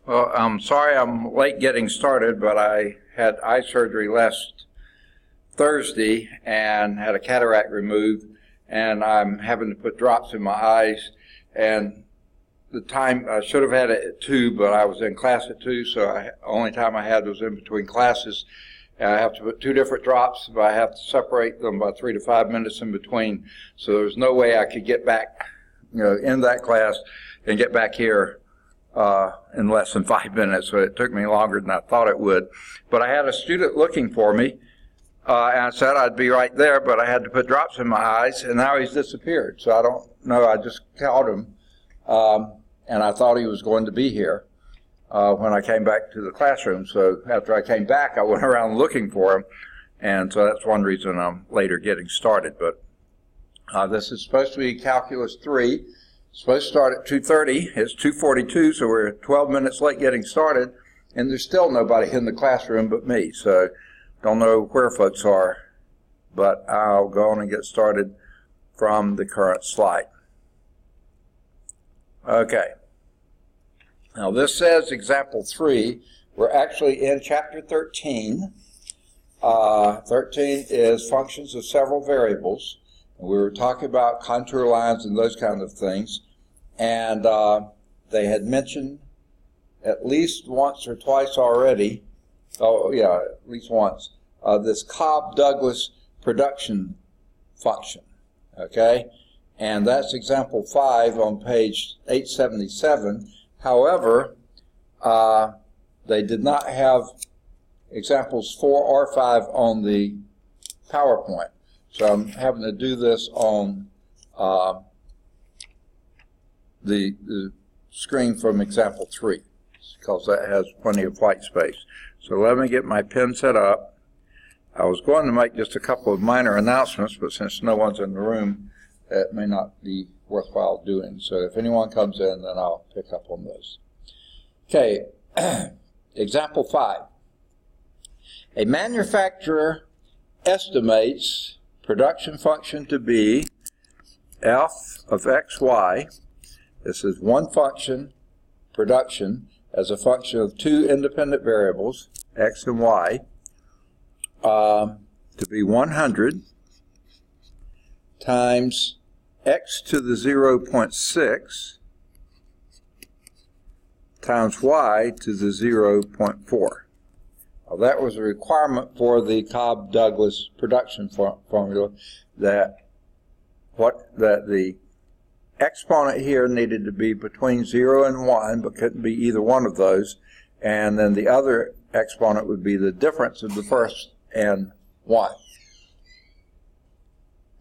Well, I'm sorry I'm late getting started, but I had eye surgery last Thursday and had a cataract removed, and I'm having to put drops in my eyes. And the time, I should have had it at 2, but I was in class at 2, so the only time I had was in between classes. And I have to put 2 different drops, but I have to separate them by 3 to 5 minutes in between. So there's no way I could get back, in that class and get back here in less than 5 minutes, so it took me longer than I thought it would. But I had a student looking for me, and I said I'd be right there, but I had to put drops in my eyes, and now he's disappeared. So I don't know, I just called him, and I thought he was going to be here when I came back to the classroom. So after I came back, I went around looking for him, and so that's one reason I'm later getting started. But this is supposed to be Calculus 3. Supposed to start at 2:30. It's 2:42, so we're 12 minutes late getting started, and there's still nobody in the classroom but me. So don't know where folks are, but I'll go on and get started from the current slide. Okay. Now this says example 3. We're actually in chapter 13. 13 is functions of several variables. We were talking about contour lines and those kind of things, and they had mentioned at least once or twice already, at least once, this Cobb-Douglas production function, okay? And that's example 5 on page 877. However, they did not have examples 4 or 5 on the PowerPoint. So I'm having to do this on the screen from example 3, because that has plenty of white space. So let me get my pen set up. I was going to make just a couple of minor announcements, but since no one's in the room, that may not be worthwhile doing. So if anyone comes in, then I'll pick up on those. Okay, example 5. A manufacturer estimates production function to be f of xy. This is one function, production, as a function of 2 independent variables, x and y, to be 100 times x to the 0.6 times y to the 0.4. Well, that was a requirement for the Cobb-Douglas production formula, that the exponent here needed to be between 0 and 1, but couldn't be either one of those, and then the other exponent would be the difference of the first and 1.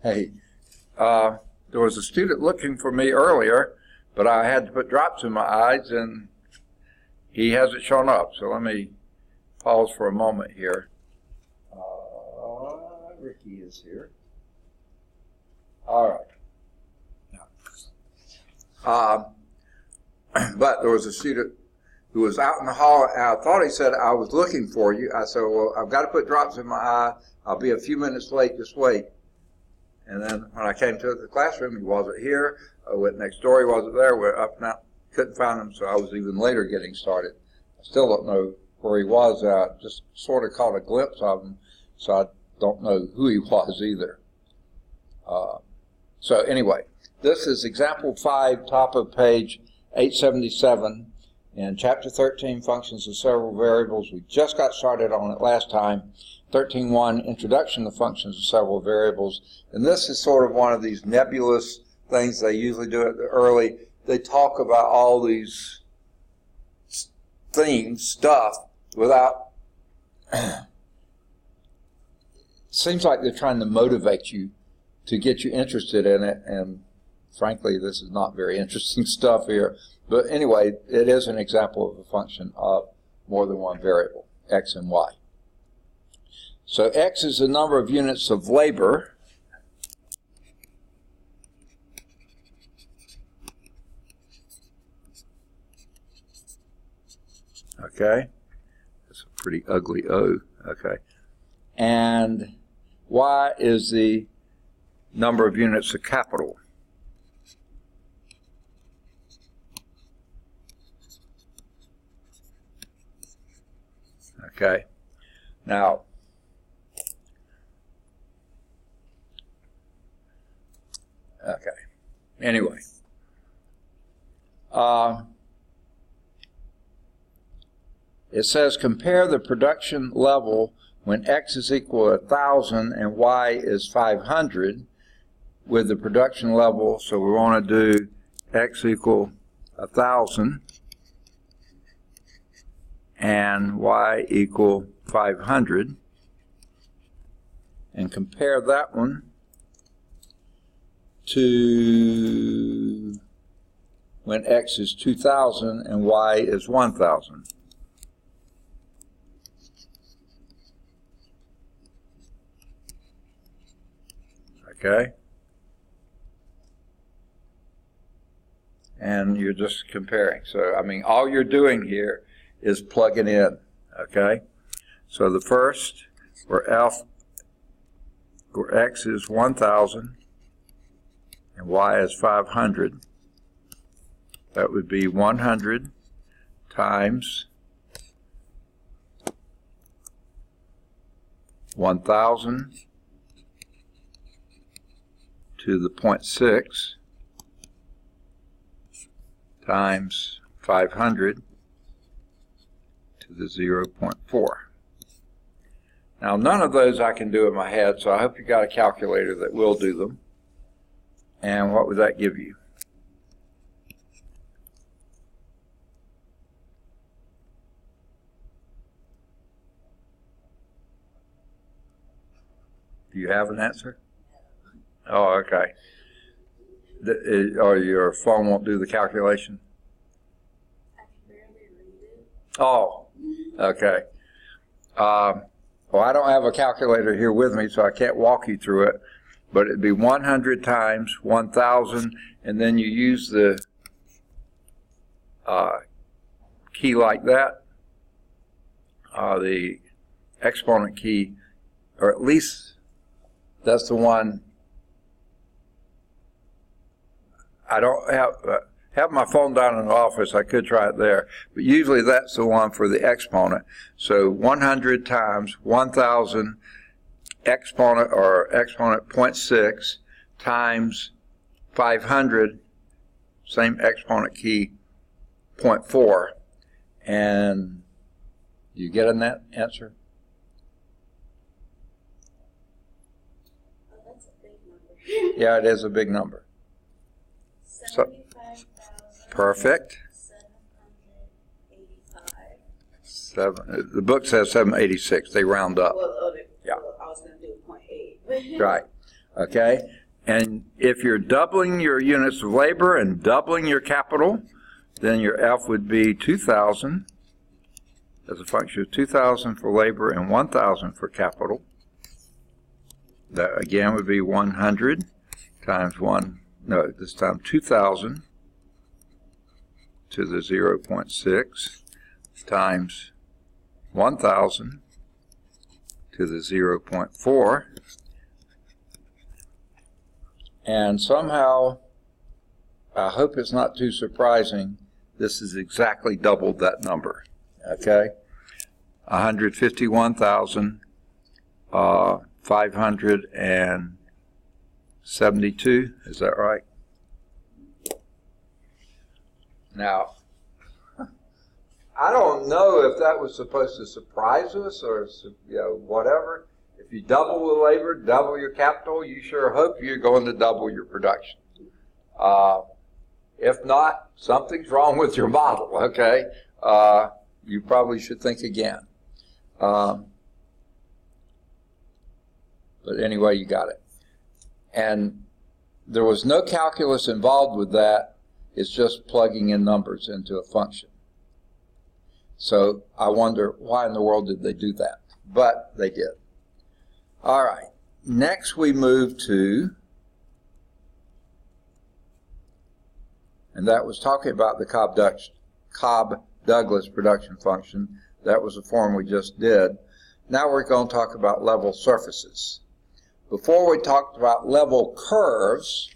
Hey, there was a student looking for me earlier, but I had to put drops in my eyes, and he hasn't shown up, so let me pause for a moment here. Ricky is here. All right. But there was a student who was out in the hall, and I thought he said, I was looking for you. I said, well, I've got to put drops in my eye. I'll be a few minutes late. Just wait. And then when I came to the classroom, he wasn't here. I went next door. He wasn't there. We're up now. Couldn't find him, so I was even later getting started. I still don't know where he was. I just sort of caught a glimpse of him, so I don't know who he was either. So anyway, this is example 5, top of page 877, in chapter 13, functions of several variables. We just got started on it last time. 13.1, introduction to functions of several variables. And this is sort of one of these nebulous things they usually do at the early. They talk about all these things, stuff, without, seems like they're trying to motivate you to get you interested in it, and frankly, this is not very interesting stuff here. But anyway, it is an example of a function of more than one variable, x and y. So x is the number of units of labor. Okay, that's a pretty ugly O. Okay, and y is the number of units of capital. Okay. Now, okay. Anyway. It says compare the production level when x is equal to 1,000 and y is 500 with the production level. So we want to do x equal 1,000 and y equal 500 and compare that one to when x is 2,000 and y is 1,000. Okay? And you're just comparing. So, I mean, all you're doing here is plugging in. Okay? So the first, where x is 1,000 and y is 500, that would be 100 times 1,000 to the 0.6 times 500 to the 0.4. Now, none of those I can do in my head, so I hope you got a calculator that will do them. And what would that give you? Do you have an answer? Oh, okay. Or your phone won't do the calculation? I can barely read it. Oh, okay. Well, I don't have a calculator here with me, so I can't walk you through it. But it'd be 100 times 1,000, and then you use the key like that, the exponent key, or at least that's the one. I don't have my phone down in the office. I could try it there, but usually that's the one for the exponent. So 100 times 1,000 exponent, or exponent 0.6, times 500, same exponent key, 0.4, and you get an answer? Oh, that's a big number. Yeah, it is a big number. 75,000. Perfect. 785. The book says 786. They round up. Yeah. I was going to do 0.8. Right. Okay. And if you're doubling your units of labor and doubling your capital, then your F would be 2,000 as a function of 2,000 for labor and 1,000 for capital. That again would be 100 times this time 2,000 to the 0.6 times 1,000 to the 0.4. And somehow, I hope it's not too surprising, this is exactly doubled that number. Okay? 151,572, is that right? Now, I don't know if that was supposed to surprise us or, whatever. If you double the labor, double your capital, you sure hope you're going to double your production. If not, something's wrong with your model, okay? You probably should think again. But anyway, you got it. And there was no calculus involved with that. It's just plugging in numbers into a function. So I wonder why in the world did they do that? But they did. All right. Next we move to, and that was talking about the Cobb-Douglas production function. That was the form we just did. Now we're going to talk about level surfaces. Before we talked about level curves,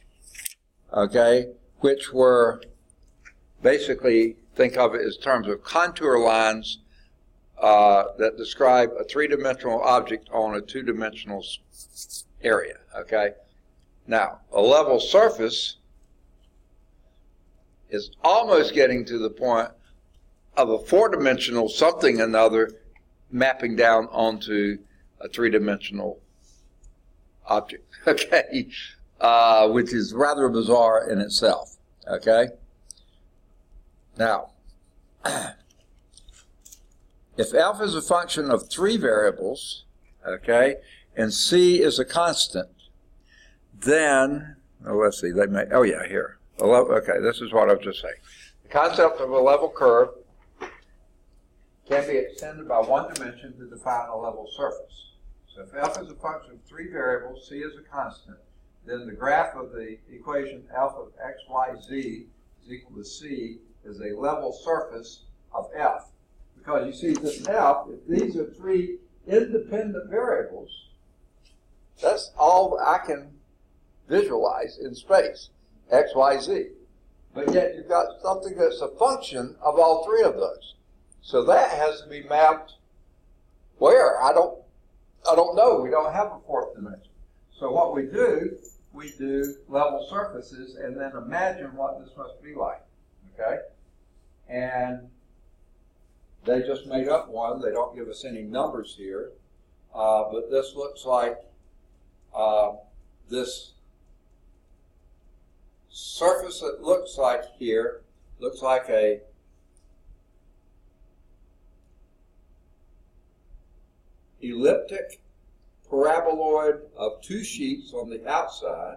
okay, which were basically, think of it as terms of contour lines that describe a three-dimensional object on a two-dimensional area, okay? Now, a level surface is almost getting to the point of a four-dimensional something or another mapping down onto a three-dimensional object, okay? Which is rather bizarre in itself, okay? Now, if f is a function of three variables, okay, and c is a constant, then, let's see, here. Okay, this is what I was just saying. The concept of a level curve can be extended by one dimension to define a level surface. So if f is a function of three variables, c is a constant, then the graph of the equation f of x, y, z is equal to c is a level surface of f. Because you see, this f, if these are three independent variables, that's all I can visualize in space, x, y, z. But yet you've got something that's a function of all three of those. So that has to be mapped where? I don't know. We don't have a fourth dimension. So what we do level surfaces and then imagine what this must be like, okay? And they just made up one. They don't give us any numbers here. But this looks like this surface that looks like here, looks like a elliptic paraboloid of two sheets on the outside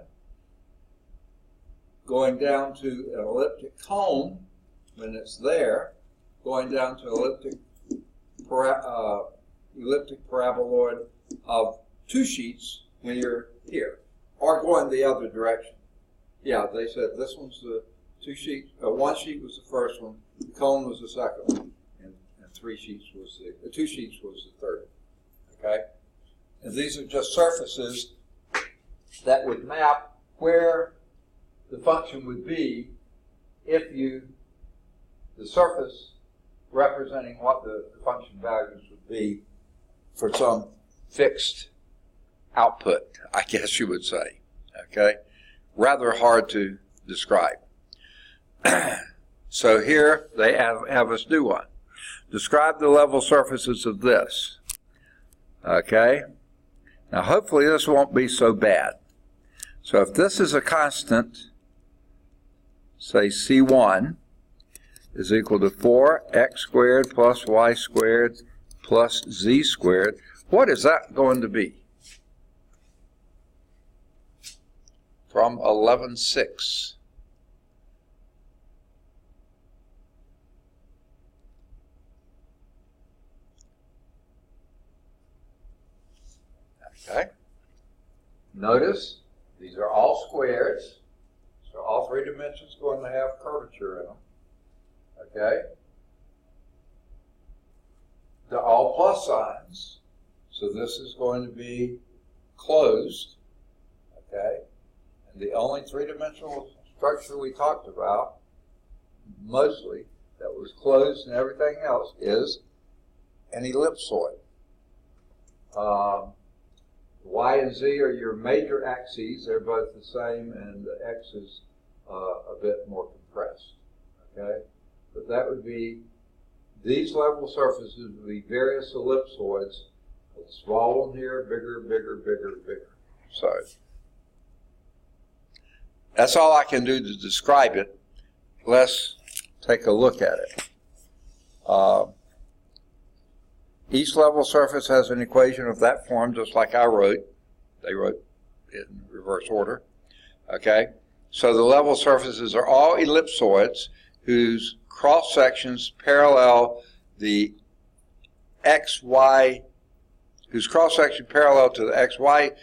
going down to an elliptic cone when it's there, going down to elliptic paraboloid of two sheets when you're here, or going the other direction. Yeah, they said this one's the two sheets. One sheet was the first one, the cone was the second one, and two sheets was the third. Okay, and these are just surfaces that would map where the function would be if the surface representing what the function values would be for some fixed output, I guess you would say. Okay, rather hard to describe. So here they have us do one. Describe the level surfaces of this. Okay, now hopefully this won't be so bad. So if this is a constant, say C1 is equal to 4x squared plus y squared plus z squared, what is that going to be? From 11.6. Okay. Notice these are all squares, so all three dimensions going to have curvature in them. Okay. They're all plus signs, so this is going to be closed. Okay. And the only three-dimensional structure we talked about, mostly, that was closed and everything else, is an ellipsoid. Y and Z are your major axes. They're both the same, and the X is a bit more compressed. Okay? But that would be, these level surfaces would be various ellipsoids. A small one here, bigger, bigger, bigger, bigger. So that's all I can do to describe it. Let's take a look at it. Each level surface has an equation of that form, just like I wrote. They wrote it in reverse order. Okay? So the level surfaces are all ellipsoids whose cross sections parallel the XY, whose cross section parallel to the XY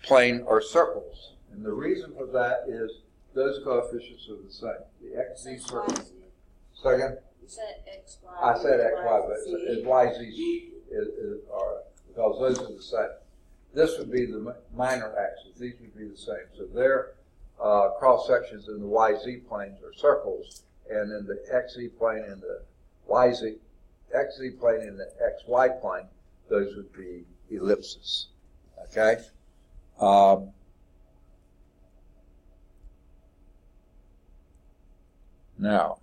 plane are circles. And the reason for that is those coefficients are the same. The XZ circle. Second? You said XY. I said XY, but it's YZ are, because those are the same. This would be the minor axis. These would be the same. So their cross sections in the YZ planes are circles, and in the XZ plane and the YZ XZ plane and the XY plane, those would be ellipses. Okay? Now,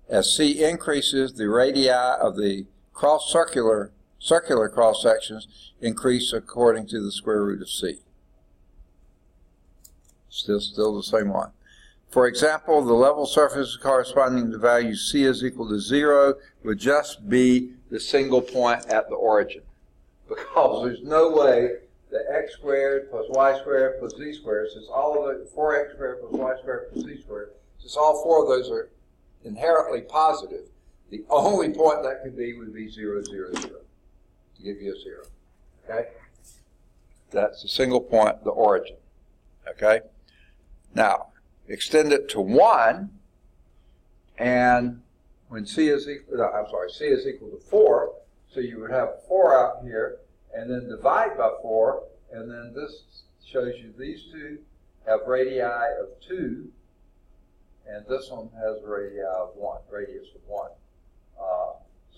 as C increases, the radii of the circular cross sections increase according to the square root of C. Still the same one. For example, the level surface corresponding to value C is equal to 0 would just be the single point at the origin, because there's no way that x squared plus y squared plus z squared, since all of the 4x squared plus y squared plus z squared, since all four of those are inherently positive, the only point that could be would be 0, 0, 0, to give you a 0. Okay? That's the single point, the origin. Okay? Now, extend it to 1, and when C is equal to 4, so you would have 4 out here, and then divide by 4, and then this shows you these two have radii of 2, and this one has a radius of 1.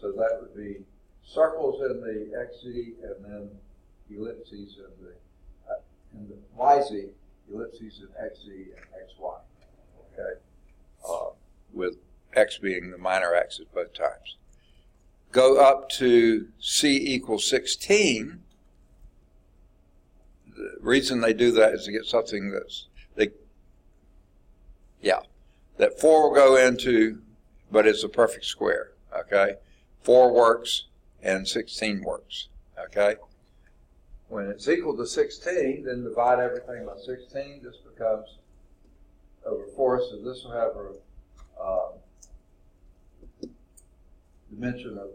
So that would be circles in the XZ, and then ellipses in the YZ, ellipses in XZ and XY. Okay, with X being the minor axis both times. Go up to C equals 16. The reason they do that is to get something that 4 will go into, but it's a perfect square. Okay, 4 works and 16 works. Okay, when it's equal to 16, then divide everything by 16. This becomes over 4, so this will have a dimension of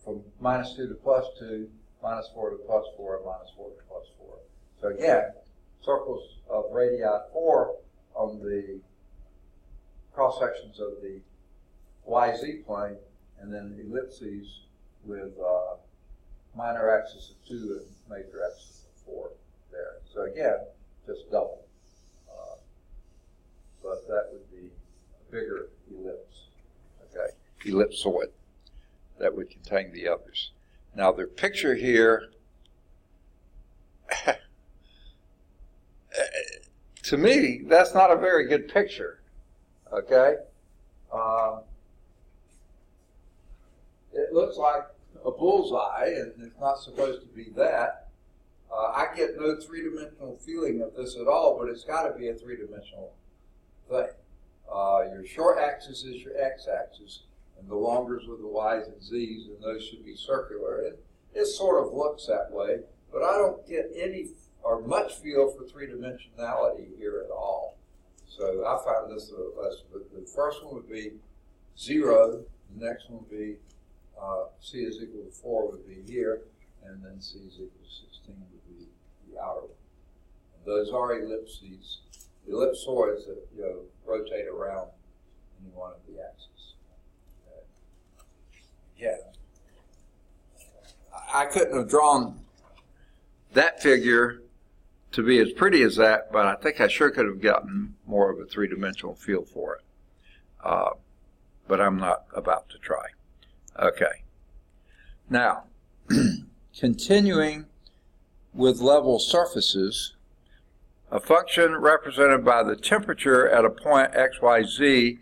from -2 to +2, -4 to +4, and -4 to +4. So again, circles of radii 4 on the cross sections of the YZ plane, and then ellipses with minor axis of 2 and major axis of 4 there. So again, just double. But that would be a bigger ellipse. Okay, ellipsoid. That would contain the others. Now the picture here, to me, that's not a very good picture. Okay, it looks like a bullseye, and it's not supposed to be that. I get no three-dimensional feeling of this at all, but it's got to be a three-dimensional thing. Your short axis is your x-axis, and the longers are the y's and z's, and those should be circular. It sort of looks that way, but I don't get any or much feel for three-dimensionality here at all. So I find this the first one would be 0, the next one would be C is equal to 4 would be here, and then C is equal to 16 would be the outer one. And those are ellipses, ellipsoids that rotate around any one of the axes. Yeah, I couldn't have drawn that figure to be as pretty as that, but I think I sure could have gotten more of a three-dimensional feel for it. But I'm not about to try. Okay. Now, continuing with level surfaces, a function represented by the temperature at a point x, y, z,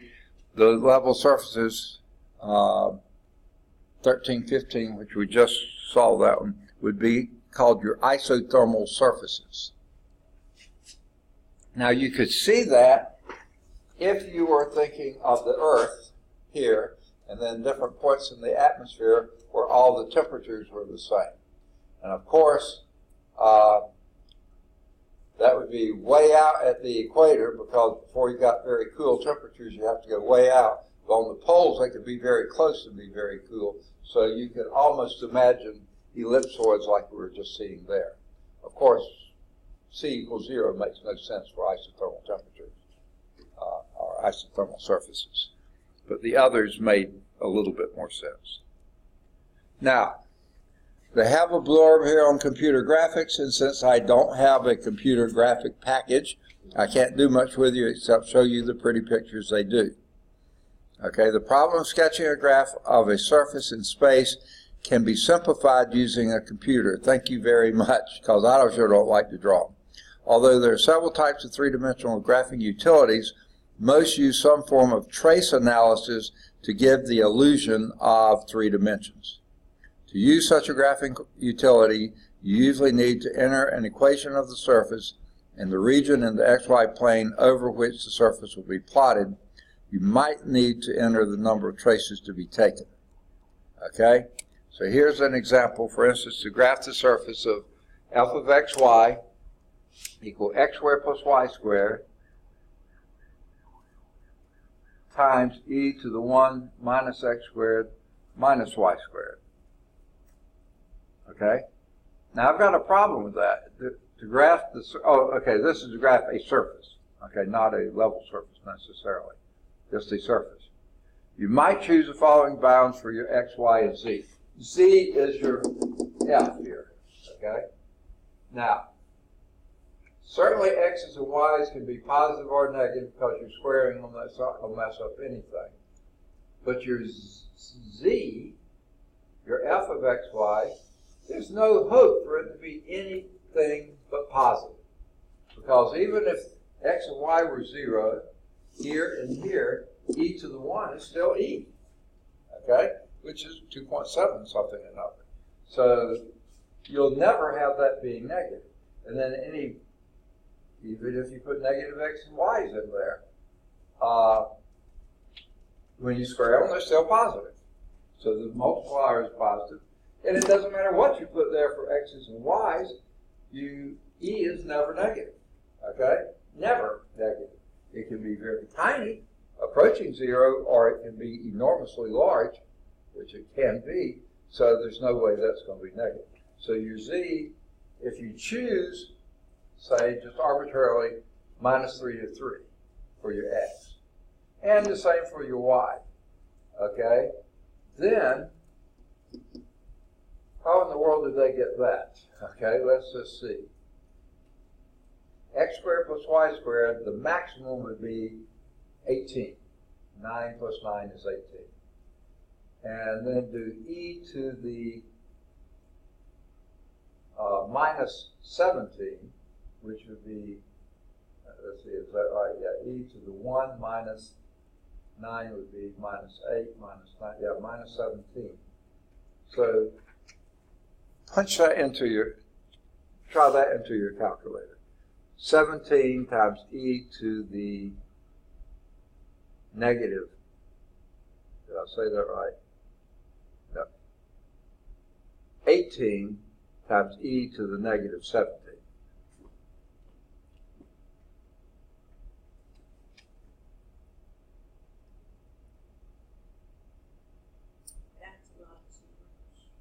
the level surfaces 13, 15, which we just saw that one, would be called your isothermal surfaces. Now you could see that if you were thinking of the Earth here, and then different points in the atmosphere where all the temperatures were the same. And of course, that would be way out at the equator, because before you got very cool temperatures, you have to go way out. But on the poles, they could be very close and be very cool. So you could almost imagine ellipsoids like we were just seeing there. Of course, C equals 0 makes no sense for isothermal temperatures or isothermal surfaces. But the others made a little bit more sense. Now, they have a blurb here on computer graphics, and since I don't have a computer graphic package, I can't do much with you except show you the pretty pictures they do. Okay, the problem of sketching a graph of a surface in space can be simplified using a computer. Thank you very much, because I sure don't like to draw. Although there are several types of three-dimensional graphing utilities, most use some form of trace analysis to give the illusion of 3 dimensions. To use such a graphing utility, you usually need to enter an equation of the surface and the region in the xy plane over which the surface will be plotted. You might need to enter the number of traces to be taken. Okay? So here's an example. For instance, to graph the surface of f of xy equal x squared plus y squared times e to the 1 minus x squared minus y squared. Okay? Now I've got a problem with that. To graph the, this is to graph a surface. Okay, not a level surface necessarily, just a surface. You might choose the following bounds for your x, y, and z. Z is your f here. Okay? Now, certainly x's and y's can be positive or negative because you're squaring them, that's not going to mess up anything. But your z, your f of xy, there's no hope for it to be anything but positive. Because even if x and y were 0, here and here, e to the 1 is still e. Okay? Which is 2.7 something or another. So you'll never have that being negative. And then even if you put negative x and y's in there, when you square them, they're still positive. So the multiplier is positive. And it doesn't matter what you put there for x's and y's, e is never negative. Okay? Never negative. It can be very tiny, approaching 0, or it can be enormously large, which it can be, so there's no way that's going to be negative. So your z, if you choose, say, just arbitrarily, minus 3 to 3 for your x, and the same for your y, okay, then how in the world did they get that? Okay, let's just see. X squared plus y squared, the maximum would be 18. 9 plus 9 is 18. And then do e to the minus 17, which would be, let's see, is that right? Yeah, e to the 1 minus 9 would be minus 8, minus 9, yeah, minus 17. So punch that into your, try that into your calculator. 17 times e to the negative, did I say that right? No. 18 times e to the negative 17. That's a lot of zeros.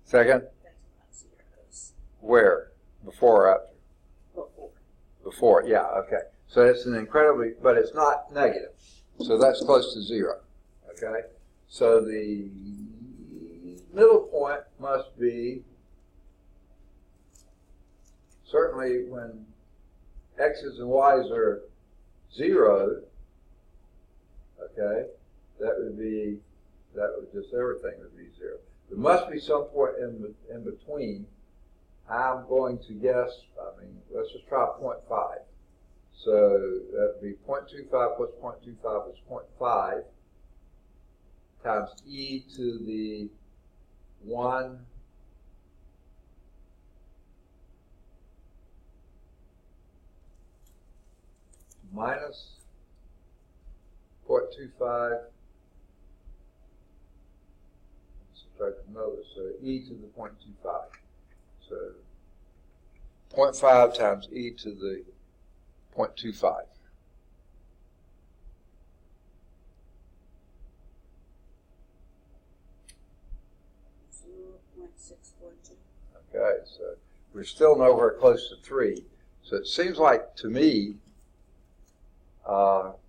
Second? That's a lot of zeros. Where? Before or after? Before. Before, yeah, okay. So it's an incredibly, but it's not negative. So that's close to 0, okay? So the middle point must be, certainly when x's and y's are 0, okay, just everything would be 0. There must be some point in between. I'm going to guess, let's just try 0.5. So that would be 0.25 plus 0.25 is 0.5 times e to the 1 minus 0.25. Subtract another, so e to the 0.25. So 0.5 times e to the 0.25. Okay, so we're still nowhere close to 3. So it seems like to me, well,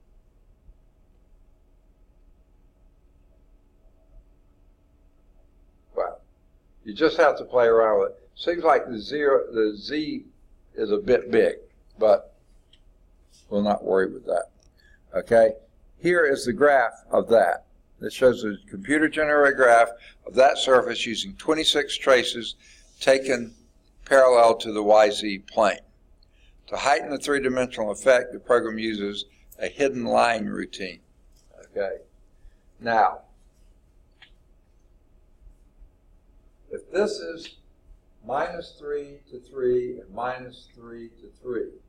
you just have to play around with it. Seems like the z is a bit big, but we'll not worry with that. Okay, here is the graph of that. that shows a computer-generated graph of that surface using 26 traces taken parallel to the YZ plane. To heighten the three-dimensional effect, the program uses a hidden line routine. Okay. Now, if this is -3 to 3 and -3 to 3,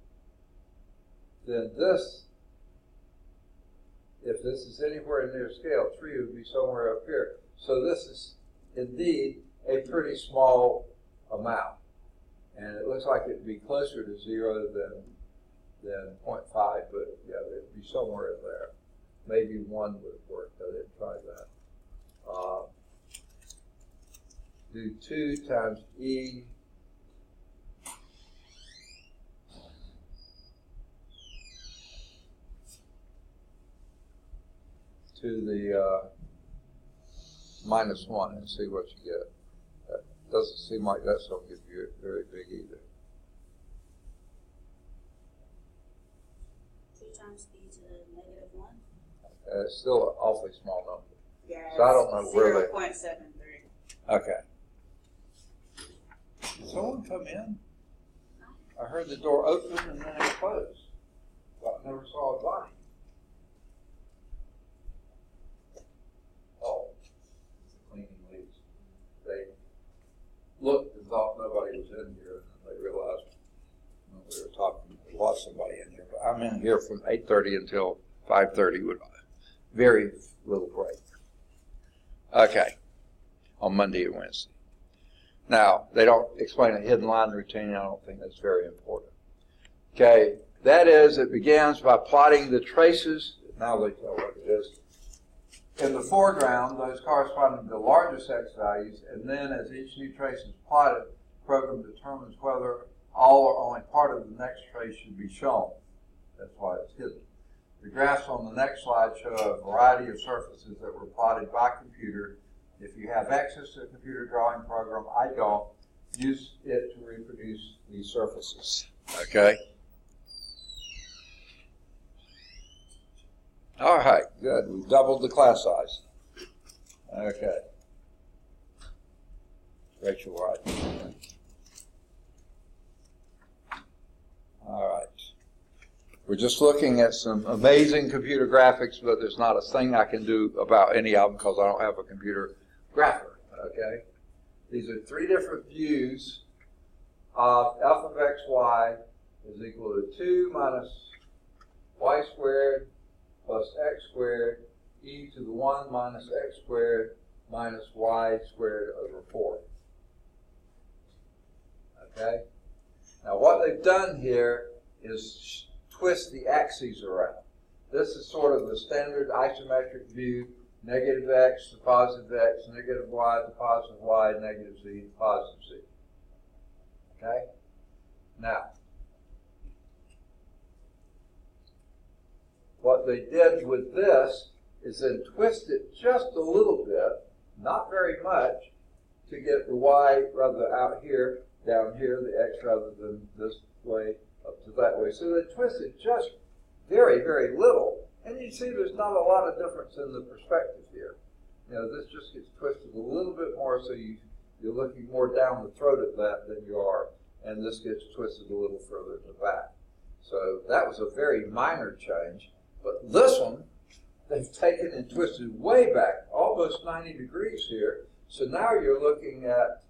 then this, if this is anywhere near scale, 3 would be somewhere up here. So this is indeed a pretty small amount. And it looks like it would be closer to 0 than 0.5, but yeah, it would be somewhere in there. Maybe 1 would work. I didn't try that. Do 2 times E to the -1 and see what you get. That doesn't seem like that's going to give you very big either. 2 times e to the -1. It's still an awfully small number. Yeah, So I don't know where they. 0.73. Okay. Did someone come in? I heard the door open and then it closed. But I never saw a body. Oh, it's the cleaning ladies. They looked and thought nobody was in here, and then they realized we were talking. There was somebody in here. But I'm in here from 8:30 until 5:30 with very little break. Okay, on Monday and Wednesday. Now, they don't explain a hidden line routine. I don't think that's very important. Okay, that is, it begins by plotting the traces. Now they tell what it is. In the foreground, those corresponding to the largest X values, and then as each new trace is plotted, the program determines whether all or only part of the next trace should be shown. That's why it's hidden. The graphs on the next slide show a variety of surfaces that were plotted by computer. If you have access to a computer drawing program, I don't, use it to reproduce these surfaces. Okay? All right, good. We've doubled the class size. Okay. Rachel White. All right. We're just looking at some amazing computer graphics, but there's not a thing I can do about any of them because I don't have a computer grapher, okay? These are 3 different views of f of xy is equal to 2 minus y squared plus x squared e to the 1 minus x squared minus y squared over 4. Okay? Now what they've done here is twist the axes around. This is sort of the standard isometric view, negative x to positive x, negative y to positive y, negative z to positive z. Okay? Now, what they did with this is then twist it just a little bit, not very much, to get the y rather out here, down here, the x rather than this way, up to that way. So they twist it just very, very little. And you see there's not a lot of difference in the perspective here. You know, this just gets twisted a little bit more, so you're looking more down the throat of that than you are, and this gets twisted a little further in the back. So that was a very minor change. But this one, they've taken and twisted way back, almost 90 degrees here. So now you're looking at,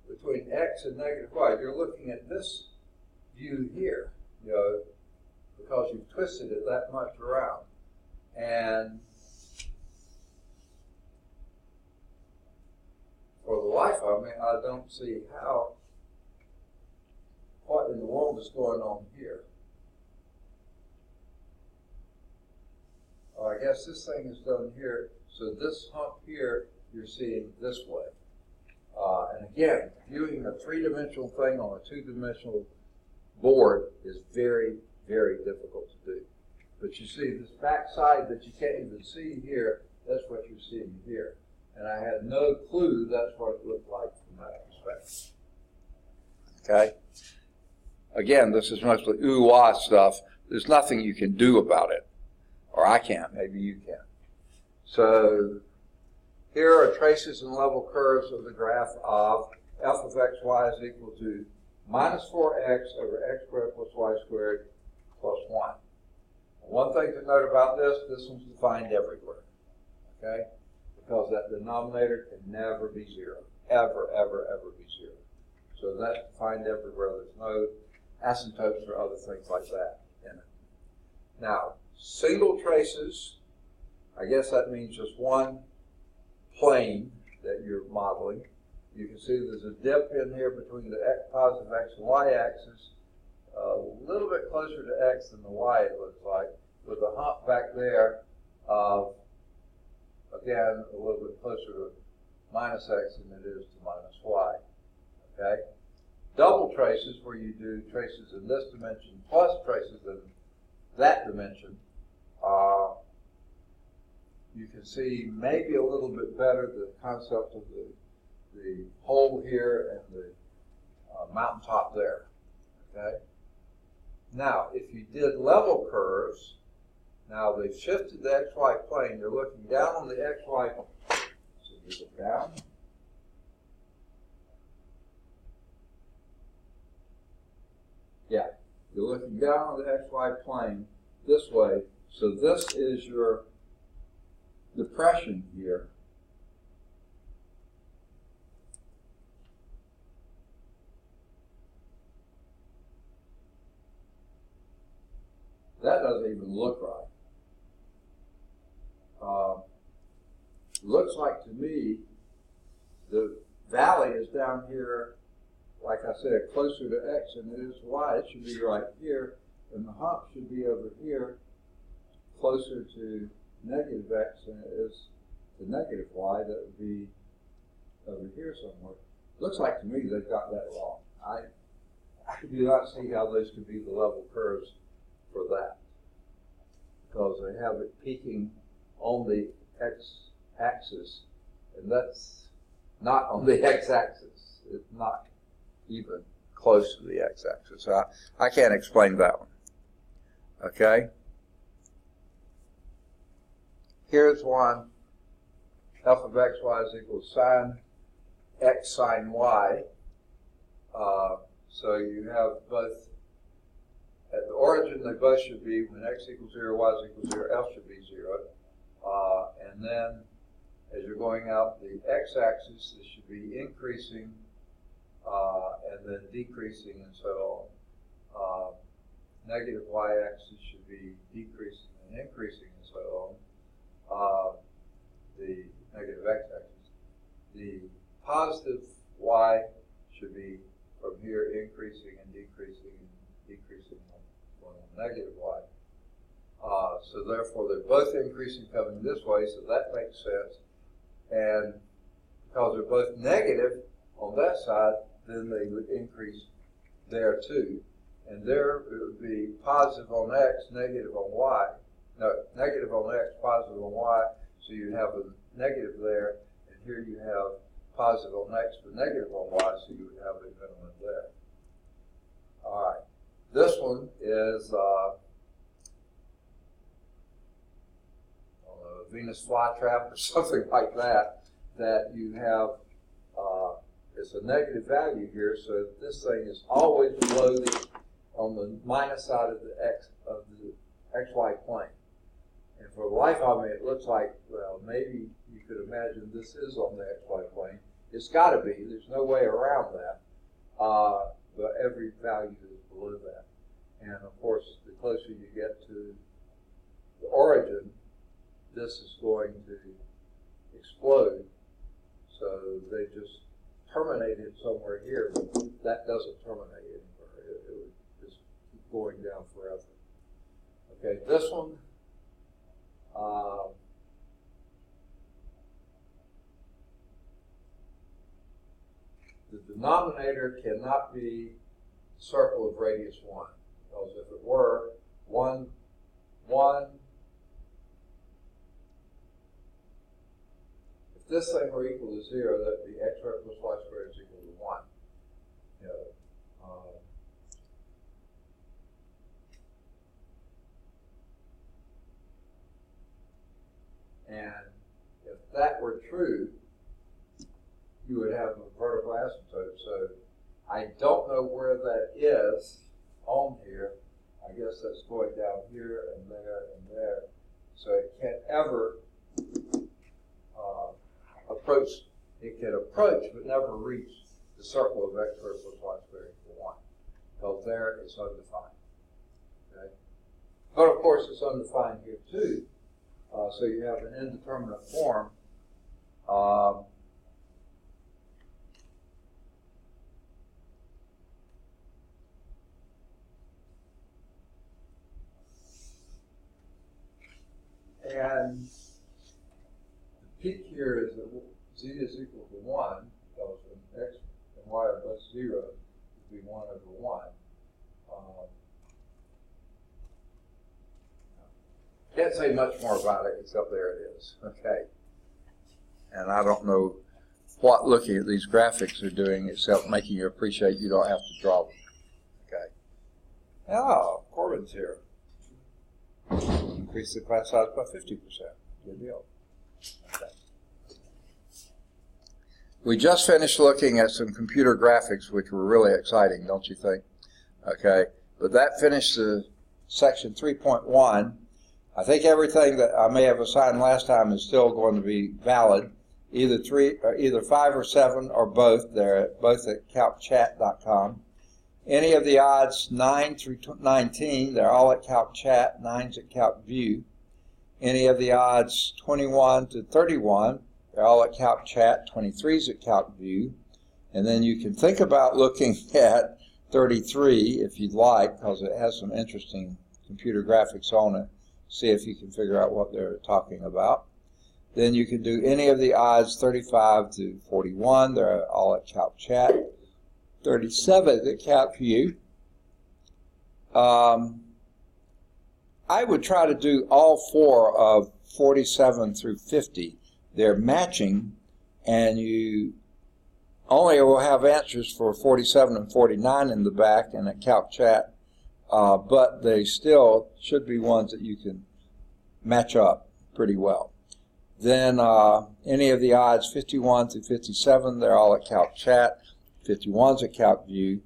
between x and negative y, you're looking at this view here, you know, because you've twisted it that much around. And for the life of me, I don't see what in the world is going on here. I guess this thing is done here, so this hump here you're seeing this way. And again, viewing a 3-dimensional thing on a 2-dimensional board is very, very difficult to do. But you see this back side that you can't even see here, that's what you're seeing here. And I had no clue that's what it looked like from that perspective. Okay? Again, this is mostly ooh-wah stuff. There's nothing you can do about it. or I can't, maybe you can. So here are traces and level curves of the graph of f of x, y is equal to minus 4x over x squared plus y squared plus 1. One thing to note about this one's defined everywhere, okay? Because that denominator can never be 0, ever, ever, ever be 0. So that's defined everywhere. There's no asymptotes or other things like that in it. Now, single traces, I guess that means just one plane that you're modeling. You can see there's a dip in here between the positive x and y axis, a little bit closer to x than the y, it looks like, with a hump back there of, again, a little bit closer to minus x than it is to minus y. Okay? Double traces, where you do traces in this dimension plus traces in that dimension, you can see maybe a little bit better the concept of the hole here and the mountaintop there. Okay? Now, if you did level curves, now they've shifted the xy plane. You're looking down on the xy plane. So you look down. Yeah, you're looking down on the xy plane this way. So this is your depression here. That doesn't even look right. Looks like to me the valley is down here, like I said, closer to x than it is to y. It should be right here, and the hump should be over here, closer to negative x than it is to negative y. That would be over here somewhere. Looks like to me they've got that wrong. I do not see how those could be the level curves for that, because they have it peaking on the x-axis, and that's not on the x-axis. It's not even close to the x-axis. So I can't explain that one. Okay? Here's one. F of x, y is equal to sine x sine y. So you have both, at the origin they both should be, when x equals 0, y is equal to 0, f should be 0. And then as you're going out the x-axis, this should be increasing and then decreasing and so on. Negative y-axis should be decreasing and increasing and so on. The negative x-axis. The positive y should be from here increasing and decreasing on the negative y. So therefore they're both increasing coming this way, so that makes sense. And because they're both negative on that side, then they would increase there too. And there it would be positive on x, negative on y. No, negative on x, positive on y. So you have a negative there, and here you have positive on x but negative on y, so you would have a minimum there. All right. This one is a Venus flytrap or something like that, that you have, it's a negative value here, so this thing is always below on the minus side of the xy plane. And for the life of me, it looks like, well, maybe you could imagine this is on the xy plane. It's got to be. There's no way around that. But every value is below that. And of course, the closer you get to the origin, this is going to explode. So they just terminate it somewhere here, but that doesn't terminate anywhere. It would just keep going down forever. Okay, this one. The denominator cannot be the circle of radius 1, because if it were 1, if this thing were equal to 0, that would be x squared plus y squared is equal to 1. You know, And if that were true, you would have a vertical asymptote. So I don't know where that is on here. I guess that's going down here and there and there. So it can't ever approach. It can approach but never reach the circle of x squared plus y squared equal 1. Because there it's undefined. Okay? But of course it's undefined here too. So you have an indeterminate form. And the peak here is that z is equal to 1, because when x and y are both 0, it would be 1 over 1. Can't say much more about it except there it is. Okay. And I don't know what looking at these graphics are doing except making you appreciate you don't have to draw them. Okay. Oh, Corbin's here. Increase the class size by 50%. Good deal. Okay. We just finished looking at some computer graphics, which were really exciting, don't you think? Okay. But that finished the section 3.1. I think everything that I may have assigned last time is still going to be valid. Either 5 or 7 or both. They're both at calcchat.com. Any of the odds 9 through 19, they're all at CalcChat. 9's at CalcView. Any of the odds 21 to 31, they're all at CalcChat. 23's at CalcView. And then you can think about looking at 33 if you'd like, because it has some interesting computer graphics on it. See if you can figure out what they're talking about. Then you can do any of the odds 35 to 41. They're all at CalcChat. 37 at CalcView. I would try to do all 4 of 47 through 50. They're matching, and you only will have answers for 47 and 49 in the back and at CalcChat. But they still should be ones that you can match up pretty well. Then any of the odds 51 through 57, they're all at CalcChat. 51's at CalcView.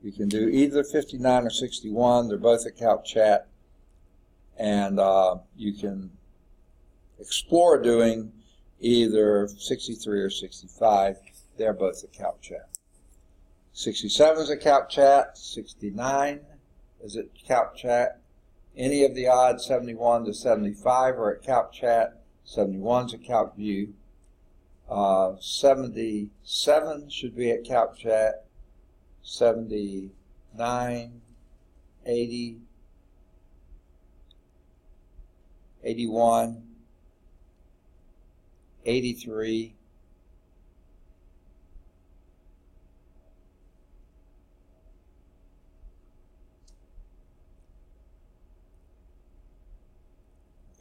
You can do either 59 or 61. They're both at CalcChat. And you can explore doing either 63 or 65. They're both at CalcChat. 67's at CalcChat. 69 is at CalcChat. Any of the odds 71 to 75 are at CalcChat. 71's at CalcView. 77 should be at CalcChat. 79, 80, 81, 83,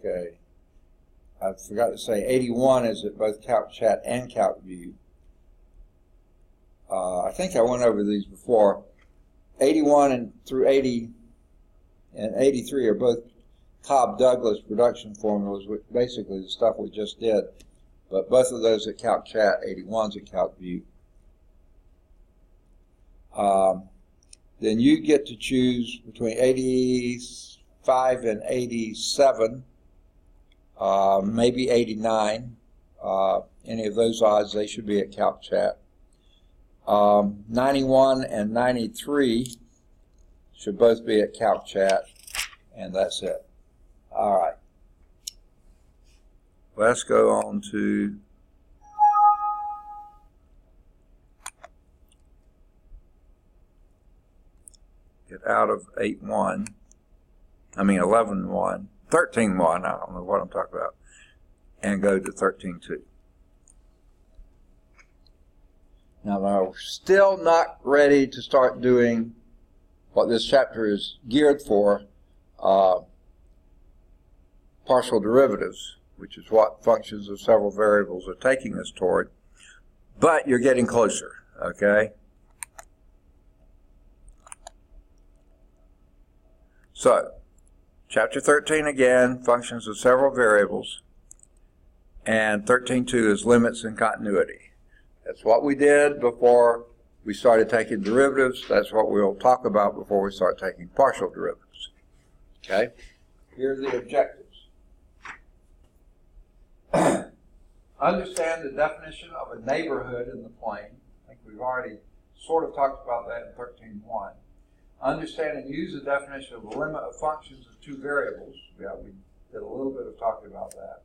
okay. I forgot to say 81 is at both CalcChat and CalcView. I think I went over these before. 81 and through 80 and 83 are both Cobb-Douglas production formulas, which basically the stuff we just did. But both of those at CalcChat. 81's at CalcView. Then you get to choose between 85 and 87. Maybe 89. Any of those odds, they should be at CalcChat. 91 and 93 should both be at CalcChat, and that's it. All right. Let's go on to get out of 8.1. I mean 11.1. 13.1, I don't know what I'm talking about, and go to 13.2. Now, we're still not ready to start doing what this chapter is geared for, partial derivatives, which is what functions of several variables are taking us toward, but you're getting closer, okay? So, Chapter 13 again, functions of several variables. and 13.2 is limits and continuity. That's what we did before we started taking derivatives. That's what we'll talk about before we start taking partial derivatives. Okay? Here are the objectives. Understand the definition of a neighborhood in the plane. I think we've already sort of talked about that in 13.1. Understand and use the definition of a limit of functions of two variables. Yeah, we did a little bit of talking about that.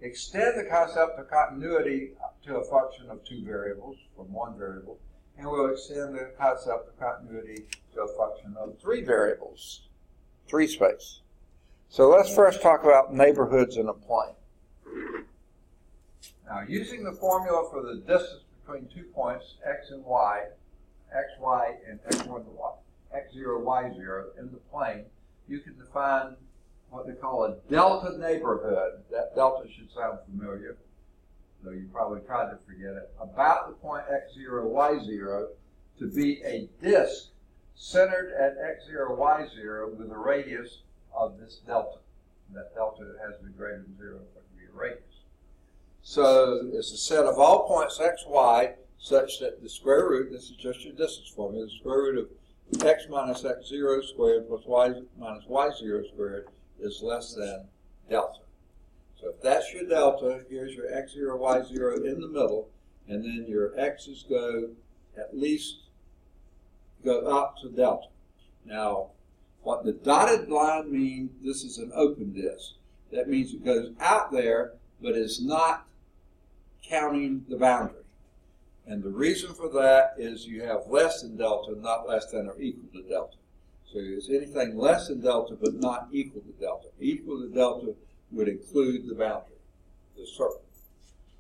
Extend the concept of continuity to a function of two variables from one variable. And we'll extend the concept of continuity to a function of three variables, three space. So let's first talk about neighborhoods in a plane. Now, using the formula for the distance between 2 points, x and y, xy and x1 to y, x0, y0 in the plane, you can define what they call a delta neighborhood. That delta should sound familiar, though you probably tried to forget it. About the point x0, y0 to be a disk centered at x0, y0 with a radius of this delta. That delta has to be greater than 0 for it to be a radius. So it's a set of all points x, y, such that the square root, this is just your distance formula, the square root of x minus x0 squared plus y minus y0 squared is less than delta. So if that's your delta, here's your x0, y0 in the middle, and then your x's go at least go up to delta. Now, what the dotted line means, this is an open disk. That means it goes out there, but is not counting the boundary. And the reason for that is you have less than delta, not less than or equal to delta. So it's anything less than delta, but not equal to delta. Equal to delta would include the boundary, the circle.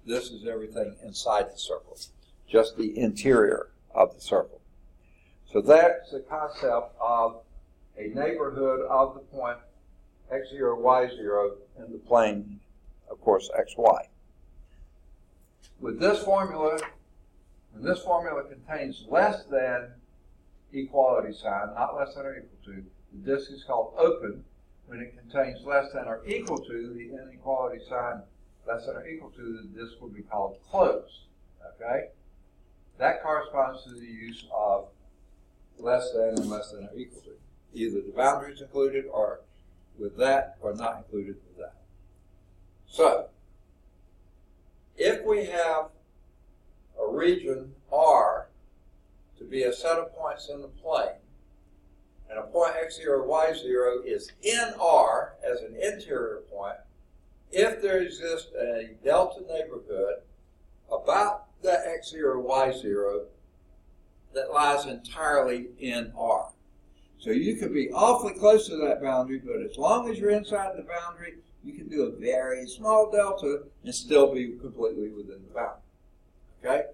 This is everything inside the circle, just the interior of the circle. So that's the concept of a neighborhood of the point x0, y0 in the plane, of course, xy. With this formula, when this formula contains less than equality sign, not less than or equal to, the disk is called open. When it contains less than or equal to, the inequality sign less than or equal to, the disk will be called closed. Okay? That corresponds to the use of less than and less than or equal to. Either the boundary is included or with that, or not included with that. So, if we have a region R to be a set of points in the plane, and a point x0, y0 is in R as an interior point, if there exists a delta neighborhood about that x0, y0 that lies entirely in R. So you could be awfully close to that boundary, but as long as you're inside the boundary, you can do a very small delta and still be completely within the boundary. Okay?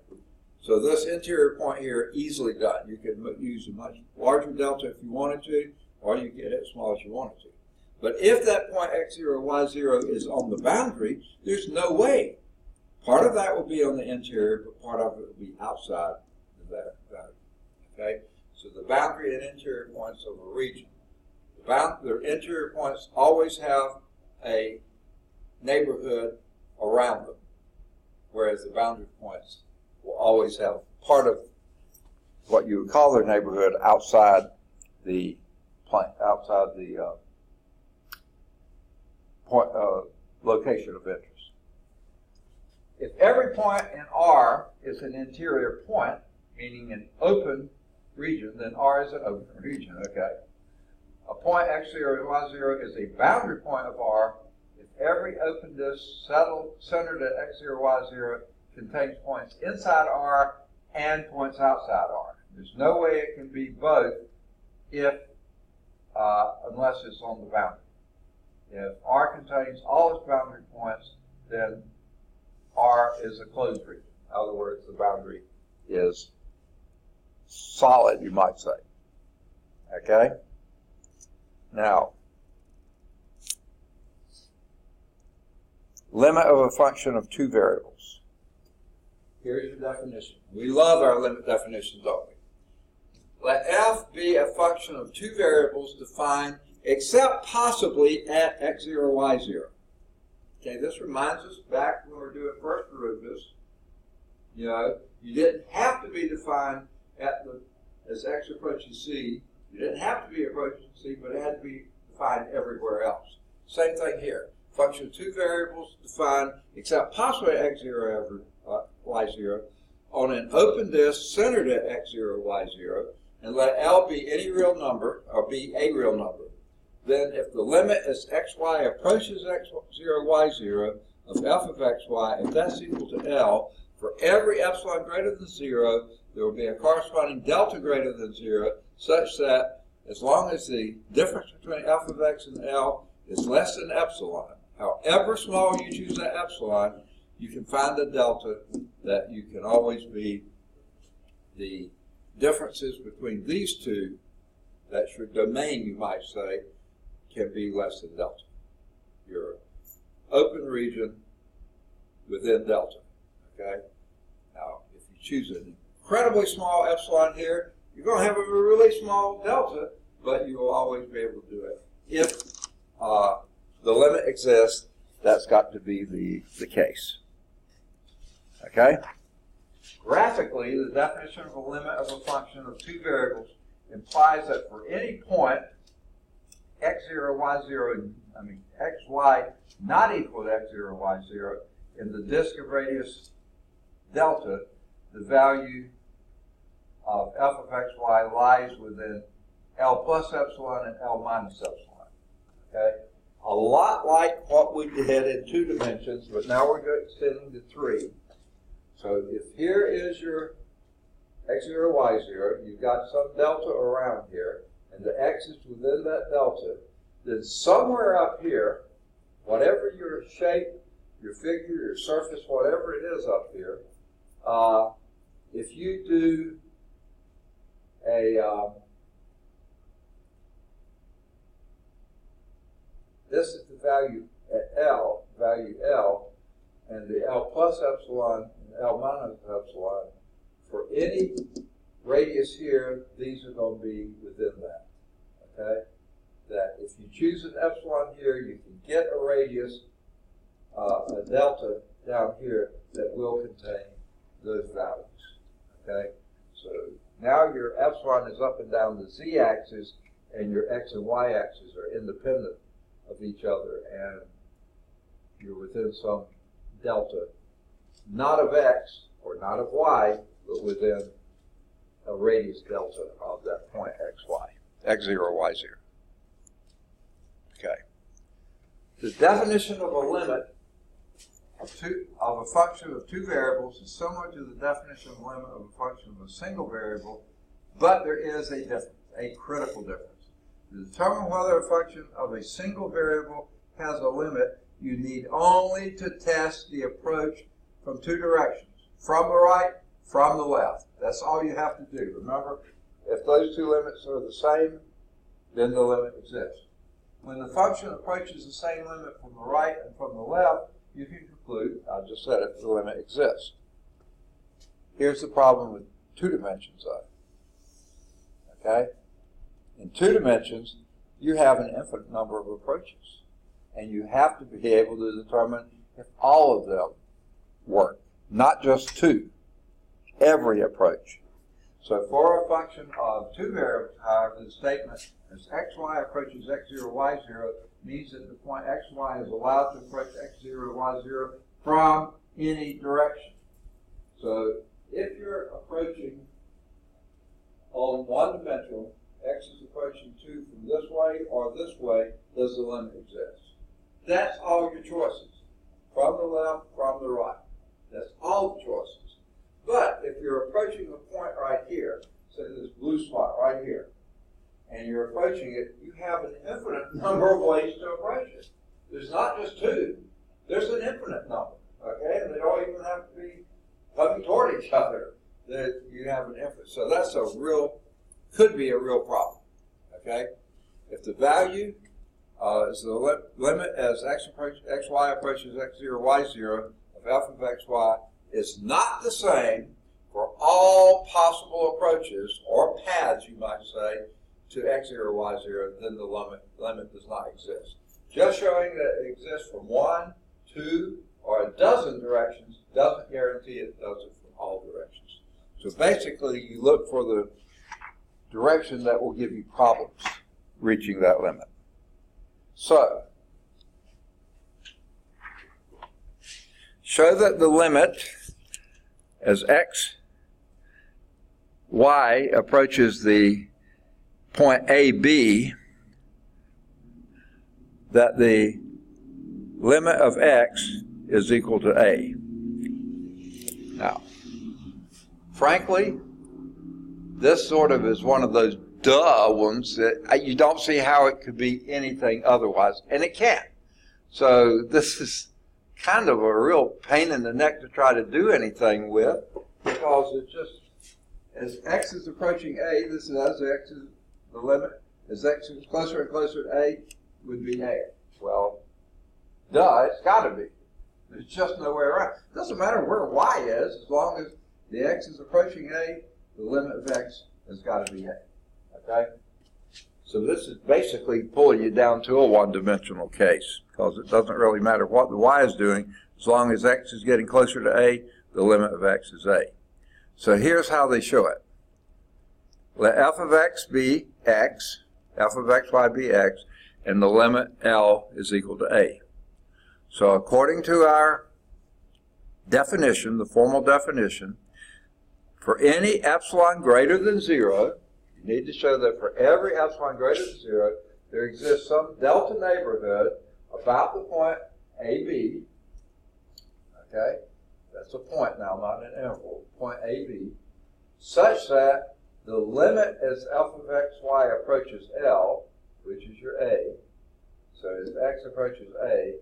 So this interior point here, easily done. You can use a much larger delta if you wanted to, or you can get it as small as you wanted to. But if that point x0, y0 is on the boundary, there's no way. Part of that will be on the interior, but part of it will be outside that boundary. Okay? So the boundary and interior points of a region. The interior points always have a neighborhood around them, whereas the boundary points will always have part of what you would call their neighborhood outside the point, outside the location of interest. If every point in R is an interior point, meaning an open region, then R is an open region, okay? A point x0 and y0 is a boundary point of R if every open disk centered at x0, y0 contains points inside R and points outside R. There's no way it can be both unless it's on the boundary. If R contains all its boundary points, then R is a closed region. In other words, the boundary is solid, you might say. Okay? Now, limit of a function of two variables. Here's your definition. We love our limit definitions, don't we? Let f be a function of two variables defined except possibly at x0, y0. Okay, this reminds us back when we were doing first derivatives. You know, you didn't have to be defined as x approaching c. You didn't have to be approaching c, but it had to be defined everywhere else. Same thing here. Function of two variables defined, except possibly x0 y0, on an open disk centered at x0, y0, and let L be any real number, or be a real number. Then if the limit as xy approaches x0, y0 of f of xy, if that's equal to L, for every epsilon greater than 0, there will be a corresponding delta greater than 0, such that as long as the difference between f of x and L is less than epsilon, however small you choose that epsilon, you can find a delta that you can always be the differences between these two, that's your domain, you might say, can be less than delta. Your open region within delta, okay? Now, if you choose an incredibly small epsilon here, you're going to have a really small delta, but you will always be able to do it. If the limit exists, that's got to be the case. Okay? Graphically, the definition of a limit of a function of two variables implies that for any point x0, y0, xy not equal to x0, y0 in the disk of radius delta, the value of f of xy lies within L plus epsilon and L minus epsilon. Okay? A lot like what we did in 2 dimensions, but now we're extending to 3. So if here is your x0, y0, you've got some delta around here, and the x is within that delta, then somewhere up here, whatever your shape, your figure, your surface, whatever it is up here, if you do this is the value at L, value L, and the L plus epsilon and L minus epsilon, for any radius here, these are going to be within that, okay? That if you choose an epsilon here, you can get a radius, a delta down here that will contain those values, okay? So now your epsilon is up and down the z-axis, and your x and y-axis are independent of each other, and you're within some delta, not of x or not of y, but within a radius delta of that point xy, x0, y0. Okay. The definition of a limit of a function of two variables is similar to the definition of a limit of a function of a single variable, but there is a difference, a critical difference. To determine whether a function of a single variable has a limit, you need only to test the approach from two directions, from the right, from the left. That's all you have to do. Remember, if those two limits are the same, then the limit exists. When the function approaches the same limit from the right and from the left, you can conclude, I just said it, the limit exists. Here's the problem with 2 dimensions though. Okay? In 2 dimensions, you have an infinite number of approaches. And you have to be able to determine if all of them work, not just 2, every approach. So for a function of 2 variables, however, the statement as xy approaches x0, y0 means that the point xy is allowed to approach x0, y0 from any direction. So if you're approaching on one dimensional, x is approaching 2 from this way or this way, does the limit exist? That's all your choices. From the left, from the right. That's all the choices. But if you're approaching a point right here, say this blue spot right here, and you're approaching it, you have an infinite number of ways to approach it. There's not just 2. There's an infinite number, okay? And they don't even have to be coming toward each other. That you have an infinite. So that's could be a real problem, okay? If the value is the limit as xy approaches x0, y0 of f of xy is not the same for all possible approaches, or paths, you might say, to x0, y0, then the limit does not exist. Just showing that it exists from 1, 2 or a dozen directions doesn't guarantee it does it from all directions. So basically, you look for the direction that will give you problems reaching that limit. So, show that the limit as y approaches the point AB, that the limit of x is equal to a. Now, frankly, this sort of is one of those duh ones that you don't see how it could be anything otherwise, and it can't. So this is kind of a real pain in the neck to try to do anything with, because it just, as x is approaching a, this is as x is the limit, as x is closer and closer to a, would be a. Well, duh, it's got to be. There's just no way around. It doesn't matter where y is, as long as the x is approaching a, the limit of x has got to be a. Okay? So this is basically pulling you down to a one-dimensional case, because it doesn't really matter what the y is doing. As long as x is getting closer to a, the limit of x is a. So here's how they show it. Let f of x be x, f of xy be x, and the limit L is equal to a. So according to our definition, the formal definition, for any epsilon greater than 0, you need to show that for every epsilon greater than 0, there exists some delta neighborhood about the point AB. Okay? That's a point now, not an interval. Point AB, such that the limit as f of xy approaches L, which is your a, so as x approaches a,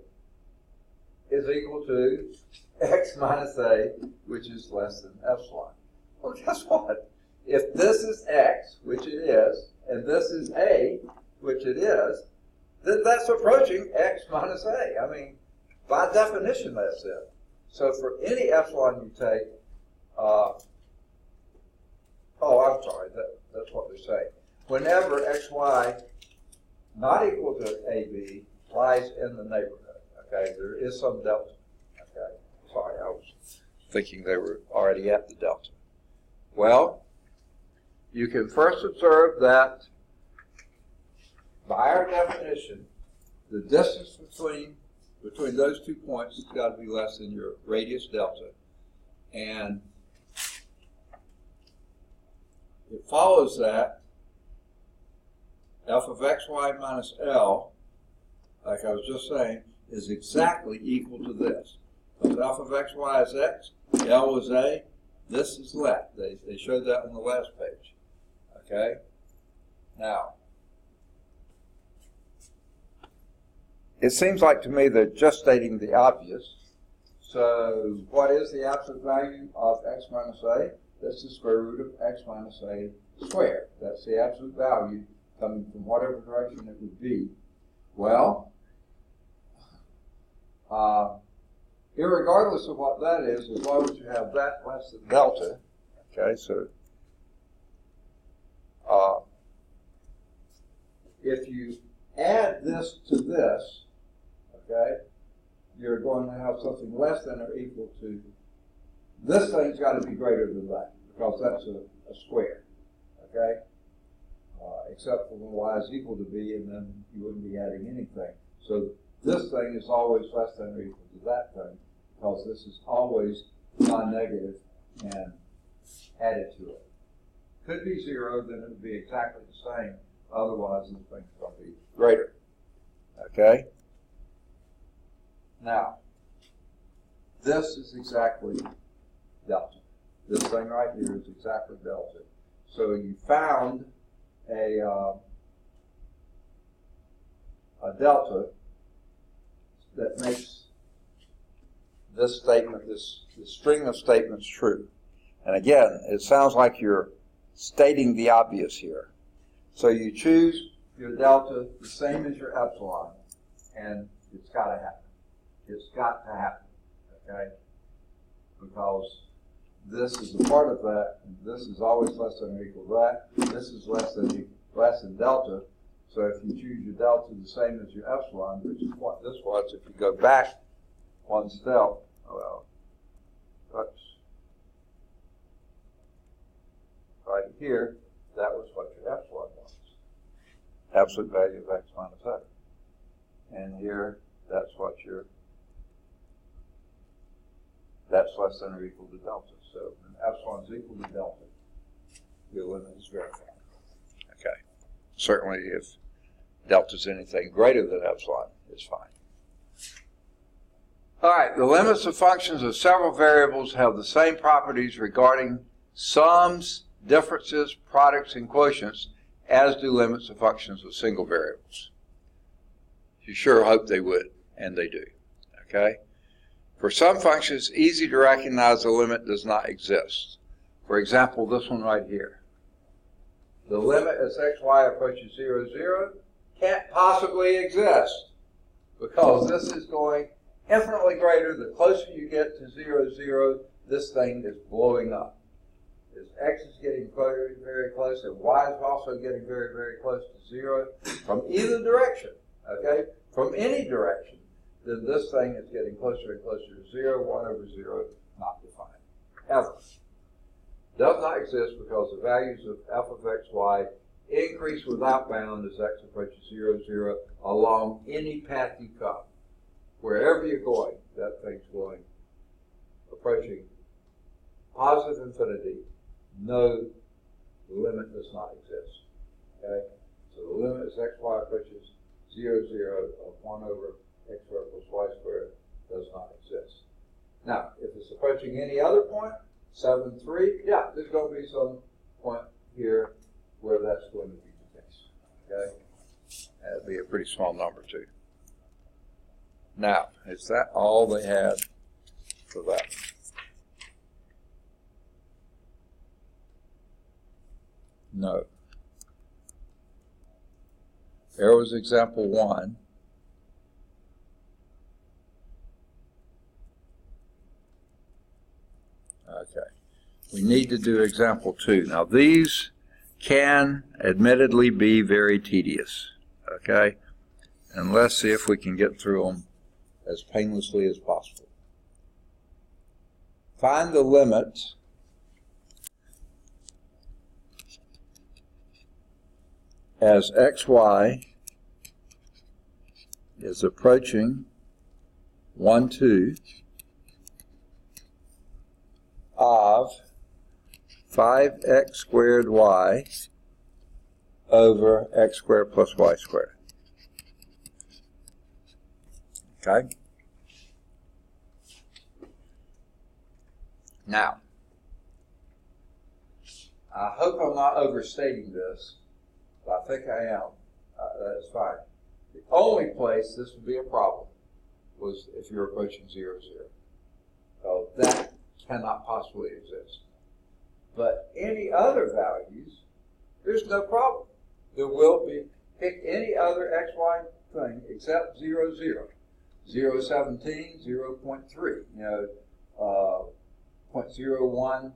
is equal to x minus a, which is less than epsilon. Well, guess what? If this is x, which it is, and this is a, which it is, then that's approaching x minus a. I mean, by definition, that's it. So for any epsilon you take, I'm sorry, that's what they're saying. Whenever xy not equal to AB lies in the neighborhood, okay, there is some delta. Okay, sorry, I was thinking they were already at the delta. Well, you can first observe that by our definition, the distance between those 2 points has got to be less than your radius delta. And it follows that f of xy minus L, like I was just saying, is exactly equal to this. Because f of xy is x, L is a, this is left. They showed that on the last page. Okay? Now, it seems like to me they're just stating the obvious. So what is the absolute value of x minus a? That's the square root of x minus a squared. That's the absolute value coming from whatever direction it would be. Well, irregardless of what that is, as long as you have that less than delta, okay, so if you add this to this, okay, you're going to have something less than or equal to, this thing's got to be greater than that, because that's a square, okay? Except for when y is equal to b, and then you wouldn't be adding anything. So this thing is always less than or equal to that thing, because this is always non-negative and added to it. Could be 0, then it would be exactly the same. Otherwise, this thing's going to be greater. Okay? Now, this is exactly delta. This thing right here is exactly delta. So you found a delta that makes this statement, this string of statements true. And again, it sounds like you're stating the obvious here. So you choose your delta the same as your epsilon, and it's got to happen. It's got to happen, okay? Because this is a part of that, and this is always less than or equal to that. This is less than delta. So if you choose your delta the same as your epsilon, which is what this was, if you go back one step, well, oops, right here, that was what your epsilon was. Absolute value of x minus a. And here, that's what your, that's less than or equal to delta. So when epsilon is equal to delta, your limit is verified. Okay. Certainly if delta is anything greater than epsilon, it's fine. All right, the limits of functions of several variables have the same properties regarding sums, differences, products, and quotients as do limits of functions of single variables. You sure hope they would, and they do. Okay? For some functions, it's easy to recognize the limit does not exist. For example, this one right here. The limit as xy approaches 0, 0 can't possibly exist because this is going infinitely greater. The closer you get to 0, 0, this thing is blowing up. As x is getting very, very close, and y is also getting very, very close to 0 from either direction, okay? From any direction, then this thing is getting closer and closer to 0, 1 over 0, not defined, ever. Does not exist because the values of f of x, y increase without bound as x approaches 0, 0 along any path you come. Wherever you're going, that thing's going, approaching positive infinity. No, the limit does not exist. Okay? So the limit as xy approaches 0, 0 of 1 over x squared plus y squared does not exist. Now, if it's approaching any other point, 7, 3, yeah, there's going to be some point here where that's going to be the case. Okay? That'd be a pretty small number, too. Now, is that all they had for that? No. There was example 1. Okay. We need to do example 2. Now, these can admittedly be very tedious. Okay? And let's see if we can get through them as painlessly as possible. Find the limit as xy is approaching 1, 2 of 5x squared y over x squared plus y squared. Okay? Now, I hope I'm not overstating this, but I think I am. That's fine. The only place this would be a problem was if you're approaching 0, 0. So that cannot possibly exist. But any other values, there's no problem. There will be, pick any other xy thing except 0, 0. 0, 17, 0.3, 0.010.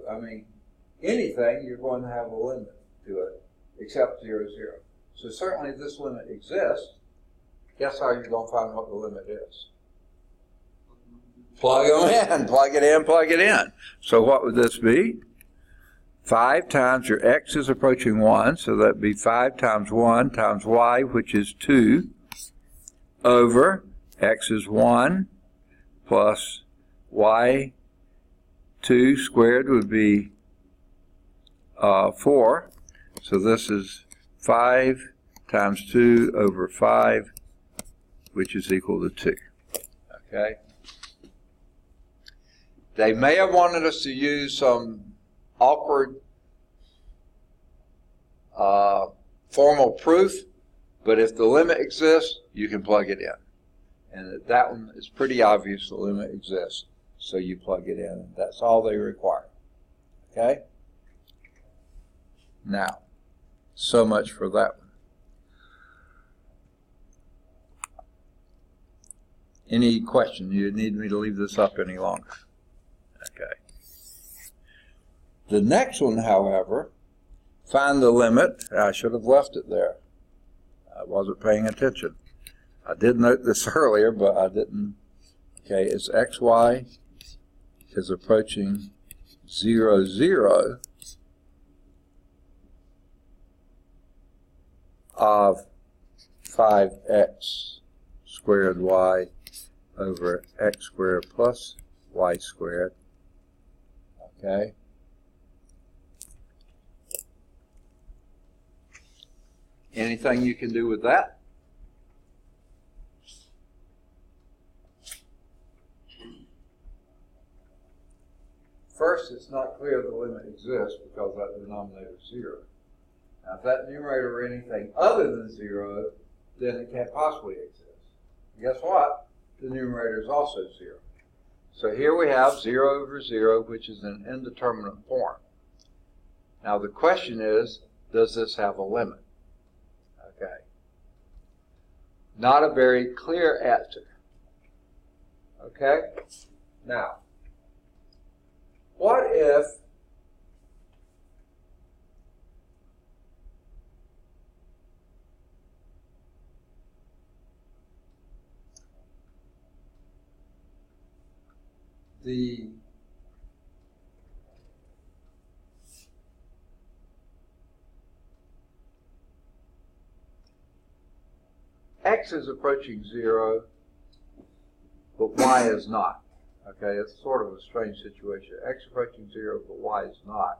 I mean, anything you're going to have a limit to it except 0, 0. So certainly this limit exists. Guess how you're going to find what the limit is? Plug them in. Plug it in, plug it in. So what would this be? 5 times your x is approaching 1, so that would be 5 times 1 times y, which is 2, over x is 1 plus y 2 squared would be 4. So this is 5 times 2 over 5, which is equal to 2. Okay? They may have wanted us to use some awkward formal proof, but if the limit exists, you can plug it in. And that one is pretty obvious the limit exists, so you plug it in. That's all they require. Okay? Now, so much for that one. Any question? You need me to leave this up any longer? Okay. The next one, however, find the limit. I should have left it there. I wasn't paying attention. I did note this earlier, but I didn't. Okay, as xy is approaching 0, 0 of 5x squared y over x squared plus y squared. Okay. Anything you can do with that? First, it's not clear the limit exists because that denominator is 0. Now, if that numerator were anything other than 0, then it can't possibly exist. And guess what? The numerator is also 0. So here we have 0 over 0, which is an indeterminate form. Now, the question is, does this have a limit? Okay. Not a very clear answer. Okay? Now, what if the x is approaching 0, but y is not? Okay, it's sort of a strange situation. X approaching 0, but y is not.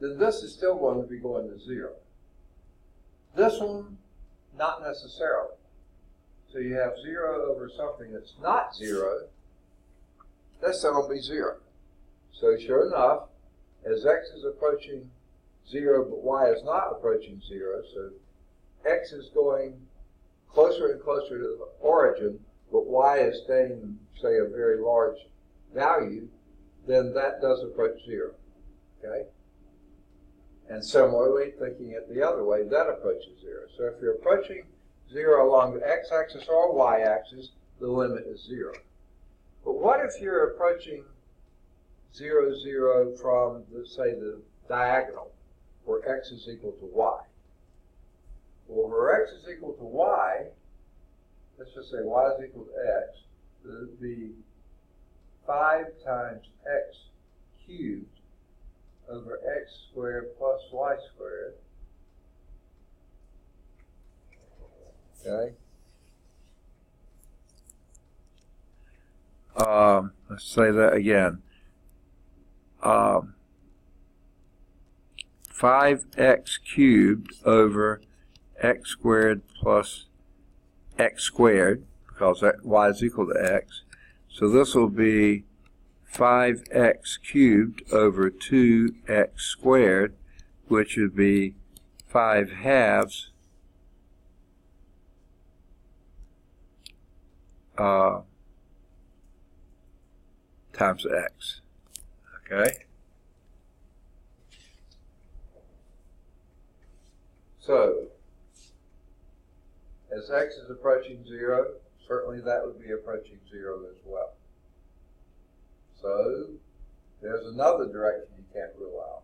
Then this is still going to be going to 0. This one, not necessarily. So you have 0 over something that's not 0, that's still going to be 0. So sure enough, as x is approaching 0, but y is not approaching 0, so x is going closer and closer to the origin, but y is staying, say, a very large value, then that does approach 0. Okay? And similarly, thinking it the other way, that approaches 0. So if you're approaching 0 along the x-axis or y-axis, the limit is 0. But what if you're approaching 0, 0 from, say, the diagonal, where x is equal to y? Well, where x is equal to y, let's just say y is equal to x, it would be 5 times x cubed over x squared plus y squared. Okay. Let's say that again. 5x cubed over x squared plus x squared, because y is equal to x. So this will be 5x cubed over 2x squared, which would be 5 halves times x. Okay? So, as x is approaching 0, certainly that would be approaching 0 as well. So, there's another direction you can't rule out.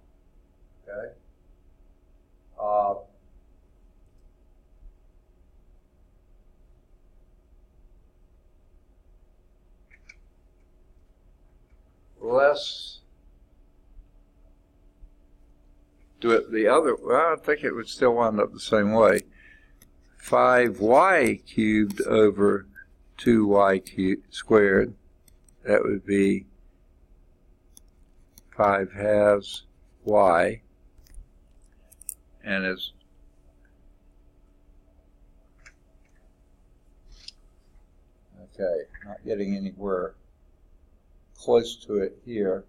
Okay? Let's do it the other way. Well, I think it would still wind up the same way. 5y cubed over 2y squared, that would be 5 halves y, and as okay, not getting anywhere close to it here.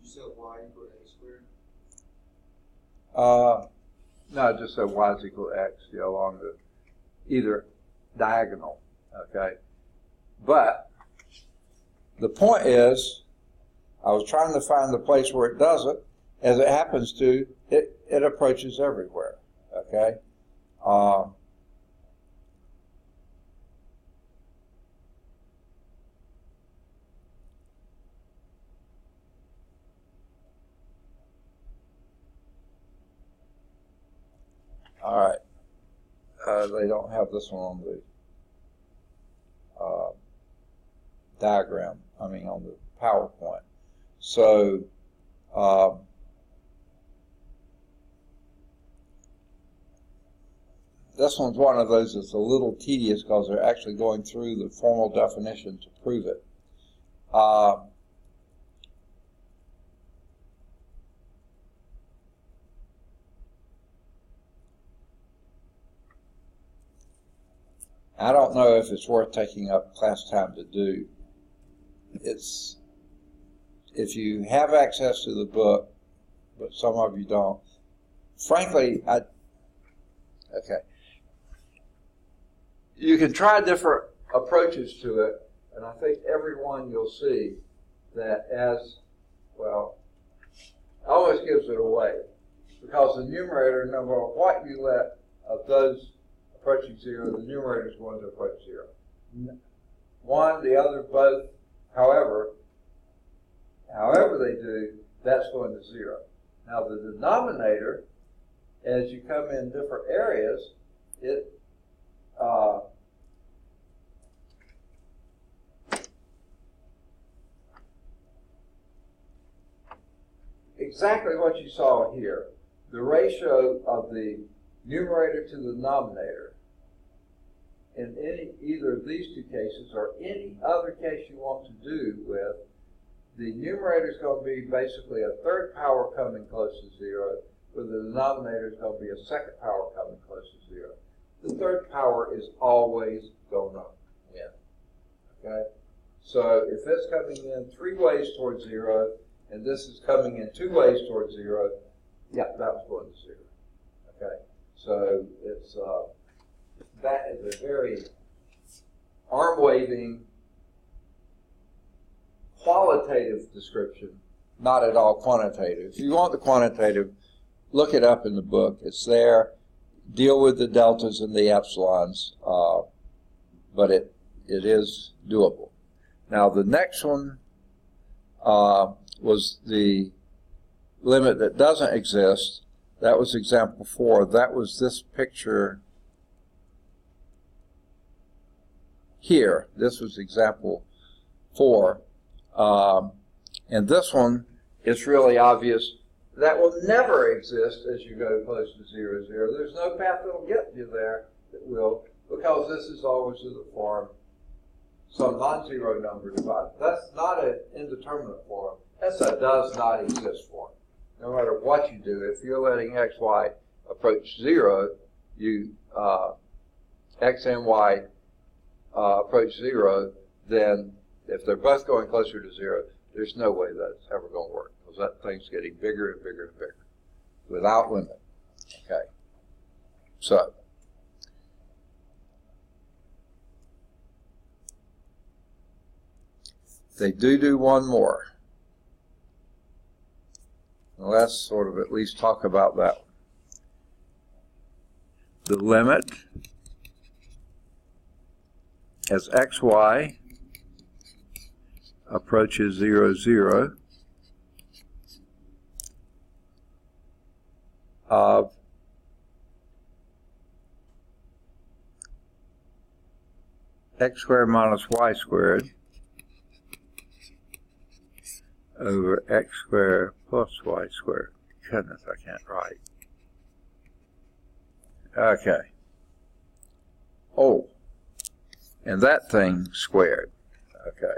You said y equal to x squared? No, I just said y is equal to x, yeah, along the either diagonal, okay? But the point is, I was trying to find the place where it doesn't. As it happens to, it approaches everywhere, okay? They don't have this one on the diagram, on the PowerPoint. So, this one's one of those that's a little tedious because they're actually going through the formal definition to prove it. I don't know if it's worth taking up class time to do. If you have access to the book, but some of you don't. Frankly, okay. You can try different approaches to it, and I think every one you'll see that almost gives it away. Because the numerator, no matter what you let of those approaching zero, the numerator is going to approach zero. One, the other, both, however they do, that's going to zero. Now the denominator, as you come in different areas, it exactly what you saw here. The ratio of the numerator to the denominator in either of these two cases or any other case you want to do with, the numerator is going to be basically a third power coming close to zero, where the denominator is going to be a second power coming close to zero. The third power is always going to win. Okay? So if it's coming in 3 ways towards zero, and this is coming in 2 ways towards zero, yeah, that was going to zero. Okay? So it's that is a very arm-waving, qualitative description, not at all quantitative. If you want the quantitative, look it up in the book. It's there. Deal with the deltas and the epsilons, but it is doable. Now the next one was the limit that doesn't exist. That was example 4. That was this picture here. This was example 4. And this one, it's really obvious. That will never exist as you go close to 0, 0. There's no path that will get you there that will, because this is always in the form some non-zero number divided. That's not an indeterminate form. That's a does not exist form. No matter what you do, if you're letting x, y approach 0, x and y approach 0, then if they're both going closer to 0, there's no way that's ever going to work, because that thing's getting bigger and bigger and bigger without limit. Okay. So they do one more. Well, let's sort of at least talk about that one. The limit as xy approaches 0, 0 of x squared minus y squared over x squared plus y squared. Goodness, I can't write. Okay. Oh, and that thing squared. Okay.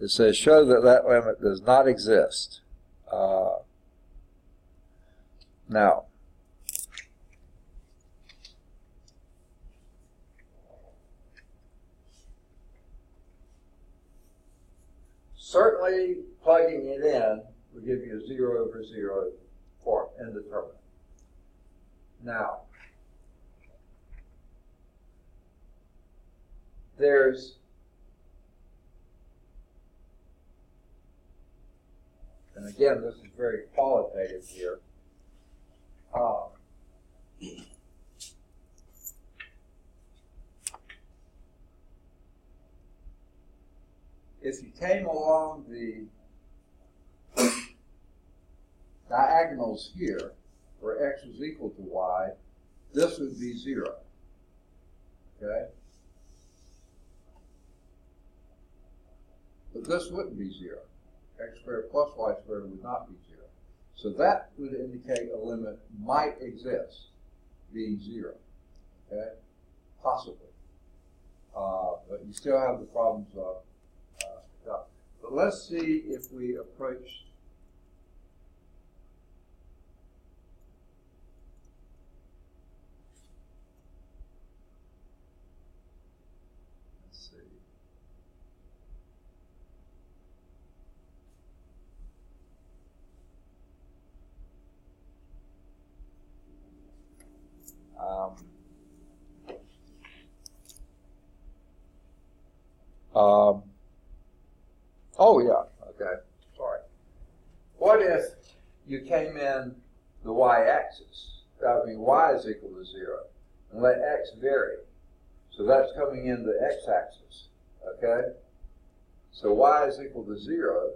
It says show that that limit does not exist. Now, certainly plugging it in will give you a 0 over 0 form, indeterminate. Now, there's, and again, this is very qualitative here. If you came along the diagonals here, where x was equal to y, this would be 0. Okay? But this wouldn't be 0. X squared plus y squared would not be 0. So that would indicate a limit might exist being 0. Okay? Possibly. But you still have the problems of but let's see if we approach let's see. Oh yeah, okay, sorry. What if you came in the y-axis? That would mean y is equal to 0, and let x vary. So that's coming in the x-axis, okay? So y is equal to 0,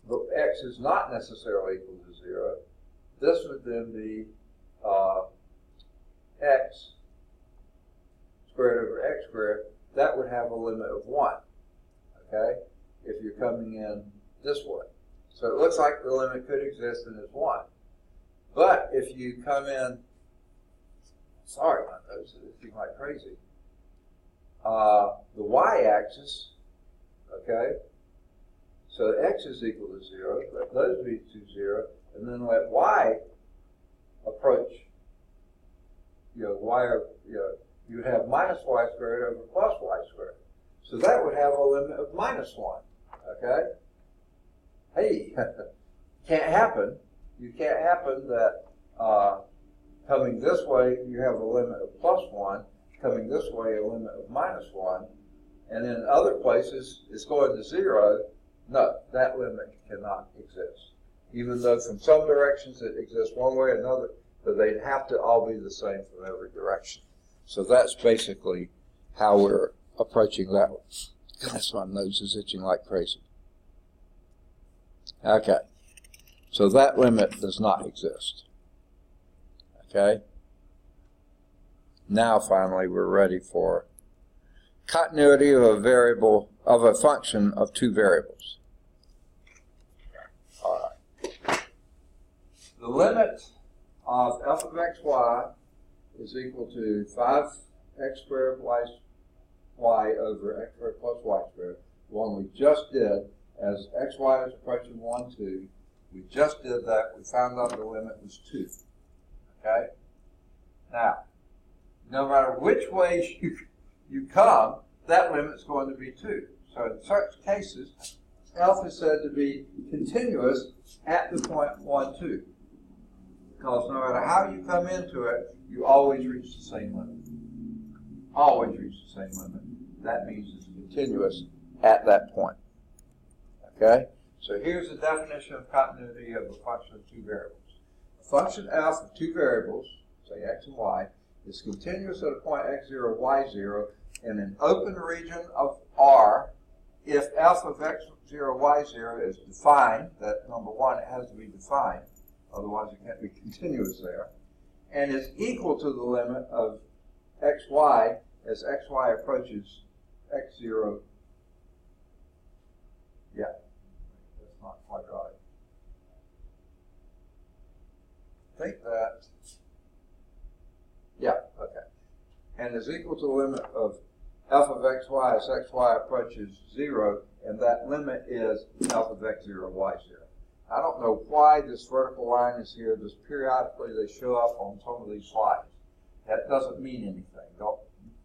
but x is not necessarily equal to 0. This would then be x squared over x squared. That would have a limit of 1, okay, if you're coming in this way. So it looks like the limit could exist and it's 1. But if you come in, sorry, my nose is itching like crazy, the y-axis, okay, so x is equal to 0, let those be to 0, and then let y approach, y, you would have minus y squared over plus y squared. So that would have a limit of minus 1, okay? Hey, can't happen. You can't happen that coming this way you have a limit of plus 1, coming this way a limit of minus 1, and in other places it's going to 0. No, that limit cannot exist. Even though from some directions it exists one way or another, but they'd have to all be the same from every direction. So that's basically how we're approaching that one. Goodness, my nose is itching like crazy. Okay, so that limit does not exist. Okay, now finally we're ready for continuity of a variable, of a function of two variables. All right. The limit of f of xy is equal to 5x squared y over x squared plus y squared, the one we just did. As xy is approaching 1, 2, we just did that. We found out the limit was 2. Okay? Now, no matter which way you come, that limit's going to be 2. So in such cases, f is said to be continuous at the point 1, 2. Because no matter how you come into it, you always reach the same limit. Always reach the same limit. That means it's continuous at that point. Okay? So here's the definition of continuity of a function of two variables. A function f of two variables, say x and y, is continuous at a point x0, y0 in an open region of R if f of x0, y0 is defined. That number one, it has to be defined, otherwise it can't be continuous there, and is equal to the limit of xy as xy approaches x0. Yeah, that's not quite right. I think that, yeah, okay. And is equal to the limit of f of xy as xy approaches 0, and that limit is f of x0, y0. I don't know why this vertical line is here. Just periodically they show up on some of these slides. That doesn't mean anything. Don't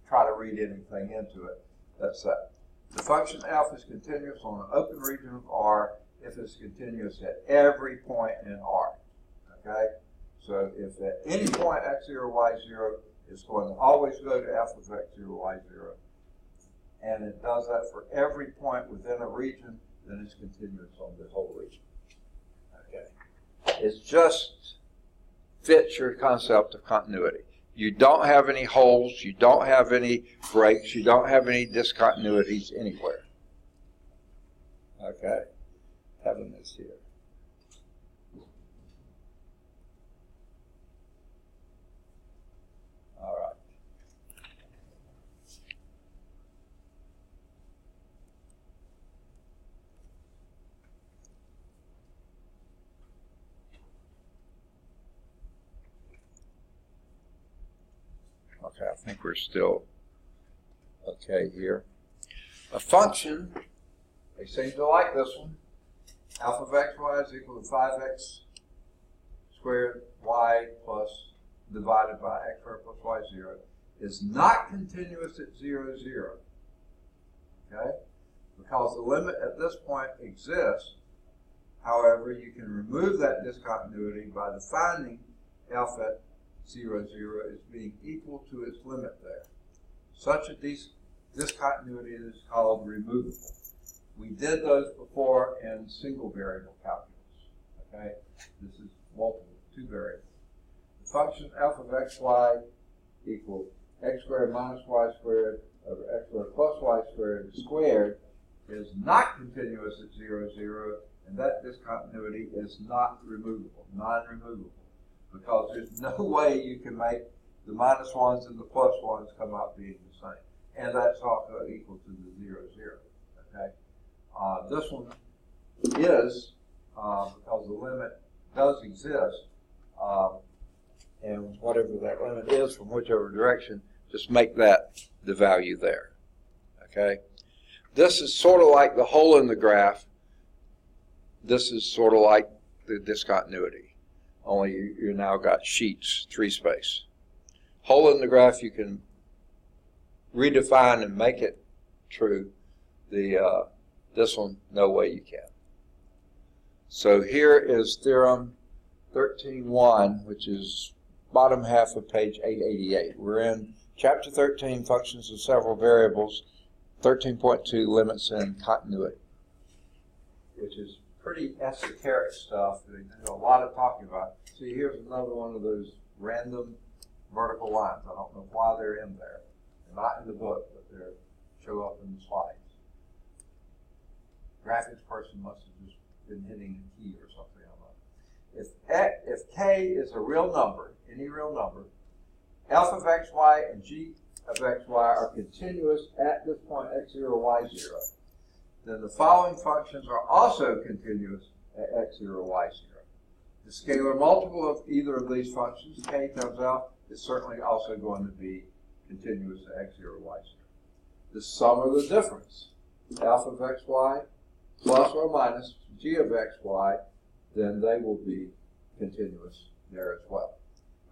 try to read anything into it. That's that. The function f is continuous on an open region of R if it's continuous at every point in R. Okay? So if at any point x0, y0 is going to always go to f of x0, y0, and it does that for every point within a region, then it's continuous on the whole region. Okay? It just fits your concept of continuity. You don't have any holes, you don't have any breaks, you don't have any discontinuities anywhere. Okay? Heaven is here. All right. Okay, I think we're still okay here. A function, they seem to like this one. Alpha of x, y is equal to 5x squared y plus divided by x squared plus y 0 is not continuous at 0, 0. Okay? Because the limit at this point exists. However, you can remove that discontinuity by defining f at 0, 0 as being equal to its limit there. Such a discontinuity is called removable. We did those before in single variable calculus. Okay? This is multiple, two variables. The function f of xy equals x squared minus y squared over x squared plus y squared is not continuous at 0, 0, and that discontinuity is not removable, non-removable, because there's no way you can make the minus ones and the plus ones come out being the same. And that's also equal to the 0, 0. Okay? This one is, because the limit does exist, and whatever that limit is from whichever direction, just make that the value there. Okay? This is sort of like the hole in the graph. This is sort of like the discontinuity, only you now got sheets, 3 space. Hole in the graph you can redefine and make it true. This one, no way you can. So here is theorem 13.1, which is bottom half of page 888. We're in chapter 13, functions of several variables, 13.2, limits and continuity, which is pretty esoteric stuff. There's a lot of talking about. See, here's another one of those random vertical lines. I don't know why they're in there. They're not in the book, but they show up in the slides. Graphics person must have just been hitting a key or something. If k is a real number, any real number, f of xy and g of xy are continuous at this point x0, y0, then the following functions are also continuous at x0, y0. The scalar multiple of either of these functions, k comes out, is certainly also going to be continuous at x0, y0. The sum of the difference, f of xy plus or minus g of xy, then they will be continuous there as well.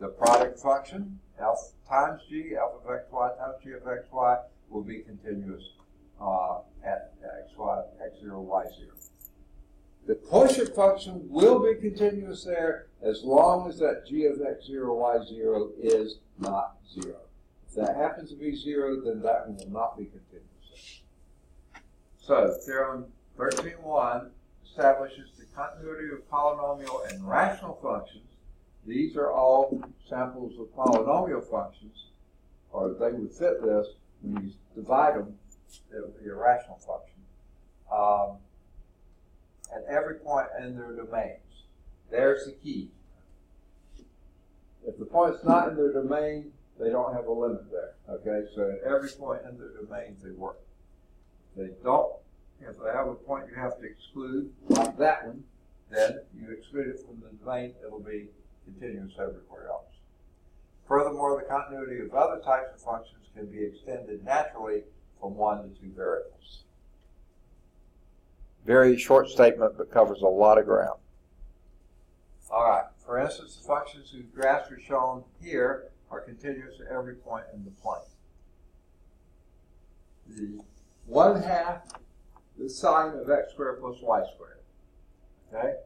The product function, f times g, f of xy times g of xy, will be continuous at x0, y0. The quotient function will be continuous there as long as that g of x0, y0 is not 0. If that happens to be 0, then that one will not be continuous. So, theorem 13.1 establishes the continuity of polynomial and rational functions. These are all samples of polynomial functions, or they would fit this. When you divide them, it would be a rational function. At every point in their domains. There's the key. If the point's not in their domain, they don't have a limit there. Okay, so at every point in their domains, they work. If they don't, if they have a point you have to exclude, like that one, then you exclude it from the domain, it'll be continuous everywhere else. Furthermore, the continuity of other types of functions can be extended naturally from 1 to 2 variables. Very short statement, but covers a lot of ground. All right. For instance, the functions whose graphs are shown here are continuous at every point in the plane. The 1/2 the sine of x squared plus y squared. Okay?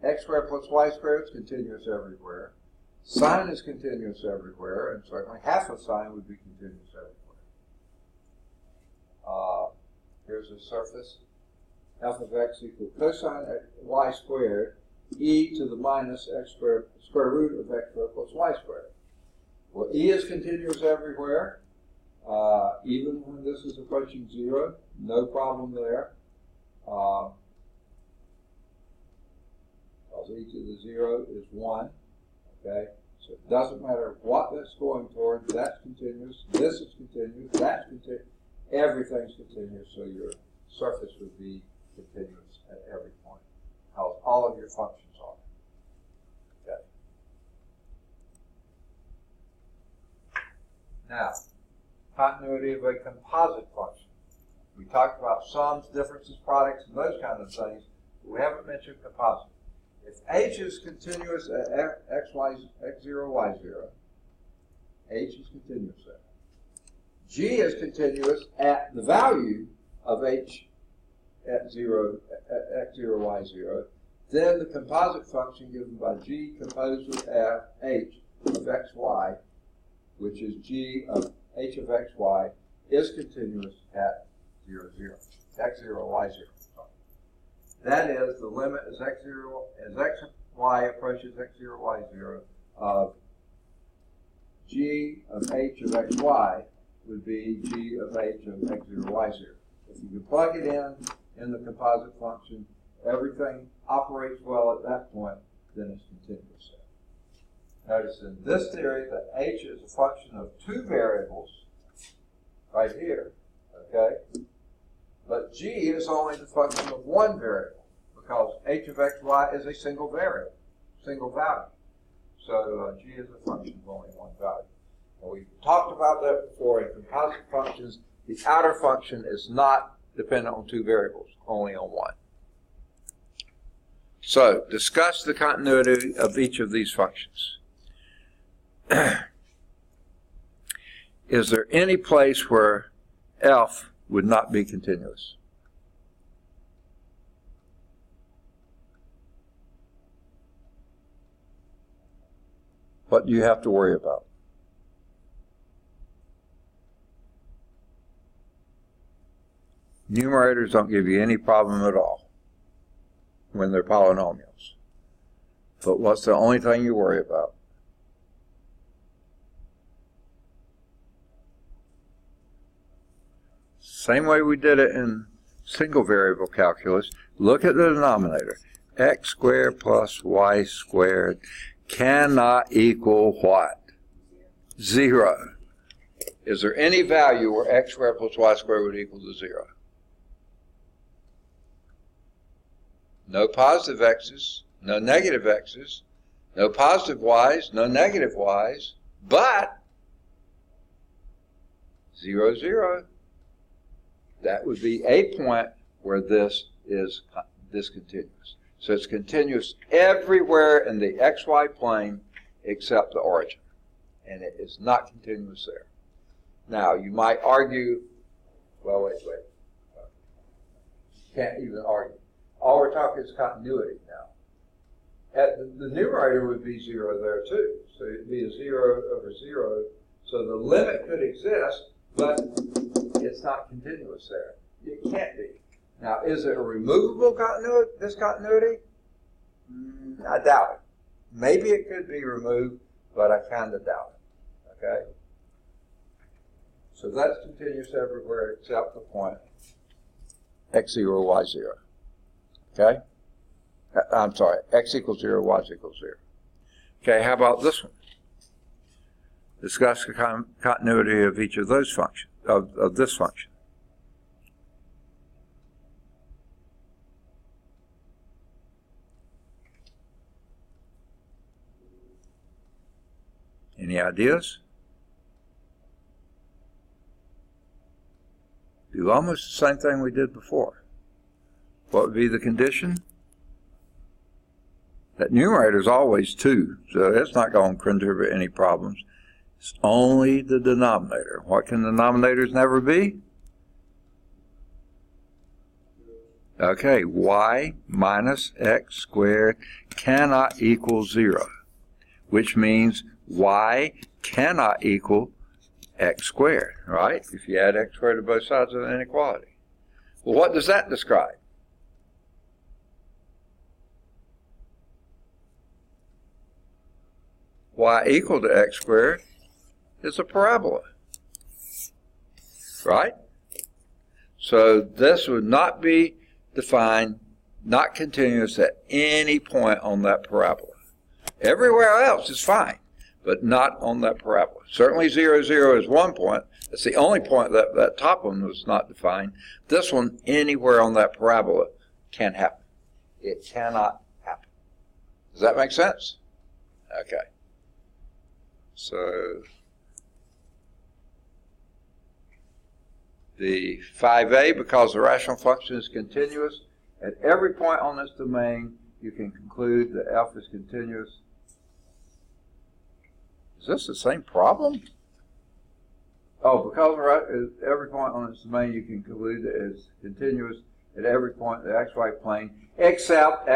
X squared plus y squared is continuous everywhere. Sine is continuous everywhere, and certainly half of sine would be continuous everywhere. Here's a surface. F of x equals cosine y squared e to the minus x squared, square root of x squared plus y squared. Well, e is continuous everywhere, even when this is approaching 0. No problem there. Because e to the 0 is 1. Okay? So it doesn't matter what that's going toward. That's continuous. This is continuous. That's continuous. Everything's continuous, so your surface would be continuous at every point, because all of your functions are. Okay. Now, continuity of a composite function. We talked about sums, differences, products, and those kind of things, but we haven't mentioned composite. If h is continuous at x0, y0, h is continuous there. G is continuous at the value of h at x0, y0. Then the composite function given by G composed with h of xy, which is G of h of xy, is continuous at 0, 0, x0, y0. That is, the limit as x0, as xy approaches x0, y0 of G of h of xy would be G of h of x0, y0. If you can plug it in the composite function, everything operates well at that point, then it's continuous. Notice in this theory that h is a function of two variables, right here, okay? But g is only the function of one variable, because h of xy is a single variable, single value. So g is a function of only one value. And we talked about that before. In composite functions, the outer function is not dependent on two variables, only on one. So, discuss the continuity of each of these functions. Is there any place where f would not be continuous? What do you have to worry about? Numerators don't give you any problem at all when they're polynomials. But what's the only thing you worry about? Same way we did it in single variable calculus. Look at the denominator. X squared plus y squared cannot equal what? 0. Is there any value where x squared plus y squared would equal to 0? No positive x's, no negative x's, no positive y's, no negative y's, but 0, 0. That would be a point where this is discontinuous. So it's continuous everywhere in the xy plane except the origin. And it is not continuous there. Now, you might argue, well, wait. Can't even argue. All we're talking is continuity now. The numerator would be 0 there too. So it'd be a 0 over 0. So the limit could exist, but it's not continuous there. It can't be. Now, is it a removable discontinuity? I doubt it. Maybe it could be removed, but I kind of doubt it. Okay? So that's continuous everywhere except the point x0, y0. Okay? I'm sorry, x equals 0, y equals 0. Okay, how about this one? Discuss the continuity of each of those functions, of this function. Any ideas? Do almost the same thing we did before. What would be the condition? That numerator is always 2, so it's not going to contribute any problems. It's only the denominator. What can denominators never be? Okay, y minus x squared cannot equal 0, which means y cannot equal x squared, right? If you add x squared to both sides of the inequality. Well, what does that describe? Y equal to x squared is a parabola, right? So this would not be defined, not continuous at any point on that parabola. Everywhere else is fine, but not on that parabola. Certainly 0, 0 is one point. That's the only point that top one was not defined. This one, anywhere on that parabola, can happen. It cannot happen. Does that make sense? Okay. So the 5a, because the rational function is continuous, at every point on this domain, you can conclude that f is continuous. Is this the same problem? Oh, because at every point on this domain, you can conclude that it's continuous at every point in the xy plane, except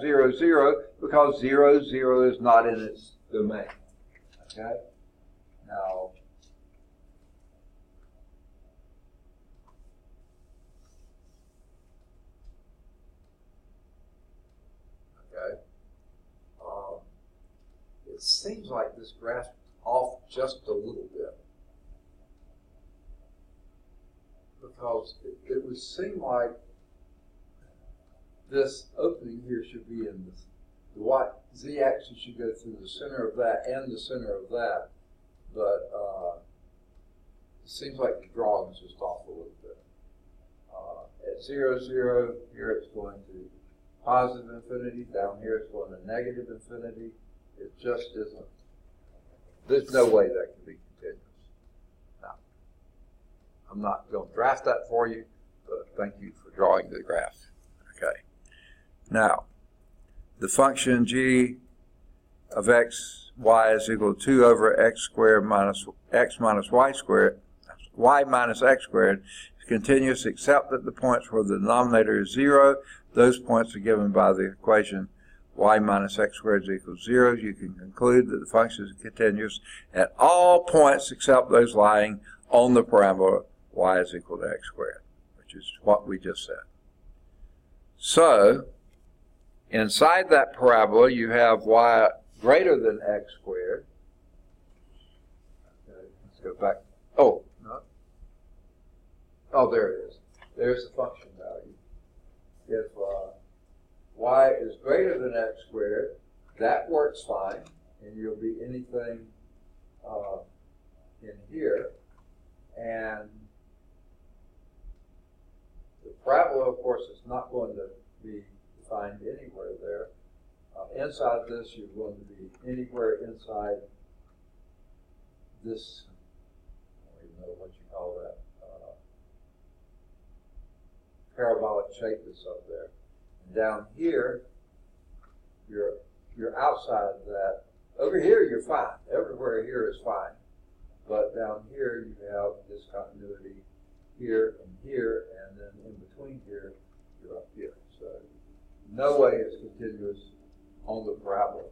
0, 0, because 0, 0 is not in its domain. Okay? Now, it seems like this graph off just a little bit, because it would seem like this opening here should be in this. The z-axis should go through the center of that and the center of that, but it seems like the drawing is just off a little bit. At 0, 0, here it's going to positive infinity. Down here it's going to negative infinity. It just isn't. There's no way that can be continuous. Now, I'm not going to draft that for you, but thank you for drawing the graph. Okay. Now, the function g of x, y is equal to 2 over x squared minus x minus y squared, y minus x squared, is continuous except at the points where the denominator is 0. Those points are given by the equation y minus x squared is equal to 0. You can conclude that the function is continuous at all points except those lying on the parabola y is equal to x squared, which is what we just said. So, inside that parabola, you have y greater than x squared. Okay, let's go back. Oh, no. Oh, there it is. There's the function value. If y is greater than x squared, that works fine, and you'll be anything in here. And the parabola, of course, is not going to be defined anywhere there. Inside this, you're going to be anywhere inside this, I don't even know what you call that, parabolic shape that's up there. And down here, you're outside of that. Over here, you're fine. Everywhere here is fine. But down here, you have discontinuity here and here, and then in between here, you're up here. So no way it's continuous on the parabola.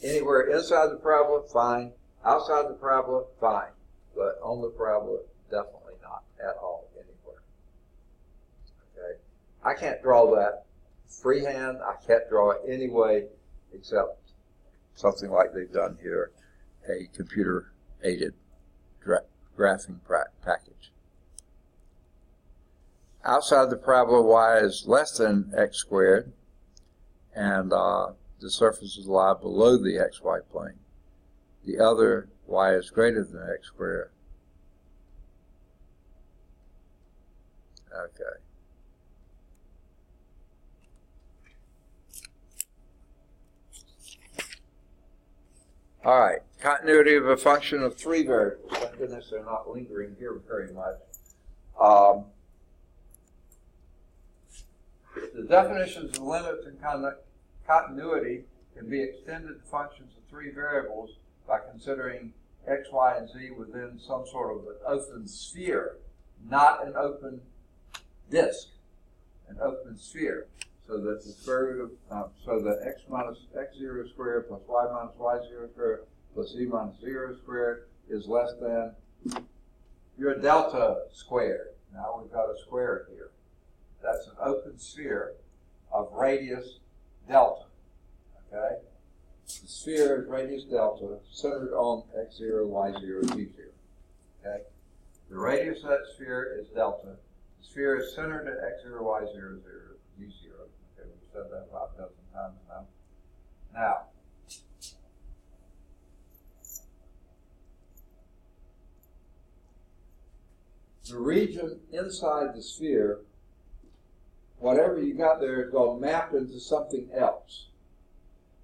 Anywhere inside the parabola, fine. Outside the parabola, fine. But on the parabola, definitely not at all anywhere. Okay? I can't draw that freehand. I can't draw it any way except something like they've done here, a computer-aided graphing package. Outside the parabola, y is less than x squared, and the surfaces lie below the xy plane. The other, y is greater than x squared. Okay. All right, continuity of a function of 3 variables. Thank goodness they're not lingering here very much. The definitions of limits and continuity can be extended to functions of 3 variables by considering x, y, and z within some sort of an open sphere, not an open disk, an open sphere. So that the square root of, so that x minus x0 squared plus y minus y0 squared plus z minus 0 squared is less than your delta squared. Now we've got a square here. That's an open sphere of radius delta. Okay? The sphere is radius delta centered on x0, y0, z0. Okay? The radius of that sphere is delta. The sphere is centered at x0, y0, 0, z0. Okay, we've said that about a dozen times now. Now, the region inside the sphere, whatever you got there is going to map into something else.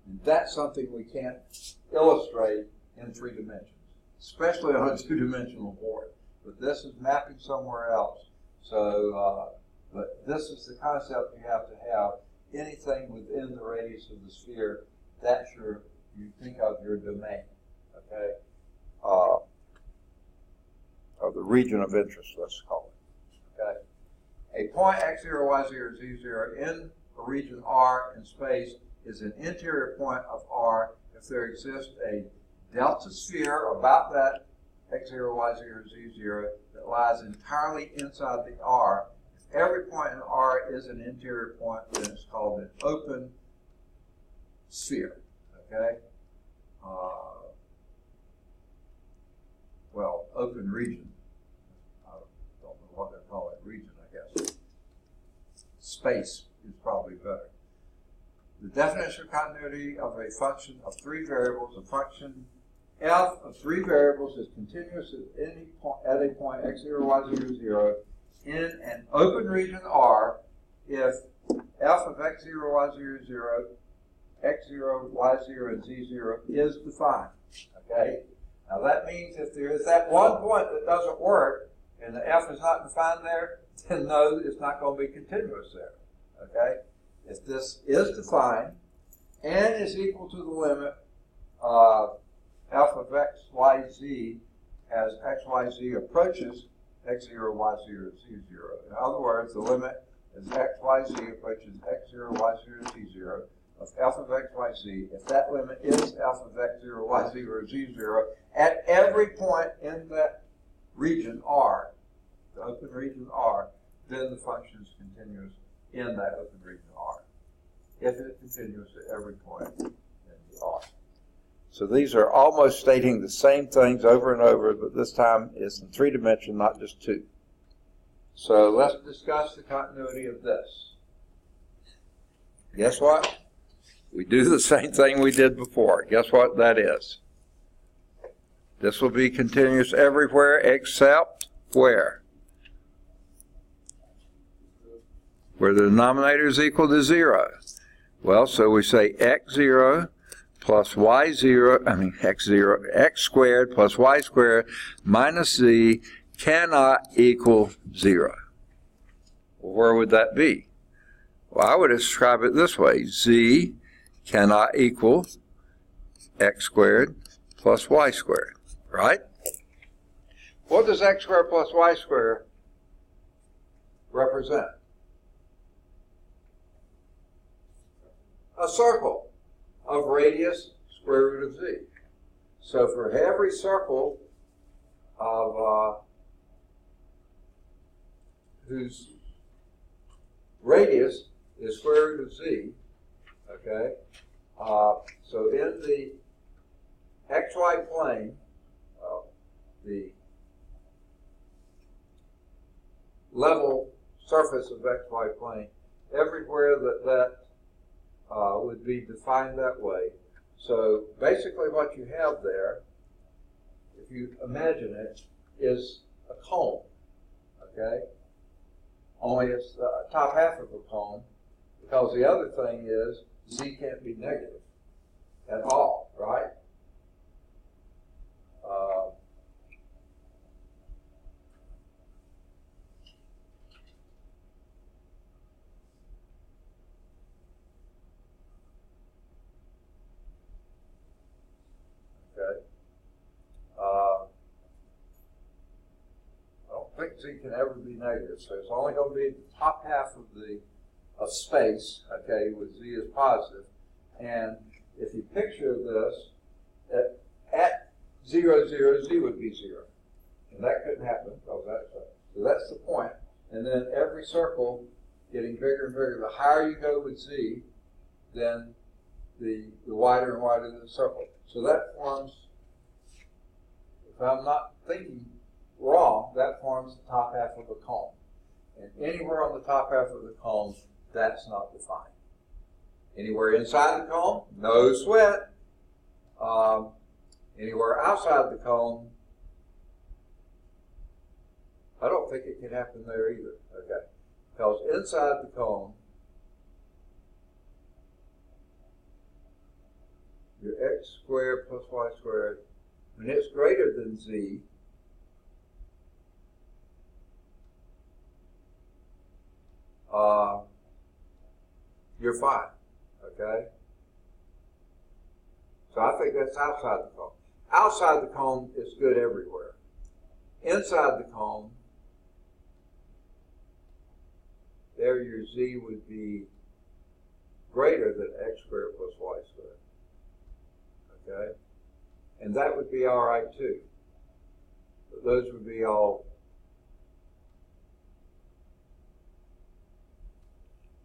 And that's something we can't illustrate in 3 dimensions, especially on a 2-dimensional board, but this is mapping somewhere else. So, but this is the concept you have to have. Anything within the radius of the sphere, that's you think of your domain, okay? Or the region of interest, let's call it, okay? A point x0, y0, z0 in a region R in space is an interior point of R if there exists a delta sphere about that x0, y0, z0 that lies entirely inside the R. If every point in R is an interior point, then it's called an open sphere, okay? Well, open region. I don't know what they call it, region, I guess. Space is probably better. The definition of continuity of a function of three variables, a function f of three variables is continuous at any point at a point x0, y0, 0 in an open region R if f of x0, y0, 0, x0, y0, and z0 is defined. Okay? Now that means if there is that one point that doesn't work and the f is not defined there, then no, it's not going to be continuous there. Okay? If this is defined and is equal to the limit f of x, y, z as x, y, z approaches x0, y0, z0. In other words, the limit as x, y, z approaches x0, y0, z0 of f of x, y, z. If that limit is f of x0, y0, or z0 at every point in that region R, the open region R, then the function is continuous in that open region R. If it's continuous at every point in the R. So these are almost stating the same things over and over, but this time it's in 3 dimensions, not just 2. So let's discuss the continuity of this. Guess what? We do the same thing we did before. Guess what that is? This will be continuous everywhere except where? Where the denominator is equal to 0. Well, so we say x0 plus y0, x squared plus y squared minus z cannot equal 0. Well, where would that be? Well, I would describe it this way. Z cannot equal x squared plus y squared, right? What does x squared plus y squared represent? A circle of radius square root of z. So for every circle of whose radius is square root of z, okay, so in the xy plane, the level surface of xy plane, everywhere that would be defined that way. So basically what you have there, if you imagine it, is a cone, okay? Only it's the top half of a cone, because the other thing is z can't be negative at all, right? I don't think z can ever be negative, so it's only going to be the top half of space, okay, with z is positive. And if you picture this, at 0, 0, z would be 0. And that couldn't happen, because so that's the point. And then every circle getting bigger and bigger. The higher you go with z, then the wider and wider the circle. So that forms, if I'm not thinking wrong, that forms the top half of a cone. And anywhere on the top half of the cone, that's not defined. Anywhere inside the cone, no sweat. Anywhere outside the cone, I don't think it can happen there either. Okay, because inside the cone, your x squared plus y squared, when it's greater than z, you're fine, okay? So I think that's outside the cone. Outside the cone is good everywhere. Inside the cone, there your z would be greater than x squared plus y squared, okay? And that would be all right too. But those would be all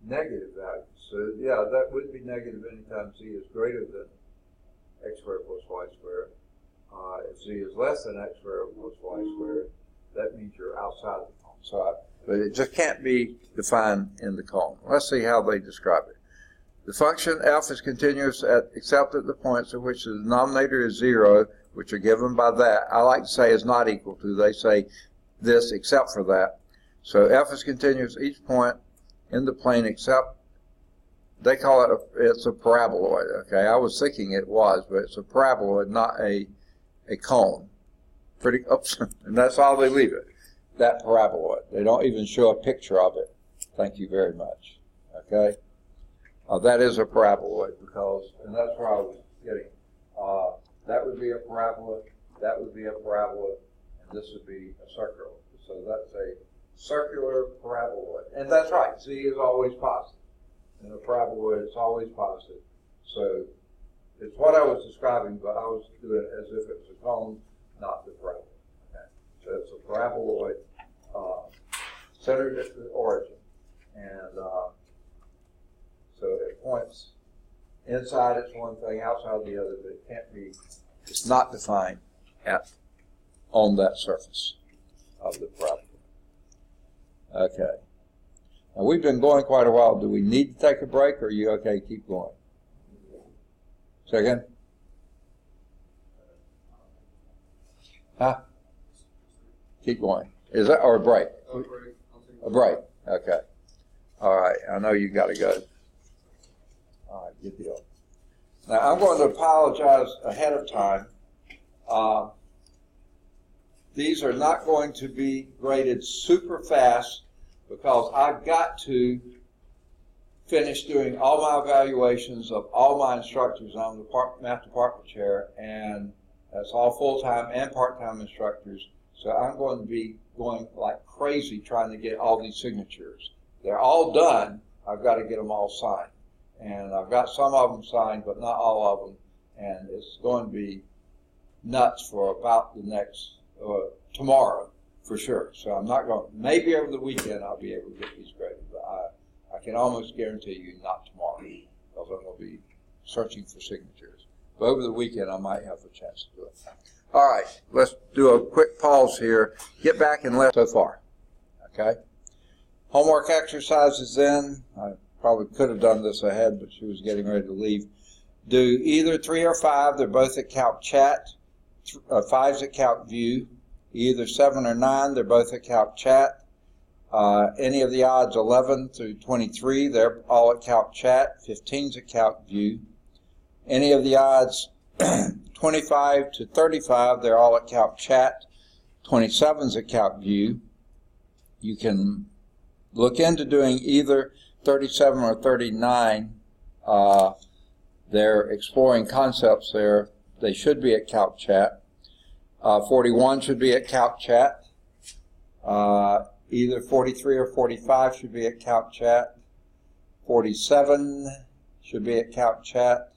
negative values. So yeah, that would be negative anytime z is greater than x squared plus y squared. If z is less than x squared plus y squared, that means you're outside the cone. So but it just can't be defined in the cone. Let's see how they describe it. The function f is continuous except at the points at which the denominator is 0, which are given by that. I like to say is not equal to. They say this except for that. So f is continuous each point in the plane except, they call it, it's a paraboloid, okay? I was thinking it was, but it's a paraboloid, not a cone. Pretty, oops, and that's all they leave it, that paraboloid. They don't even show a picture of it. Thank you very much, okay? That is a paraboloid because, and that's where I was getting, that would be a parabola, that would be a parabola, and this would be a circular. So that's a circular paraboloid. And that's right, z is always positive. In a paraboloid, it's always positive. So it's what I was describing, but I was doing it as if it was a cone, not the parabola. Okay. So it's a paraboloid centered at the origin. And so it points inside it's one thing, outside the other, but it can't be, it's not defined on that surface of the parabola. Okay. Now we've been going quite a while. Do we need to take a break, or are you okay? Keep going. Second? Huh? Keep going. Is that, or a break? A break. Okay. All right. I know you got to go. All right. Good deal. Now I'm going to apologize ahead of time. These are not going to be graded super fast because I've got to finish doing all my evaluations of all my instructors. I'm the math department chair, and that's all full-time and part-time instructors. So I'm going to be going like crazy trying to get all these signatures. They're all done. I've got to get them all signed. And I've got some of them signed, but not all of them. And it's going to be nuts for about the next tomorrow, for sure. So I'm not going, maybe over the weekend I'll be able to get these graded, but I can almost guarantee you not tomorrow, because I'm going to be searching for signatures. But over the weekend I might have a chance to do it. All right, let's do a quick pause here. Get back and left so far, okay? Homework exercises then. I probably could have done this ahead, but she was getting ready to leave. Do either 3 or 5. They're both at Calc Chat. 5's at Calc View. Either 7 or 9. They're both at Calc Chat. Any of the odds 11 through 23, they're all at Calc Chat. 15's at Calc View. Any of the odds 25 to 35, they're all at Calc Chat. 27's at Calc View. You can look into doing either 37 or 39. They're exploring concepts there. They should be at Calc Chat. 41 should be at Calc Chat. Either 43 or 45 should be at Calc Chat. 47 should be at Calc Chat.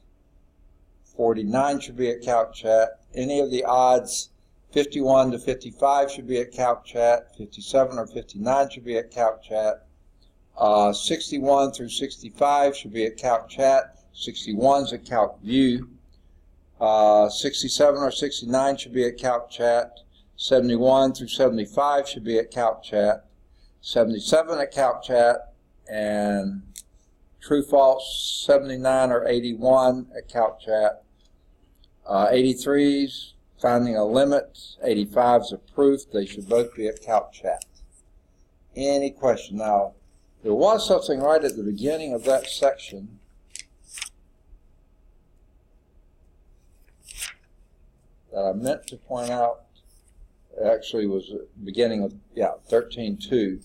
49 should be at Calc Chat. Any of the odds 51 to 55 should be at Calc Chat. 57 or 59 should be at Calc Chat. 61 through 65 should be at Calc Chat. 61's at Calc View. 67 or 69 should be at Calc Chat. 71 through 75 should be at Calc Chat. 77 at Calc Chat. And true false 79 or 81 at Calc Chat. 83's finding a limit. 85's a proof. They should both be at Calc Chat. Any question? Now, there was something right at the beginning of that section that I meant to point out. Actually was the beginning of 13.2.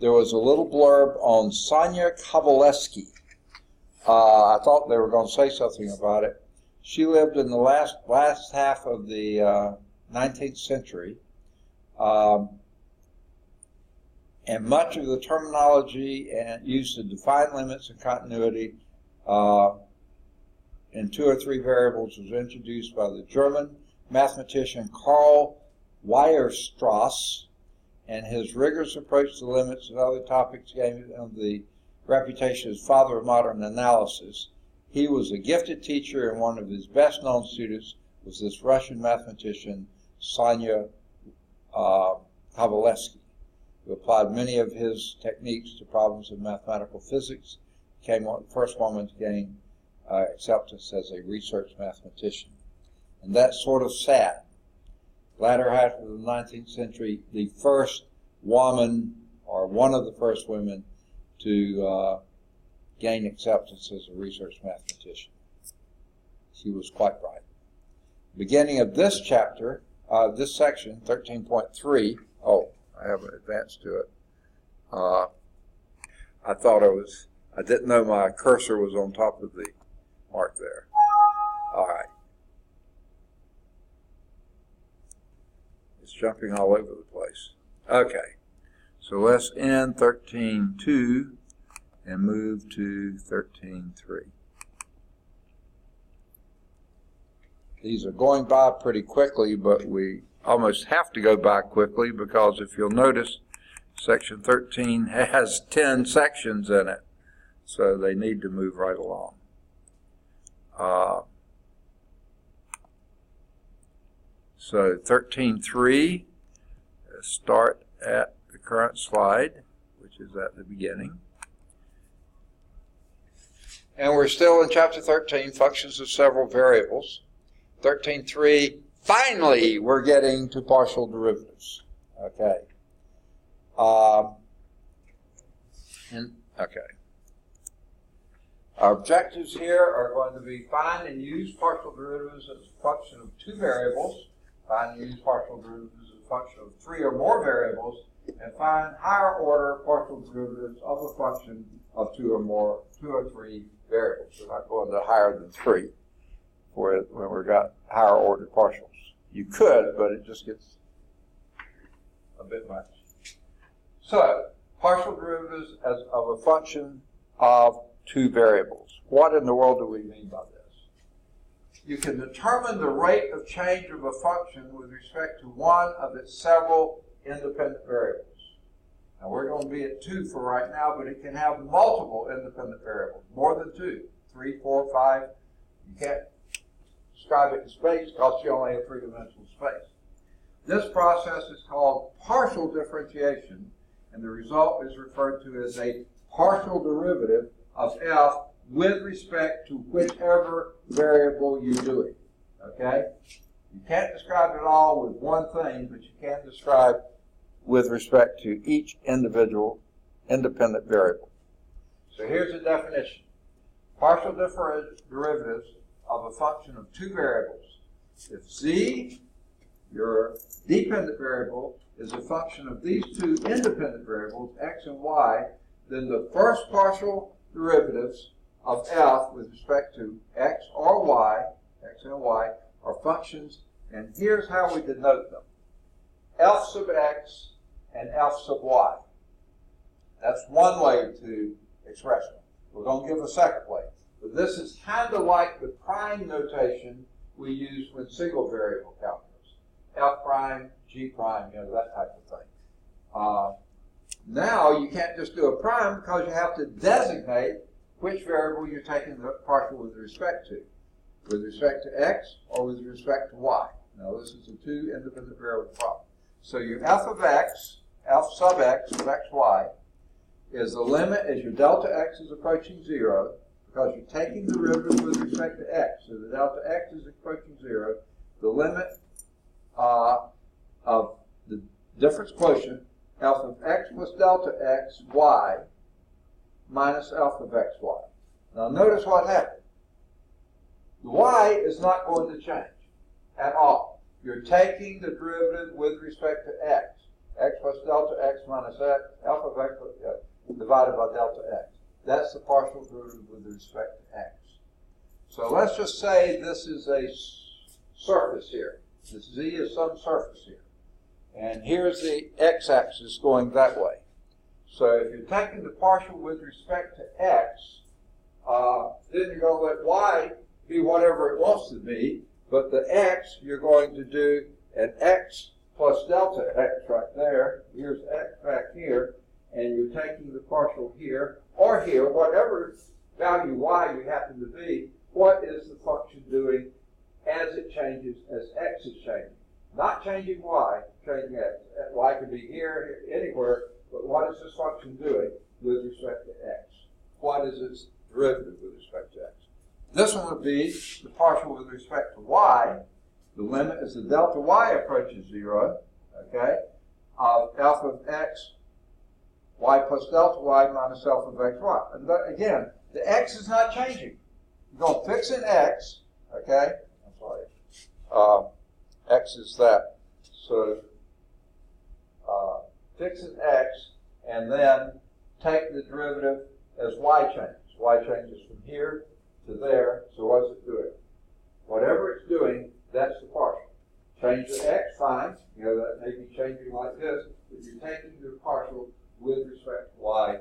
there was a little blurb on Sonia Kowaleski. I thought they were going to say something about it. She lived in the last half of the 19th century, and much of the terminology and used to define limits and continuity in 2 or 3 variables was introduced by the German mathematician Karl Weierstrass, and his rigorous approach to limits and other topics gave him the reputation as father of modern analysis. He was a gifted teacher, and one of his best-known students was this Russian mathematician, Sonia Kowaleski, who applied many of his techniques to problems of mathematical physics, became the first woman to gain acceptance as a research mathematician. And that's sort of sad. Latter half of the 19th century, the first woman, or one of the first women, to gain acceptance as a research mathematician. She was quite bright. Beginning of this chapter, this section, 13.3, I haven't advanced to it. I didn't know my cursor was on top of the mark there. All right. It's jumping all over the place. Okay. So let's end 13.2 and move to 13.3. These are going by pretty quickly, but we almost have to go by quickly because if you'll notice, section 13 has 10 sections in it, so they need to move right along. So 13.3, start at the current slide, which is at the beginning. And we're still in chapter 13, functions of several variables. 13.3, finally, we're getting to partial derivatives. Okay. Our objectives here are going to be find and use partial derivatives as a function of 2 variables, find and use partial derivatives as a function of 3 or more variables, and find higher order partial derivatives of a function of 2 or 3 variables. We're not going to higher than 3 when we've got higher order partials. You could, but it just gets a bit much. So, partial derivatives of a function of 2 variables. What in the world do we mean by this? You can determine the rate of change of a function with respect to one of its several independent variables. Now we're going to be at 2 for right now, but it can have multiple independent variables, more than 2, 3, 4, 5. You can't describe it in space because you only have 3-dimensional space. This process is called partial differentiation, and the result is referred to as a partial derivative of f with respect to whichever variable you're doing. Okay? You can't describe it all with one thing, but you can describe with respect to each individual independent variable. So here's the definition. Partial derivatives of a function of 2 variables. If z, your dependent variable, is a function of these 2 independent variables, x and y, then the first partial derivatives of f with respect to x or y, x and y, are functions, and here's how we denote them. F sub x and f sub y. That's one way to express them. We're going to give a second way. But this is kind of like the prime notation we use with single variable calculus. F prime, G prime, that type of thing. Now you can't just do a prime because you have to designate which variable you're taking the partial with respect to. With respect to x or with respect to y. Now this is a 2 independent variable problem. So your f of x, f sub x of xy, is the limit as your delta x is approaching 0, because you're taking the derivative with respect to x. So the delta x is approaching 0. The limit of the difference quotient, f of x plus delta x, y, minus f of xy. Now notice what happened. The y is not going to change at all. You're taking the derivative with respect to x. x plus delta x minus x, alpha of x divided by delta x. That's the partial derivative with respect to x. So let's just say this is a surface here. This z is some surface here. And here's the x-axis going that way. So if you're taking the partial with respect to x, then you're going to let y be whatever it wants to be, but the x, you're going to do an x plus delta x right there. Here's x back here, and you're taking the partial here or here, whatever value y you happen to be. What is the function doing as it changes, as x is changing? Not changing y, changing x. Y could be here, anywhere, but what is this function doing with respect to x? What is its derivative with respect to x? This one would be the partial with respect to y. The limit is the delta y approaches 0, okay, of alpha of x, y plus delta y minus alpha of x, y. And again, the x is not changing. You're going to fix an x, okay? I'm sorry. X is that. So fix an x and then take the derivative as y changes. Y changes from here to there. So what's it doing? Whatever it's doing, that's the partial. Change the x, fine. You know, that may be changing like this, but you're taking the partial with respect to y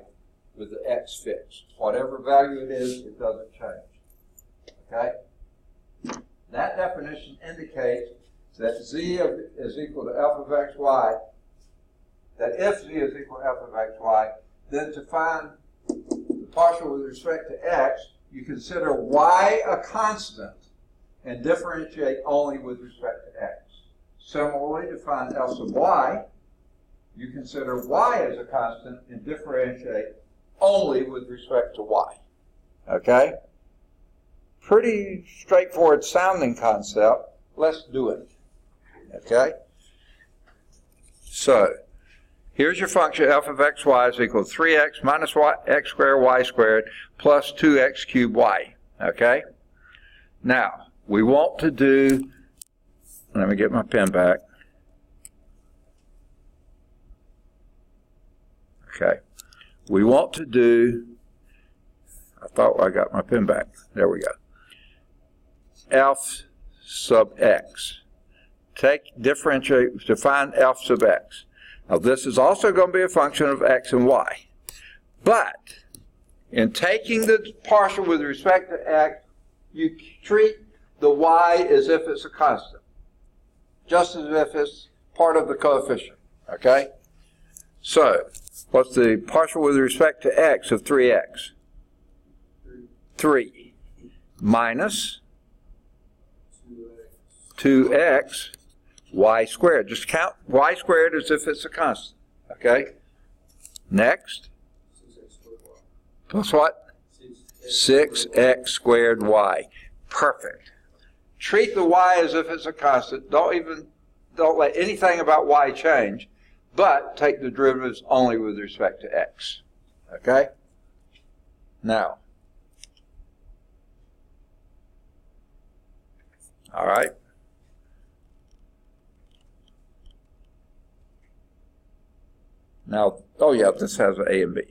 with the x fixed. Whatever value it is, it doesn't change. Okay? That definition indicates that z is equal to alpha of x, y, that if z is equal to alpha of x, y, then to find the partial with respect to x, you consider y a constant and differentiate only with respect to x. Similarly, to find f sub y, you consider y as a constant and differentiate only with respect to y. Okay? Pretty straightforward sounding concept. Let's do it. Okay? So, here's your function f of x, y is equal to 3x minus x squared y squared plus 2x cubed y. Okay? Now, we want to do, let me get my pen back. Okay. We want to do, I thought I got my pen back. There we go. F sub x. Differentiate to find f sub x. Now this is also going to be a function of x and y. But in taking the partial with respect to x, you treat the y as if it's a constant. Just as if it's part of the coefficient. Okay? So, what's the partial with respect to x of 3x? 3. Minus 2x y squared. Just count y squared as if it's a constant. Okay? Next. Plus what? 6x squared y. Perfect. Treat the y as if it's a constant. Don't let anything about y change, but take the derivatives only with respect to x. Okay? Now. All right. Now, oh yeah, this has an a and b.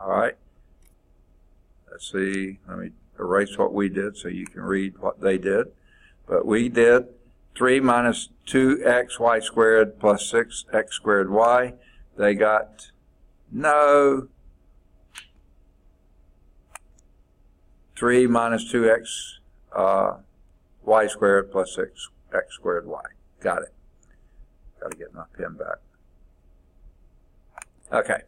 All right. Let's see. Let me erase what we did so you can read what they did. But we did 3 minus 2xy squared plus 6x squared y. They got no 3 minus 2x y squared plus 6x squared y. Got it. Got to get my pen back. Okay.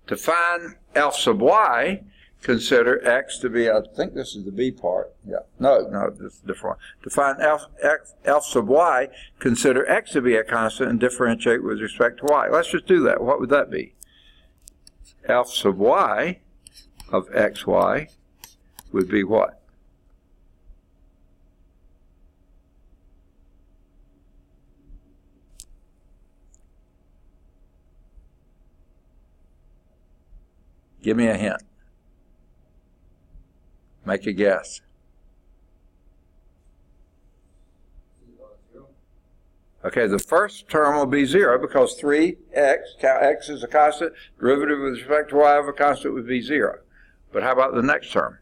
To find f sub y, consider x to be, I think this is the b part. Yeah. No, this is a different one. To find f sub y, consider x to be a constant and differentiate with respect to y. Let's just do that. What would that be? F sub y of xy would be what? Give me a hint. Make a guess. Okay, the first term will be 0 because 3x, x is a constant, derivative with respect to y of a constant would be 0. But how about the next term?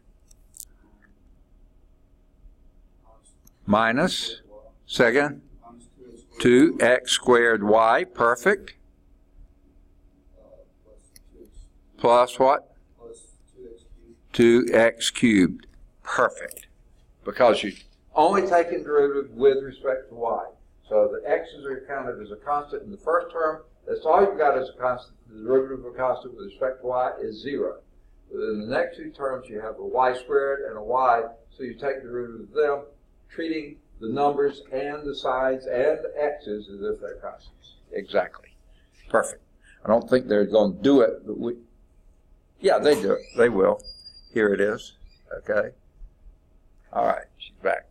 Minus, second, 2x squared y, perfect. Plus what? Plus 2x cubed. 2x cubed, perfect. Because you're only taking derivative with respect to y. So the x's are counted as a constant in the first term. That's all you've got as a constant. The derivative of a constant with respect to y is 0. But in the next two terms, you have a y squared and a y, so you take the derivative of them, treating the numbers and the signs and the x's as if they're constants. Exactly. Perfect. I don't think they're going to do it, but yeah, they do it. They will. Here it is. Okay. All right, she's back.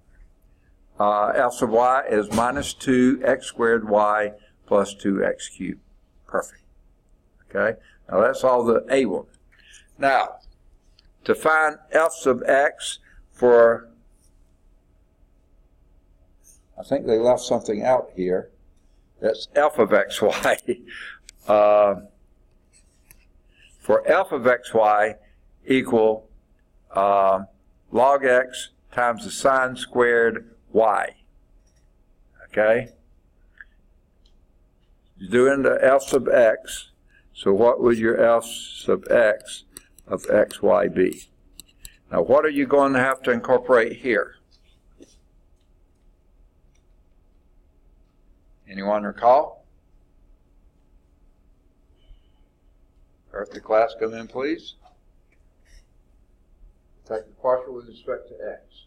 F sub y is minus 2x squared y plus 2x cubed. Perfect. Okay. Now that's all the A one. Now, to find f sub x for, I think they left something out here. That's f of xy. For f of xy equal log x times the sine squared y. Okay? You're doing the f sub x. So what would your f sub x of xy be? Now what are you going to have to incorporate here? Anyone recall? Earth to class, come in please. Take the partial with respect to x.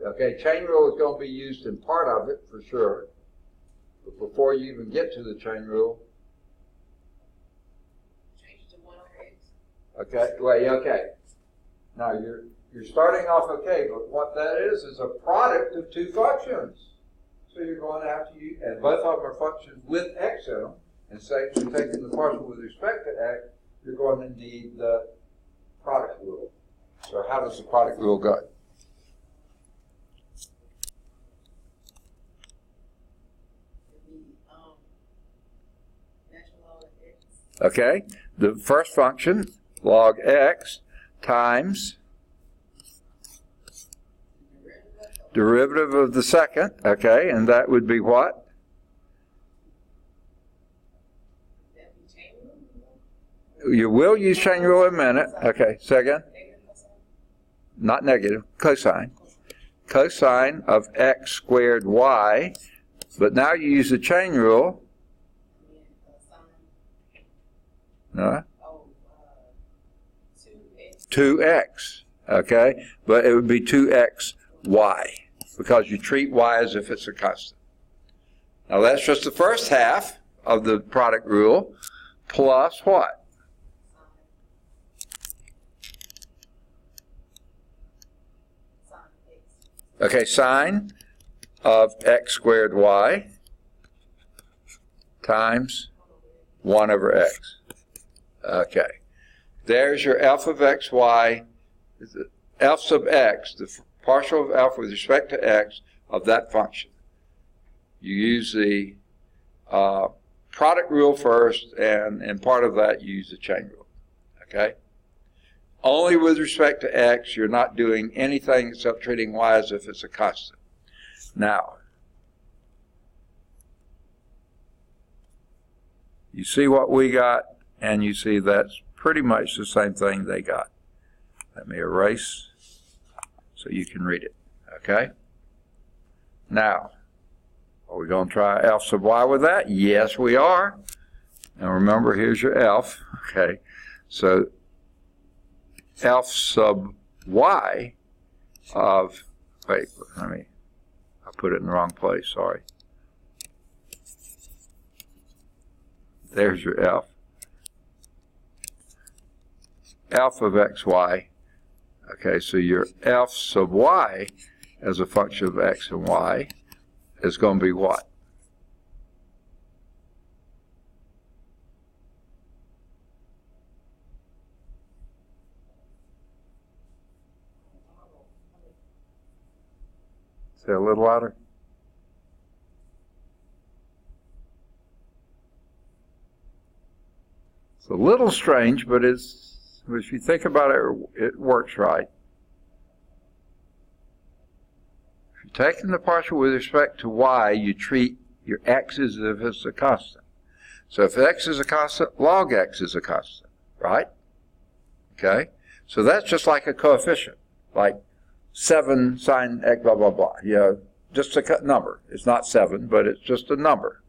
Okay, chain rule is going to be used in part of it for sure. But before you even get to the chain rule, Change it to 1 over x. okay, wait, okay. Now you're starting off okay, but what that is a product of two functions. So you're going to have to use, and both of them are functions with x in them. And say you're taking the partial with respect to x, you're going to need the product rule. So how does the product rule go? Okay, the first function, log x, times derivative of the second, okay, and that would be what? You will use chain rule in a minute. Okay, second. Not negative, cosine. Cosine of x squared y, but now you use the chain rule. No? 2x, okay? But it would be 2xy, because you treat y as if it's a constant. Now that's just the first half of the product rule, plus what? Okay, sine of x squared y times 1 over x. Okay, there's your f of xy, f sub x, the partial of f with respect to x of that function. You use the product rule first, and in part of that you use the chain rule. Okay? Only with respect to x, you're not doing anything except treating y as if it's a constant. Now, you see what we got, and you see that's pretty much the same thing they got. Let me erase so you can read it. Okay? Now, are we going to try f sub y with that? Yes, we are. And remember, here's your f. Okay, so f sub y of, wait, I put it in the wrong place, sorry. There's your f. F of xy. Okay, so your f sub y as a function of x and y is going to be what? Say a little louder. It's a little strange, but if you think about it, it works right. If you're taking the partial with respect to y, you treat your x as if it's a constant. So if x is a constant, log x is a constant, right? Okay? So that's just like a coefficient, like 7 sine x, blah, blah, blah. You know, just a number. It's not 7, but it's just a number.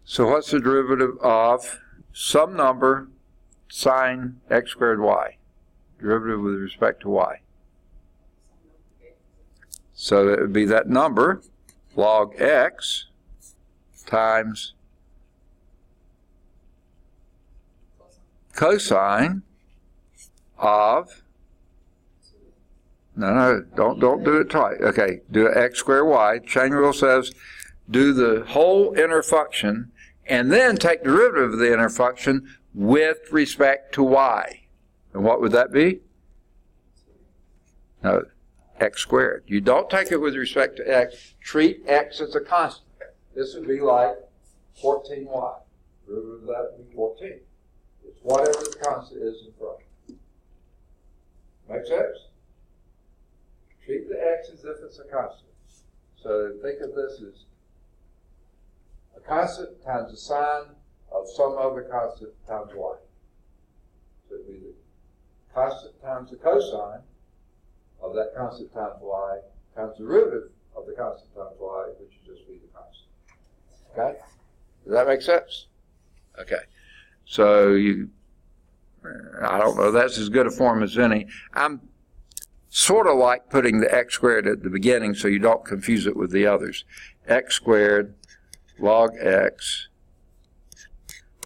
So what's the derivative of some number sine x squared y? Derivative with respect to y. So it would be that number, log x, times cosine of, no, don't do it twice. Okay, do x squared y. Chain rule says do the whole inner function and then take derivative of the inner function with respect to y. And what would that be? No, x squared. You don't take it with respect to x. Treat x as a constant. This would be like 14y. Derivative of that would be 14. It's whatever the constant is in front. Make sense? Treat the x as if it's a constant. So think of this as a constant times the sine of some other constant times y. So it would be the constant times the cosine of that constant times y times the derivative of the constant times y, which would just be the constant. Okay? Does that make sense? Okay. So I don't know, that's as good a form as any. I'm sort of like putting the x squared at the beginning so you don't confuse it with the others. X squared log x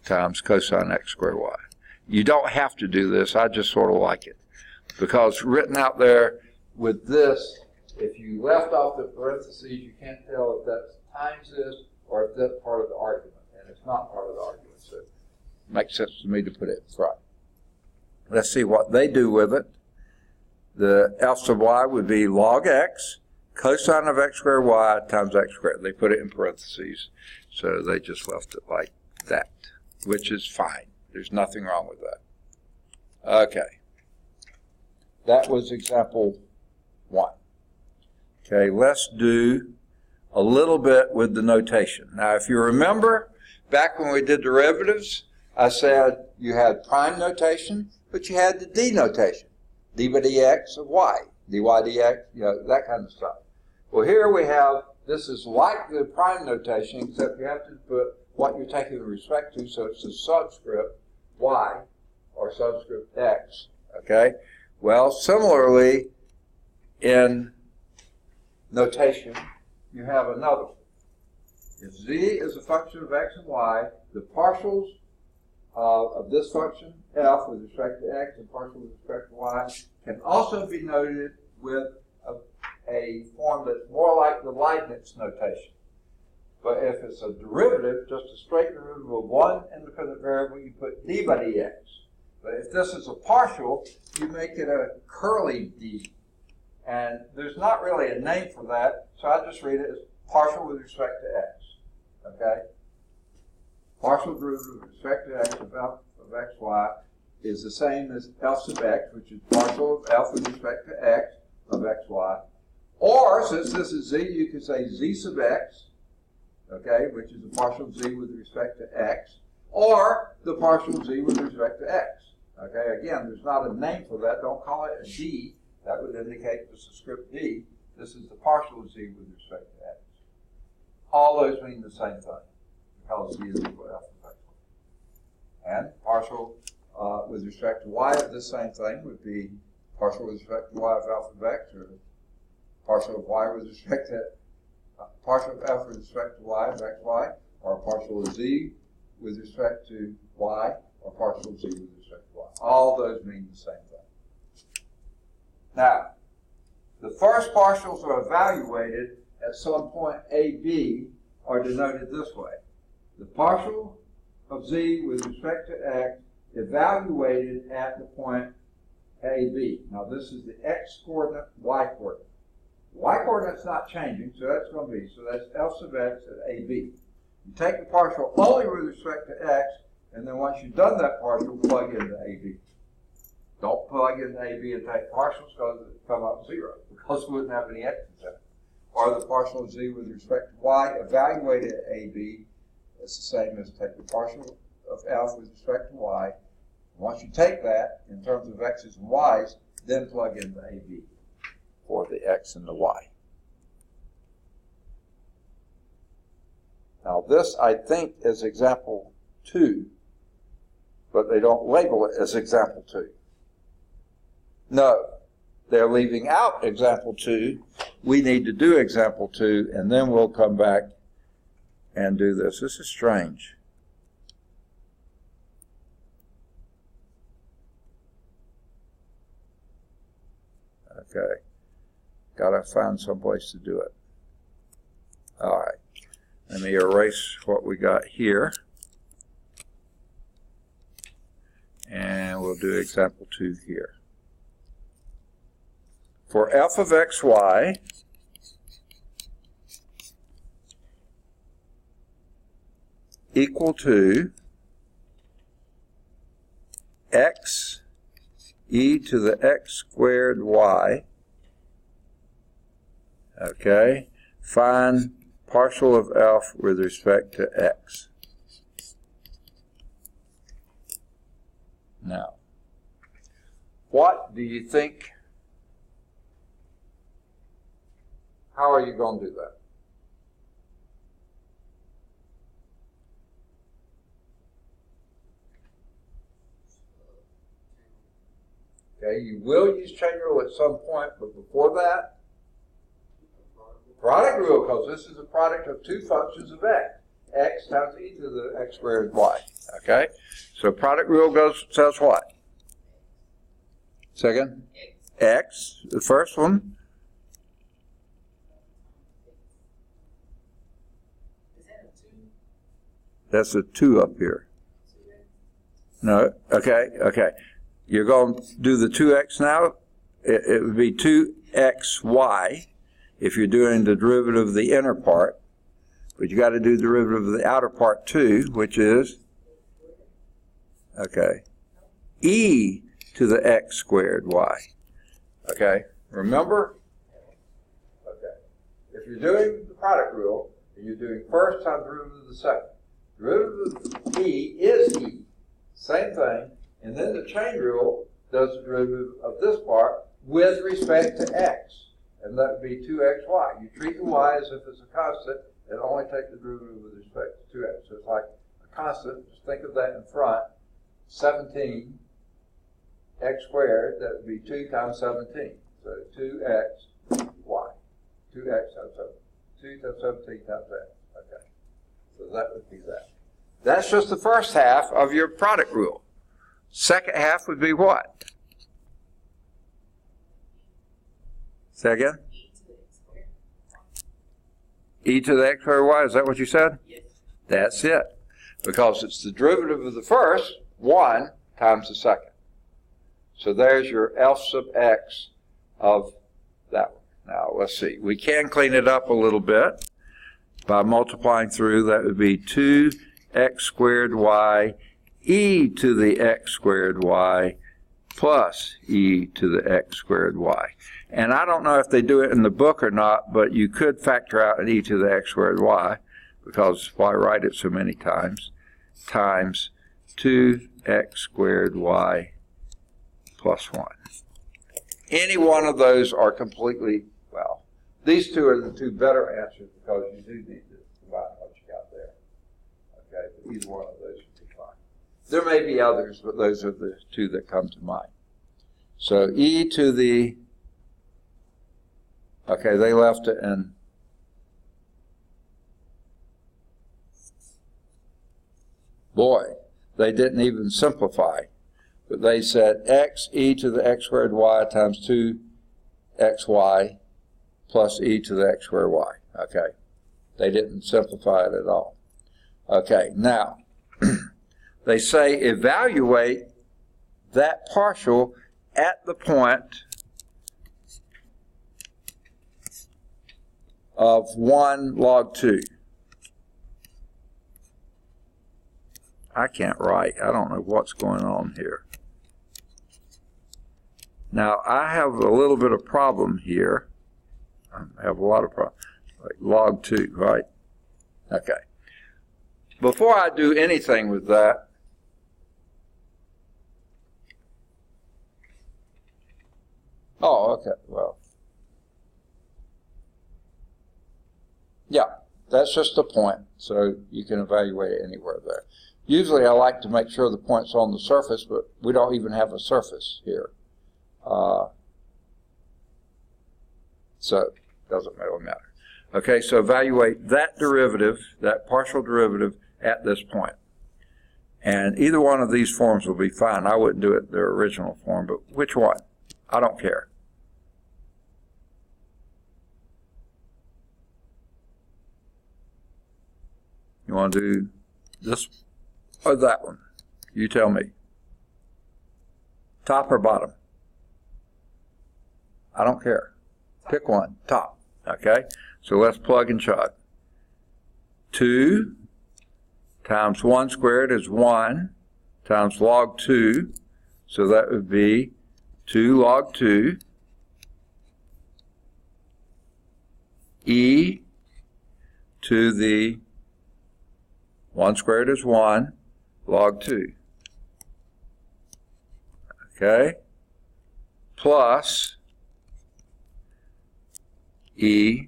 times cosine x squared y. You don't have to do this, I just sort of like it. Because written out there with this, if you left off the parentheses, you can't tell if that's times this or if that's part of the argument. And it's not part of the argument, so it makes sense to me to put it in front. Let's see what they do with it. The f sub y would be log x, cosine of x squared y times x squared. They put it in parentheses, so they just left it like that, which is fine. There's nothing wrong with that. Okay. That was example 1. Okay, let's do a little bit with the notation. Now, if you remember, back when we did derivatives, I said you had prime notation, but you had the d notation. D by dx of y, dy dx, you know, that kind of stuff. Well, here we have, this is like the prime notation, except you have to put what you're taking respect to, so it's a subscript y or subscript x, okay? Well, similarly, in notation, you have another one. If z is a function of x and y, the partials of this function, f, with respect to x and partial with respect to y, can also be noted with a form that's more like the Leibniz notation. But if it's a derivative, just a straight derivative of one independent variable, you put d by dx. But if this is a partial, you make it a curly d. And there's not really a name for that, so I just read it as partial with respect to x. Okay? Partial derivative with respect to x of xy is the same as f sub x, which is partial of f with respect to x of xy. Or, since this is z, you can say z sub x, okay, which is the partial z with respect to x, or the partial z with respect to x. Okay, again, there's not a name for that. Don't call it a d. That would indicate this is script d. This is the partial z with respect to x. All those mean the same thing, because z is equal to f of x. And partial with respect to y of this same thing would be partial with respect to y of alpha of x, or partial of y with respect to partial of f with respect to y of xy, or partial of z with respect to y, or partial of z with respect to y. All those mean the same thing. Now, the first partials are evaluated at some point a, b, are denoted this way. The partial of z with respect to x evaluated at the point a, b. Now, this is the x coordinate, y coordinate. Y coordinate's not changing, so that's going to be, so that's F sub x at AB. You take the partial only with respect to x, and then once you've done that partial, plug into AB. Don't plug into AB and take partials because it come up 0, because we wouldn't have any x in it. Or the partial of z with respect to y evaluated at AB is the same as take the partial of f with respect to y. Once you take that in terms of x's and y's, then plug into AB for the x and the y. Now this, I think, is example 2, but they don't label it as example 2. No, they're leaving out example 2. We need to do example 2, and then we'll come back and do this. This is strange. Okay, gotta find some place to do it. All right, let me erase what we got here, and we'll do example 2 here. For f of xy equal to x e to the x squared y, okay, find partial of f with respect to x. Now, what do you think? How are you going to do that? Okay, you will use chain rule at some point, but before that, product rule, because this is a product of two functions of x times e to the x squared y. Okay, so product rule says what? Second, x, the first one. That's a 2 up here. No, okay. You're going to do the 2x now. It would be 2xy if you're doing the derivative of the inner part. But you got to do the derivative of the outer part too, which is, okay, e to the x squared y. Okay, remember? Okay, if you're doing the product rule, and you're doing first times derivative of the second, derivative of e is e, same thing, and then the chain rule does the derivative of this part with respect to x, and that would be 2xy. You treat the y as if it's a constant, and only take the derivative with respect to 2x. So it's like a constant, just think of that in front, 17 x squared, that would be 2 times 17. So 2x y, 2x times 17, 2 times 17 times x. Okay, so that would be that. That's just the first half of your product rule. Second half would be what? Say again? E to the x squared y, is that what you said? Yes. That's it. Because it's the derivative of the first, 1, times the second. So there's your f sub x of that one. Now, let's see. We can clean it up a little bit by multiplying through. That would be 2x squared y e to the x squared y plus e to the x squared y. And I don't know if they do it in the book or not, but you could factor out an e to the x squared y, because why write it so many times, times 2x squared y plus 1. Any one of those are completely, well, these two are the two better answers because you do need to combine what you got there. Okay, but either one of those would be fine. There may be others, but those are the two that come to mind. So e to the, okay, they left it in, boy, they didn't even simplify, but they said x e to the x squared y times 2xy plus e to the x squared y. Okay, they didn't simplify it at all. Okay, now, they say evaluate that partial at the point of 1 log 2. I can't write. I don't know what's going on here. Now, I have a little bit of problem here. I have a lot of problems. Like log 2, right? Okay. Before I do anything with that, oh, okay, well, yeah, that's just a point, so you can evaluate it anywhere there. Usually I like to make sure the point's on the surface, but we don't even have a surface here. So it doesn't really matter. Okay, so evaluate that derivative, that partial derivative, at this point. And either one of these forms will be fine. I wouldn't do it their original form, but which one? I don't care. You want to do this or that one? You tell me. Top or bottom? I don't care. Pick one. Top. Okay? So let's plug and chug. 2 times 1 squared is 1 times log 2. So that would be 2 log 2 e to the 1 squared is 1 log 2. Okay? Plus e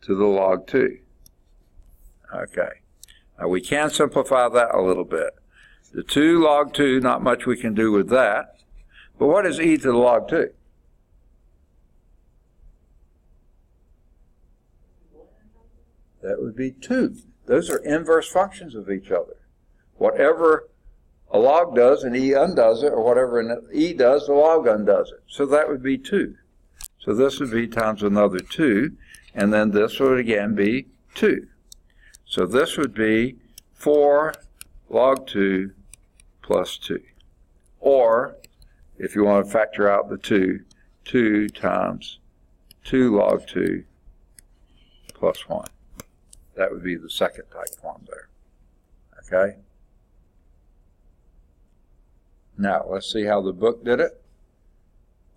to the log 2. Okay. Now we can simplify that a little bit. The 2 log 2, not much we can do with that. But what is e to the log 2? That would be 2. Those are inverse functions of each other. Whatever a log does, an e undoes it, or whatever an e does, the log undoes it. So that would be 2. So this would be times another 2, and then this would again be 2. So this would be 4 log 2 plus 2. Or, if you want to factor out the 2, 2 times 2 log 2 plus 1. That would be the second type form there. Okay? Now, let's see how the book did it.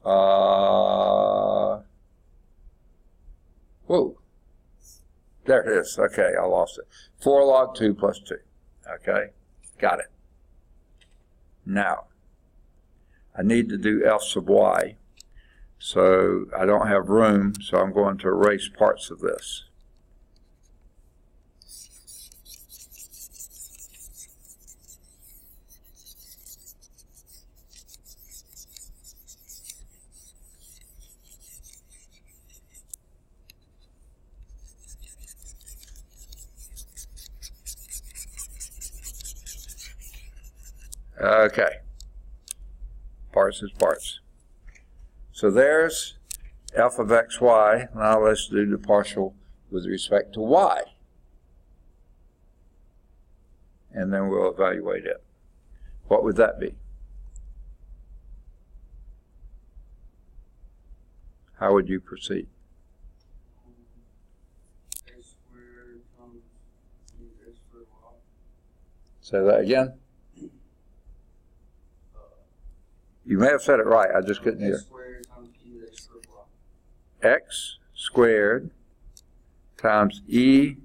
Whoa. There it is. Okay, I lost it. 4 log 2 plus 2. Okay? Got it. Now, I need to do f sub y. So I don't have room, so I'm going to erase parts of this. Okay, parts is parts. So there's f of xy. Now let's do the partial with respect to y. And then we'll evaluate it. What would that be? How would you proceed? X squared times x squared y. Say that again. You may have said it right, I just couldn't hear. X squared times e to the x squared y. X squared times e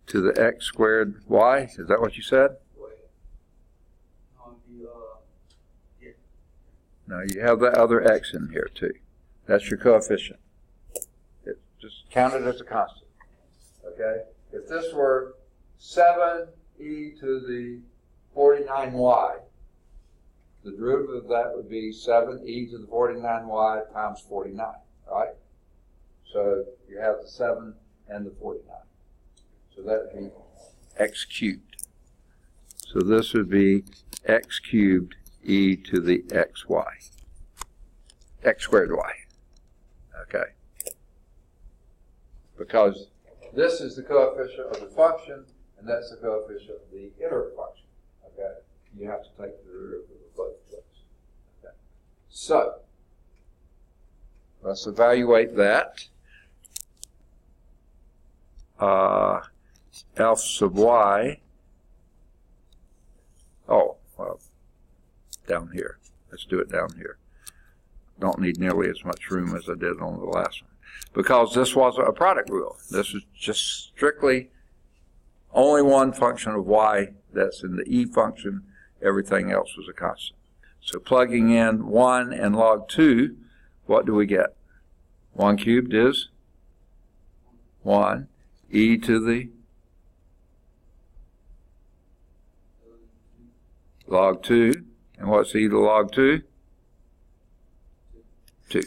to the x squared y. Is that what you said? Wait. Yeah. No, you have that other x in here too. That's your coefficient. It just count it as a constant. Okay? If this were 7e to the 49y, the derivative of that would be 7e to the 49y times 49, right? So you have the 7 and the 49. So that would be x cubed. So this would be x cubed e to the xy. X squared y. Okay. Because this is the coefficient of the function, and that's the coefficient of the inner function. Okay? You have to take the derivative of both of those. Okay. So, let's evaluate that. f sub y, oh, well, down here. Let's do it down here. Don't need nearly as much room as I did on the last one. Because this wasn't a product rule. This is just strictly only one function of y that's in the e function. Everything else was a constant. So plugging in 1 and log 2, what do we get? 1 cubed is 1. E to the log 2. And what's e to log 2? 2.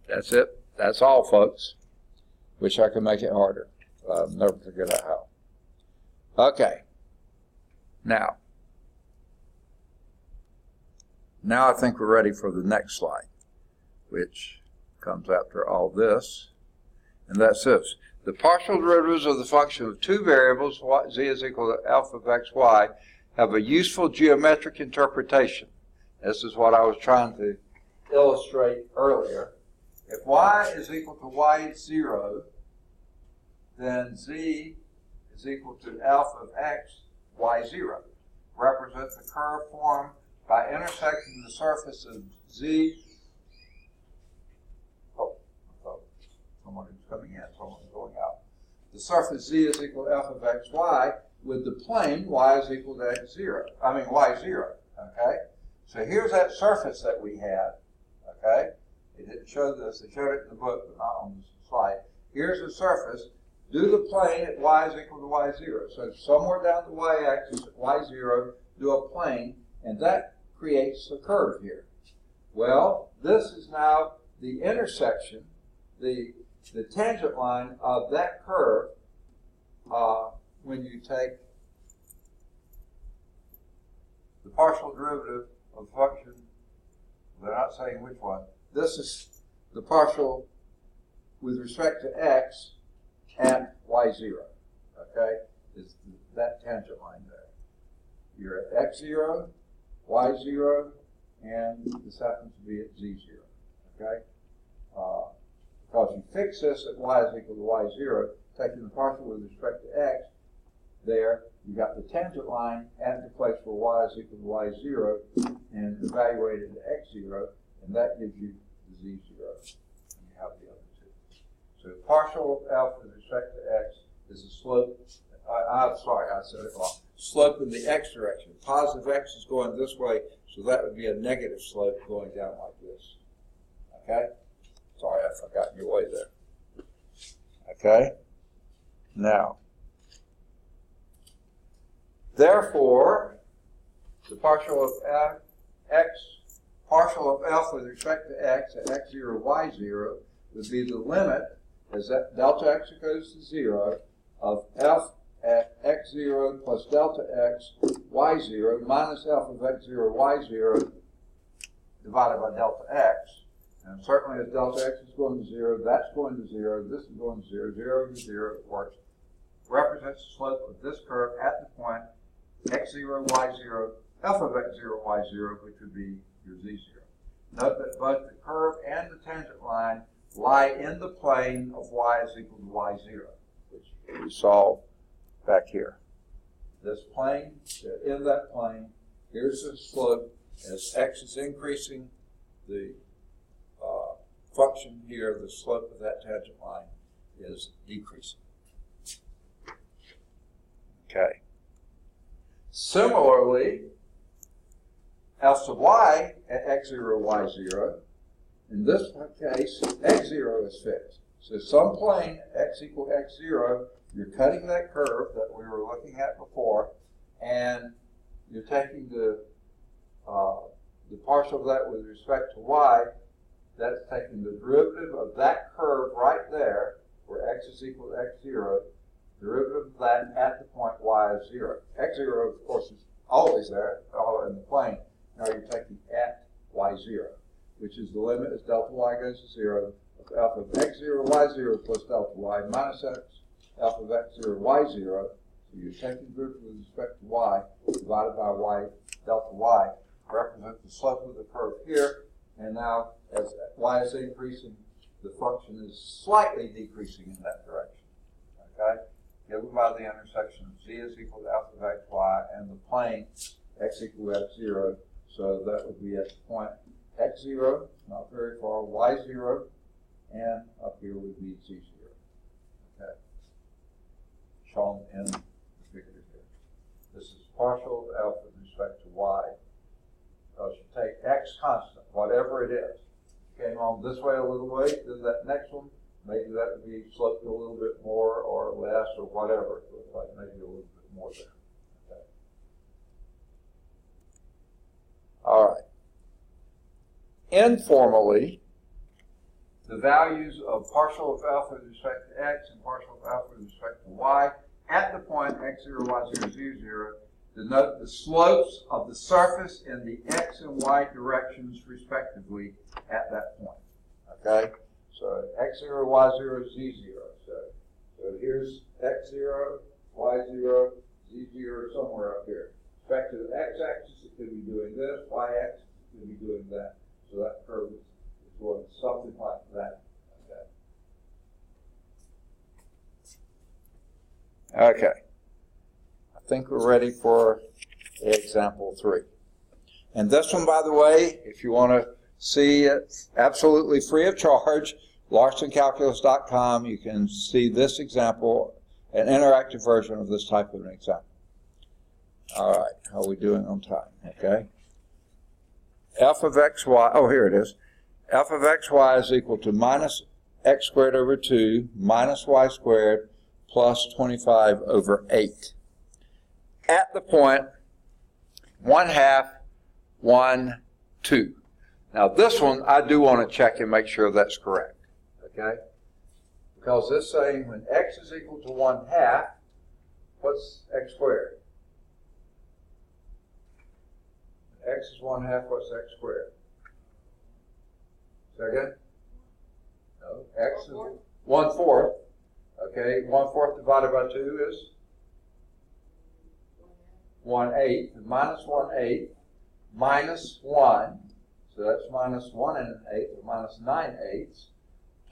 That's it. That's all, folks. Wish I could make it harder. I'll never figure out how. Okay. Now I think we're ready for the next slide, which comes after all this. And that's this. The partial derivatives of the function of two variables, z is equal to alpha of xy, have a useful geometric interpretation. This is what I was trying to illustrate earlier. If y is equal to y0, then z is equal to alpha of x, y0. Represent the curve formed by intersecting the surface of z. Oh, someone is coming in, someone is going out. The surface z is equal to alpha of xy with the plane y is equal to y0. Okay? So here's that surface that we had. Okay? They didn't show this. They showed it in the book, but not on the slide. Here's the surface. Do the plane at y is equal to y0. So somewhere down the y-axis at y0, do a plane, and that creates a curve here. Well, this is now the intersection, the tangent line of that curve when you take the partial derivative of the function. They're not saying which one. This is the partial with respect to x at y0. Okay? Is that tangent line there. You're at x0, y0, and this happens to be at z0. Okay? Because you fix this at y is equal to y0, taking the partial with respect to x, there, you got the tangent line at the place where y is equal to y0 and evaluated at x0, and that gives you the z0. And you have the other two. So partial of alpha with respect to x is a slope. I'm sorry, I said it wrong. Slope in the x direction. Positive x is going this way, so that would be a negative slope going down like this. Okay? Sorry, I forgot your way there. Okay? Now, therefore, the partial of alpha with respect to x at x0, y0 would be the limit as that delta x goes to 0 of f at x0 plus delta x y0 minus alpha of x0, y0 divided by delta x. And certainly as delta x is going to 0, that's going to 0, this is going to 0, 0 to 0, it works. Represents the slope of this curve at the point x0, y0, alpha of x0, y0, which would be your z0. Note that both the curve and the tangent line lie in the plane of y is equal to y0, which we saw back here. This plane, in that plane, here's the slope. As x is increasing, the function here, the slope of that tangent line is decreasing. Okay. Similarly, f sub y at x0, y0, in this case, x0 is fixed. So some plane, x equal x0, you're cutting that curve that we were looking at before, and you're taking the partial of that with respect to y. That's taking the derivative of that curve right there, where x is equal to x0, derivative of that at the point y is 0. x0, of course, is always there, all in the plane. Now you're taking at y0, which is the limit as delta y goes to 0 of alpha of x0, y0 plus delta y minus x alpha of x0, y0. So you're taking the derivative with respect to y divided by y delta y, represents the slope of the curve here. And now, as y is increasing, the function is slightly decreasing in that direction. Okay? given by the intersection of z is equal to alpha of x, y, and the plane x equal to x0. So that would be at the point x0, not very far, y0, and up here would be z0. Okay. Shown in the figure here. This is partial of alpha with respect to y. Because you take x constant, whatever it is. Came on this way a little way, then that next one, maybe that would be sloped a little bit more or less or whatever. It looks like maybe a little bit more there. Okay. All right. Informally, the values of partial of alpha with respect to x and partial of alpha with respect to y at the point x0, y0, z0 denote the slopes of the surface in the x and y directions respectively at that point. Okay? So x0, y0, z0. So here's x0, y0, z0 somewhere up here. With respect to the x-axis, it could be doing this. Y-axis, it could be doing that. So that curve is going something like that. Okay. I think we're ready for example 3. And this one, by the way, if you want to see it absolutely free of charge, larsoncalculus.com, you can see this example, an interactive version of this type of an example. All right, how are we doing on time? Okay. F of xy, oh, here it is. F of xy is equal to minus x squared over 2 minus y squared plus 25 over 8. At the point 1/2, 1, 2. Now this one, I do want to check and make sure that's correct. Okay? Because it's saying when x is equal to 1/2, what's x squared? X is 1/2, what's x squared? Second? No, x is 1/4. Okay, 1/4 divided by 2 is 1/8. Minus 1/8 minus 1. So that's minus 1 1/8, or minus 9/8,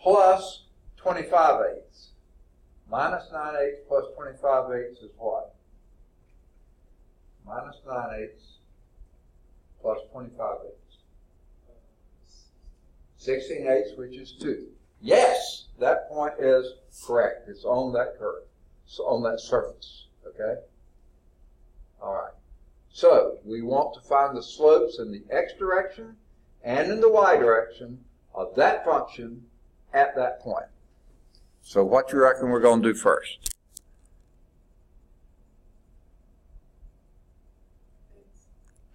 plus 25/8. Minus 9/8 plus 25/8 is what? Minus 9/8 plus 25/8. 16/8, which is 2. Yes, that point is correct. It's on that curve. It's on that surface. Okay? All right. So we want to find the slopes in the x direction and in the y direction of that function at that point. So what do you reckon we're going to do first?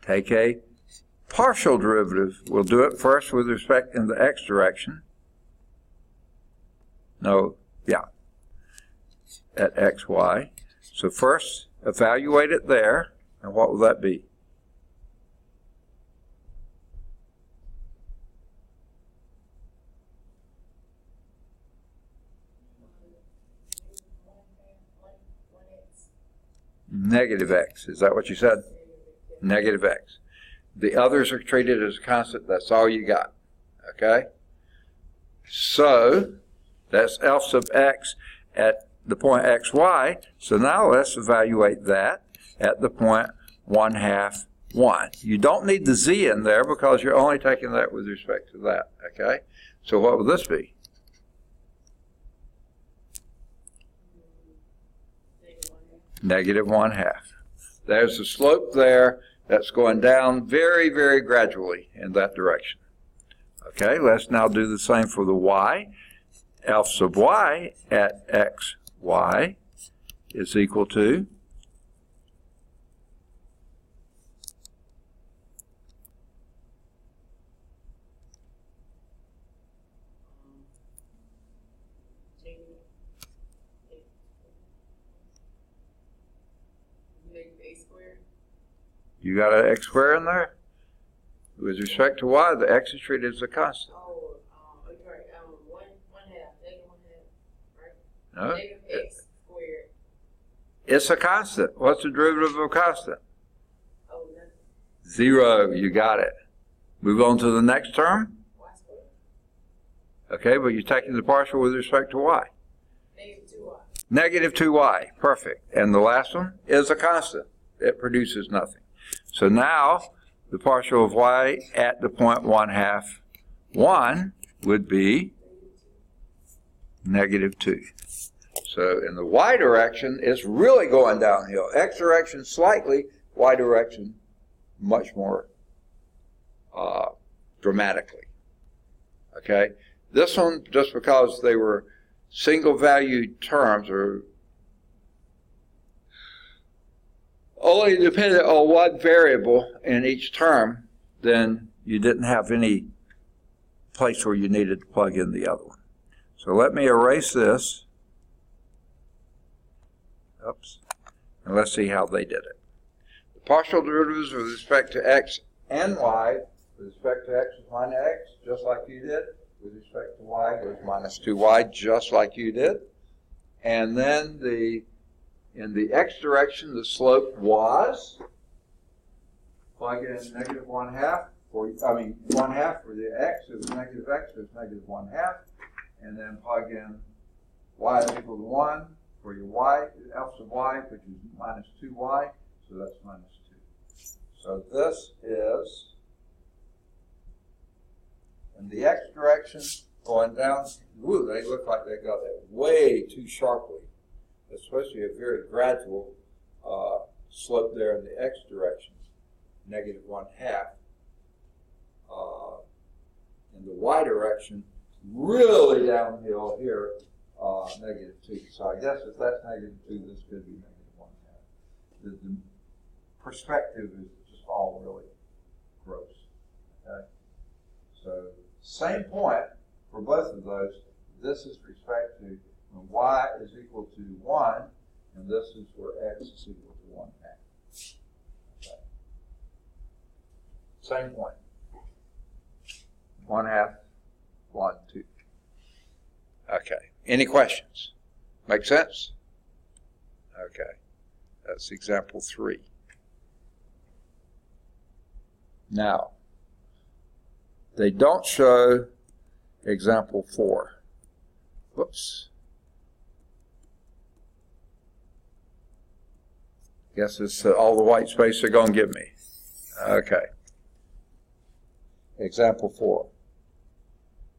Take a partial derivative. We'll do it first with respect in the x direction. No, yeah, at xy. So first, evaluate it there, and what will that be? Negative x. Is that what you said? Negative x. The others are treated as a constant. That's all you got. Okay? So that's f sub x at the point xy. So now let's evaluate that at the point 1/2, 1. You don't need the z in there because you're only taking that with respect to that. Okay? So what will this be? Negative 1/2. There's a slope there that's going down very, very gradually in that direction. Okay, let's now do the same for the y. F sub y at xy is equal to you got an x squared in there? With respect to y, the x is treated as a constant. Oh, you're right. 1/2, negative 1/2, right? No, Negative x squared. it's a constant. What's the derivative of a constant? Oh, nothing. 0. You got it. Move on to the next term. Y squared. Okay, but you're taking the partial with respect to y. Negative 2y. Negative 2y, perfect. And the last one is a constant. It produces nothing. So now the partial of y at the point 1/2, 1 would be negative 2. So in the y direction, it's really going downhill. X direction slightly, y direction much more dramatically. Okay? This one, just because they were single valued terms or only dependent on one variable in each term, then you didn't have any place where you needed to plug in the other one. So let me erase this. Oops. And let's see how they did it. The partial derivatives with respect to x and y, with respect to x is minus x, just like you did. With respect to y goes minus 2y, just like you did. And then in the x direction, the slope was, plug in negative 1/2, 1/2 for the x, it was negative x, so it's negative 1/2. And then plug in y is equal to 1 for your y, f sub y, which is minus 2y, so that's minus 2. So this is, in the x direction, going down, ooh, they look like they got that way too sharply. It's supposed to be a very gradual slope there in the x direction, negative 1/2. In the y direction, really downhill here, negative 2. So I guess if that's negative 2, this could be negative 1/2. The perspective is just all really gross. Okay? So same point for both of those. This is respect to when y is equal to 1, and this is where x is equal to 1/2. Okay. Same point. 1/2, 1, 2. Okay. Any questions? Make sense? Okay. That's example 3. Now, they don't show example 4. Whoops. Guess it's all the white space they're going to give me. Okay. Example 4.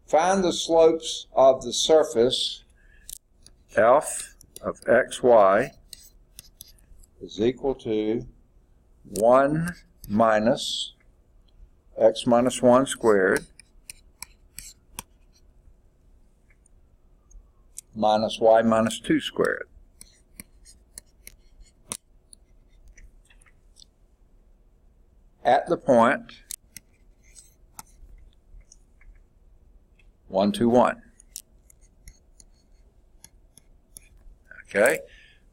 Find the slopes of the surface f of xy is equal to 1 minus x minus 1 squared minus y minus 2 squared. At the point 1, 2, 1. Okay.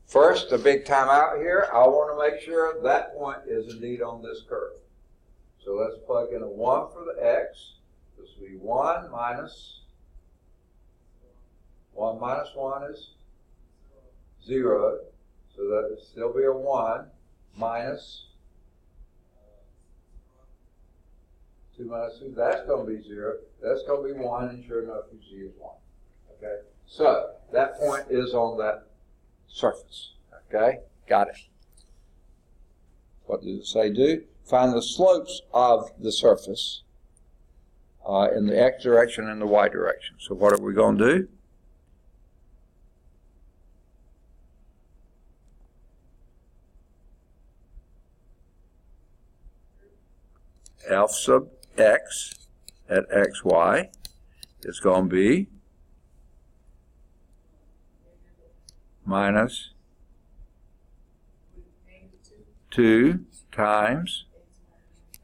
First, a big time out here. I want to make sure that point is indeed on this curve. So let's plug in a 1 for the x. This will be 1 minus 1 is 0. So that would still be a 1 minus 2 minus 2. That's going to be 0. That's going to be 1, and sure enough, you see it's 1. Okay? So that point is on that surface. Okay? Got it. What does it say do? Find the slopes of the surface in the x direction and the y direction. So what are we going to do? F sub x at xy is going to be minus 2 times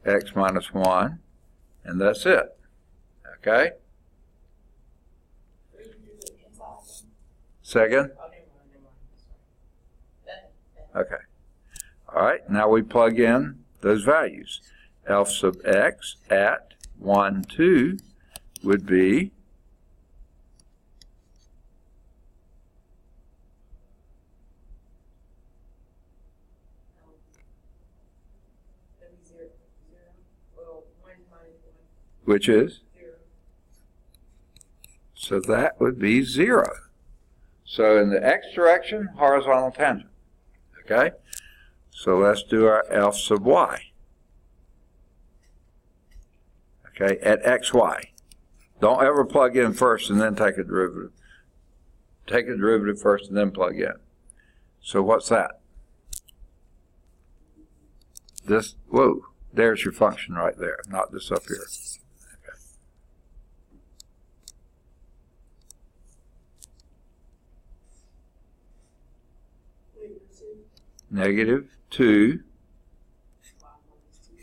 x minus 1, and that's it. Okay? Second? Okay. All right, now we plug in those values. F sub x at 1, 2 would be which is 0. So that would be 0. So in the x direction, horizontal tangent. Okay? So let's do our f sub y. Okay, at xy. Don't ever plug in first and then take a derivative. Take a derivative first and then plug in. So what's that? This, whoa, there's your function right there, not this up here. Negative 2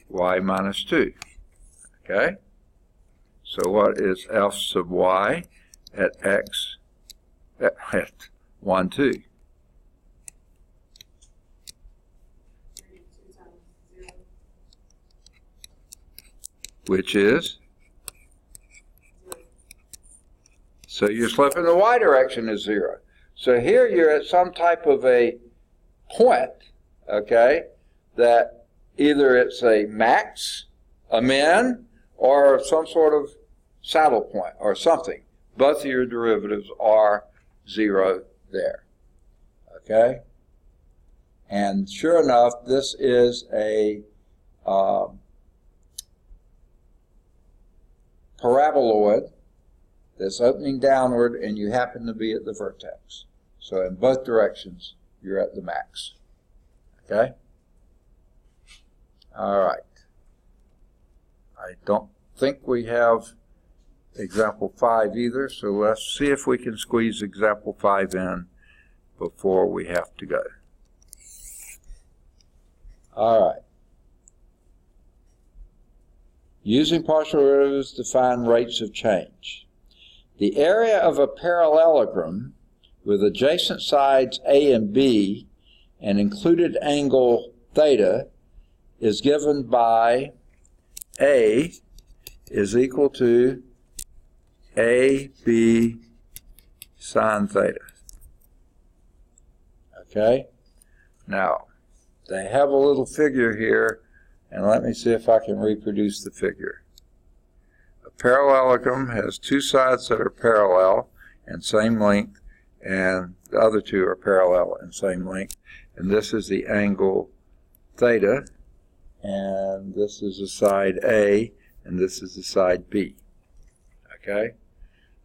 y minus 2. Okay? So what is f sub y at x at 1, 2? Which is? So you're slipping the y direction is 0. So here you're at some type of a point, okay, that either it's a max, a min, or some sort of saddle point or something. Both of your derivatives are 0 there, okay? And sure enough, this is a paraboloid that's opening downward, and you happen to be at the vertex. So in both directions, you're at the max. Okay? All right. I don't think we have example 5 either, so let's see if we can squeeze example 5 in before we have to go. All right. Using partial derivatives to find rates of change. The area of a parallelogram with adjacent sides A and B and included angle theta is given by A is equal to AB sine theta. Okay? Now, they have a little figure here, and let me see if I can reproduce the figure. A parallelogram has two sides that are parallel and same length, and the other two are parallel and same length. And this is the angle theta, and this is the side A, and this is the side B. Okay?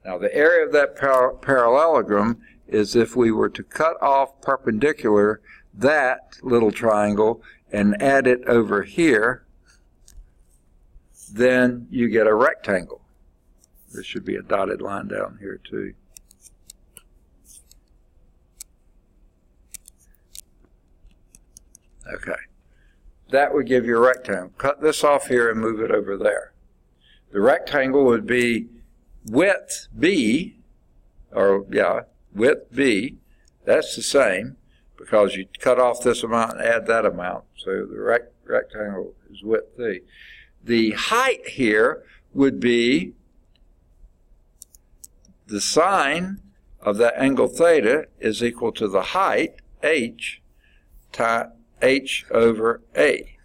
Now the area of that parallelogram is if we were to cut off perpendicular that little triangle and add it over here, then you get a rectangle. There should be a dotted line down here too. Okay. That would give you a rectangle. Cut this off here and move it over there. The rectangle would be width B, or width B. That's the same because you cut off this amount and add that amount. So the rectangle is width B. The height here would be the sine of that angle theta is equal to the height, h over a.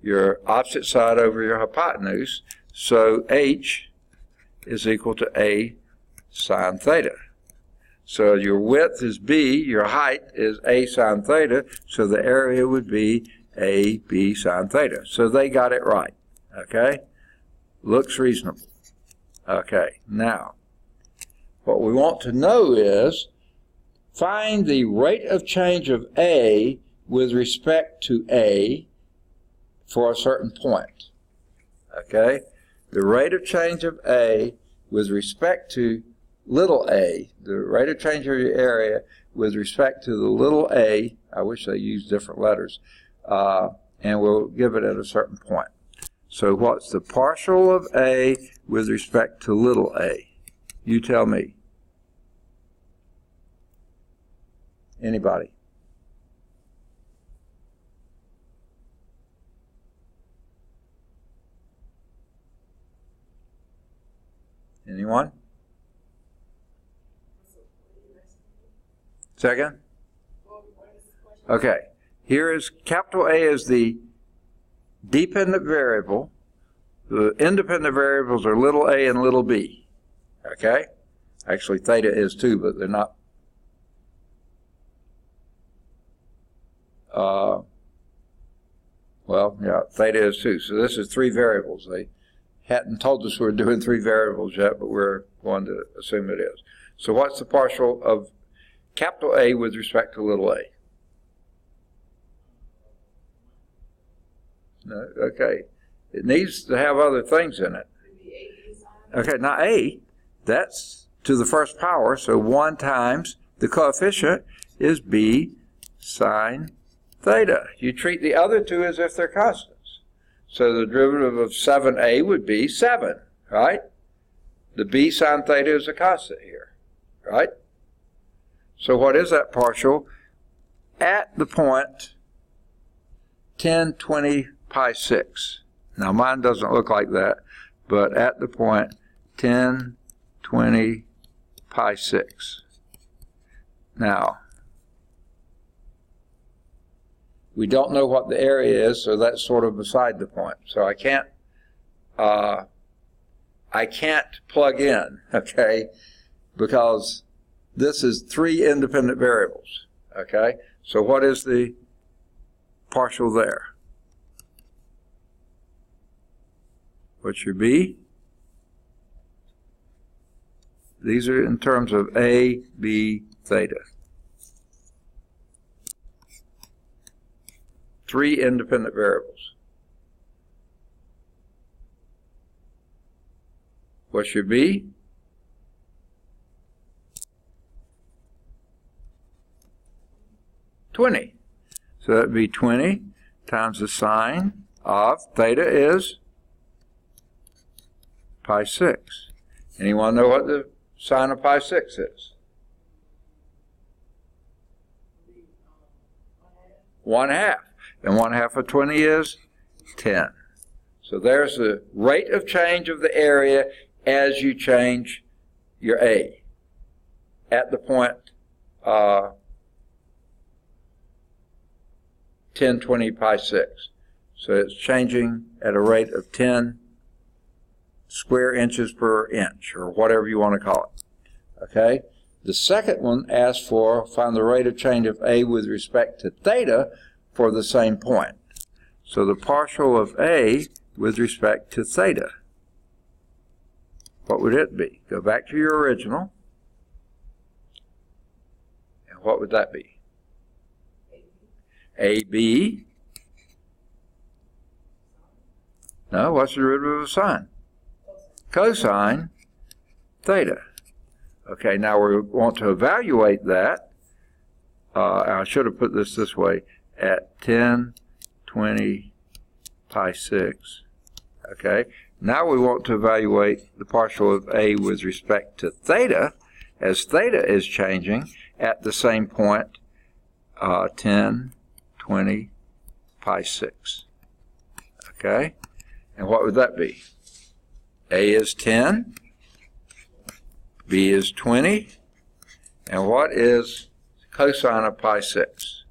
Your opposite side over your hypotenuse. So h is equal to a sine theta. So your width is b, your height is a sine theta, so the area would be a b sine theta. So they got it right. Okay? Looks reasonable. Okay, now, what we want to know is find the rate of change of A with respect to A for a certain point. Okay? The rate of change of A with respect to little a, the rate of change of your area with respect to the little a, I wish they used different letters, and we'll give it at a certain point. So what's the partial of A with respect to little a? You tell me. Anybody? Anyone? Second? Okay. Here is capital A is the dependent variable. The independent variables are little a and little b. Okay? Actually, theta is too, but they're not well, yeah, theta is 2. So this is 3 variables. They hadn't told us we were doing 3 variables yet, but we're going to assume it is. So what's the partial of capital A with respect to little a? No, okay. It needs to have other things in it. Okay, now a, that's to the first power, so 1 times the coefficient is b sine theta. You treat the other 2 as if they're constants. So the derivative of 7a would be 7, right? The b sine theta is a constant here, right? So what is that partial? At the point 10, 20, pi 6. Now mine doesn't look like that, but at the point 10, 20, pi 6. Now, we don't know what the area is, so that's sort of beside the point. So I can't plug in, okay, because this is 3 independent variables, okay? So what is the partial there? What's your b? These are in terms of a, b, theta. 3 independent variables. What's your b? $20. So that would be 20 times the sine of theta is pi 6. Anyone know what the sine of pi 6 is? 1/2. And 1/2 of 20 is 10. So there's the rate of change of the area as you change your A at the point 10, 20, pi 6. So it's changing at a rate of 10 square inches per inch, or whatever you want to call it. Okay? The second one asks for, find the rate of change of A with respect to theta for the same point. So the partial of A with respect to theta, what would it be? Go back to your original. And what would that be? AB. No, what's the derivative of sine? Cosine theta. Okay, now we want to evaluate that. I should have put this way, at 10, 20, pi 6. Okay, now we want to evaluate the partial of A with respect to theta, as theta is changing at the same point, 10, 20, pi 6. Okay, and what would that be? A is 10, B is 20, and what is cosine of pi 6?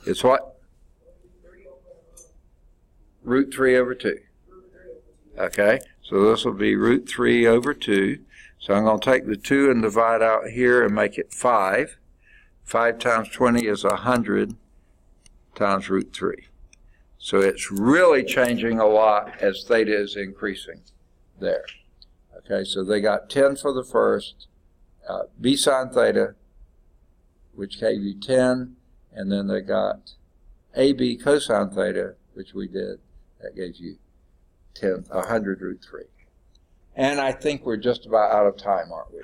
It's what? Root 3 over 2. Okay, so this will be root 3 over 2. So I'm going to take the 2 and divide out here and make it 5. 5 times 20 is 100 times root 3. So it's really changing a lot as theta is increasing there. Okay, so they got 10 for the first, b sine theta, which gave you 10, and then they got ab cosine theta, which we did, that gave you 100 root 3. And I think we're just about out of time, aren't we?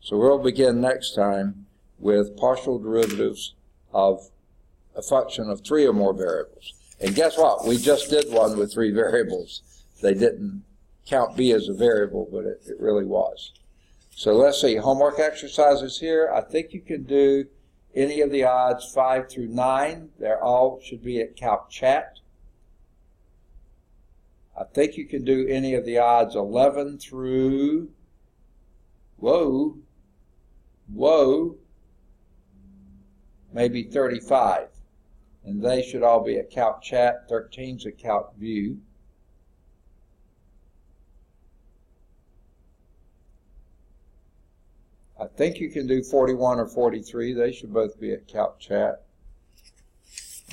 So we'll begin next time with partial derivatives of a function of 3 or more variables. And guess what? We just did one with 3 variables. They didn't count b as a variable, but it really was. So let's see, homework exercises here. I think you can do any of the odds 5 through 9. They're all should be at Calc Chat. I think you can do any of the odds 11 through, maybe 35. And they should all be at Calc Chat. 13's at Calc View. I think you can do 41 or 43. They should both be at Calc Chat.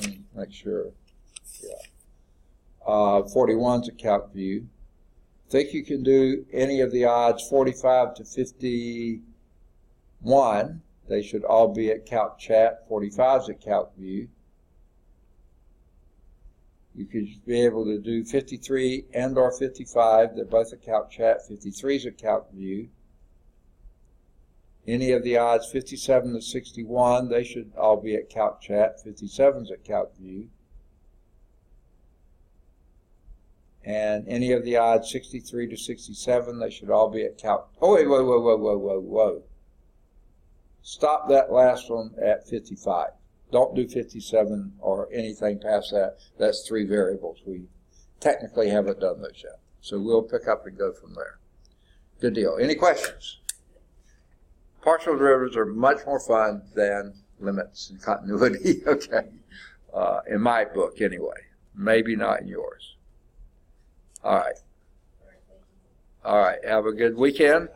Let me make sure. Yeah. 41's a Calc View. I think you can do any of the odds 45 to 51. They should all be at Calc Chat. 45's at Calc View. You could be able to do 53 and or 55. They're both at Calc Chat. 53's at Calc View. Any of the odds 57 to 61, they should all be at Calc Chat. 57's at Calc View. And any of the odds 63 to 67, they should all be at Calc. Oh, wait, whoa. Stop that last one at 55. Don't do 57 or anything past that. That's 3 variables. We technically haven't done those yet. So we'll pick up and go from there. Good deal. Any questions? Partial derivatives are much more fun than limits and continuity, okay? In my book, anyway. Maybe not in yours. All right. All right. Have a good weekend.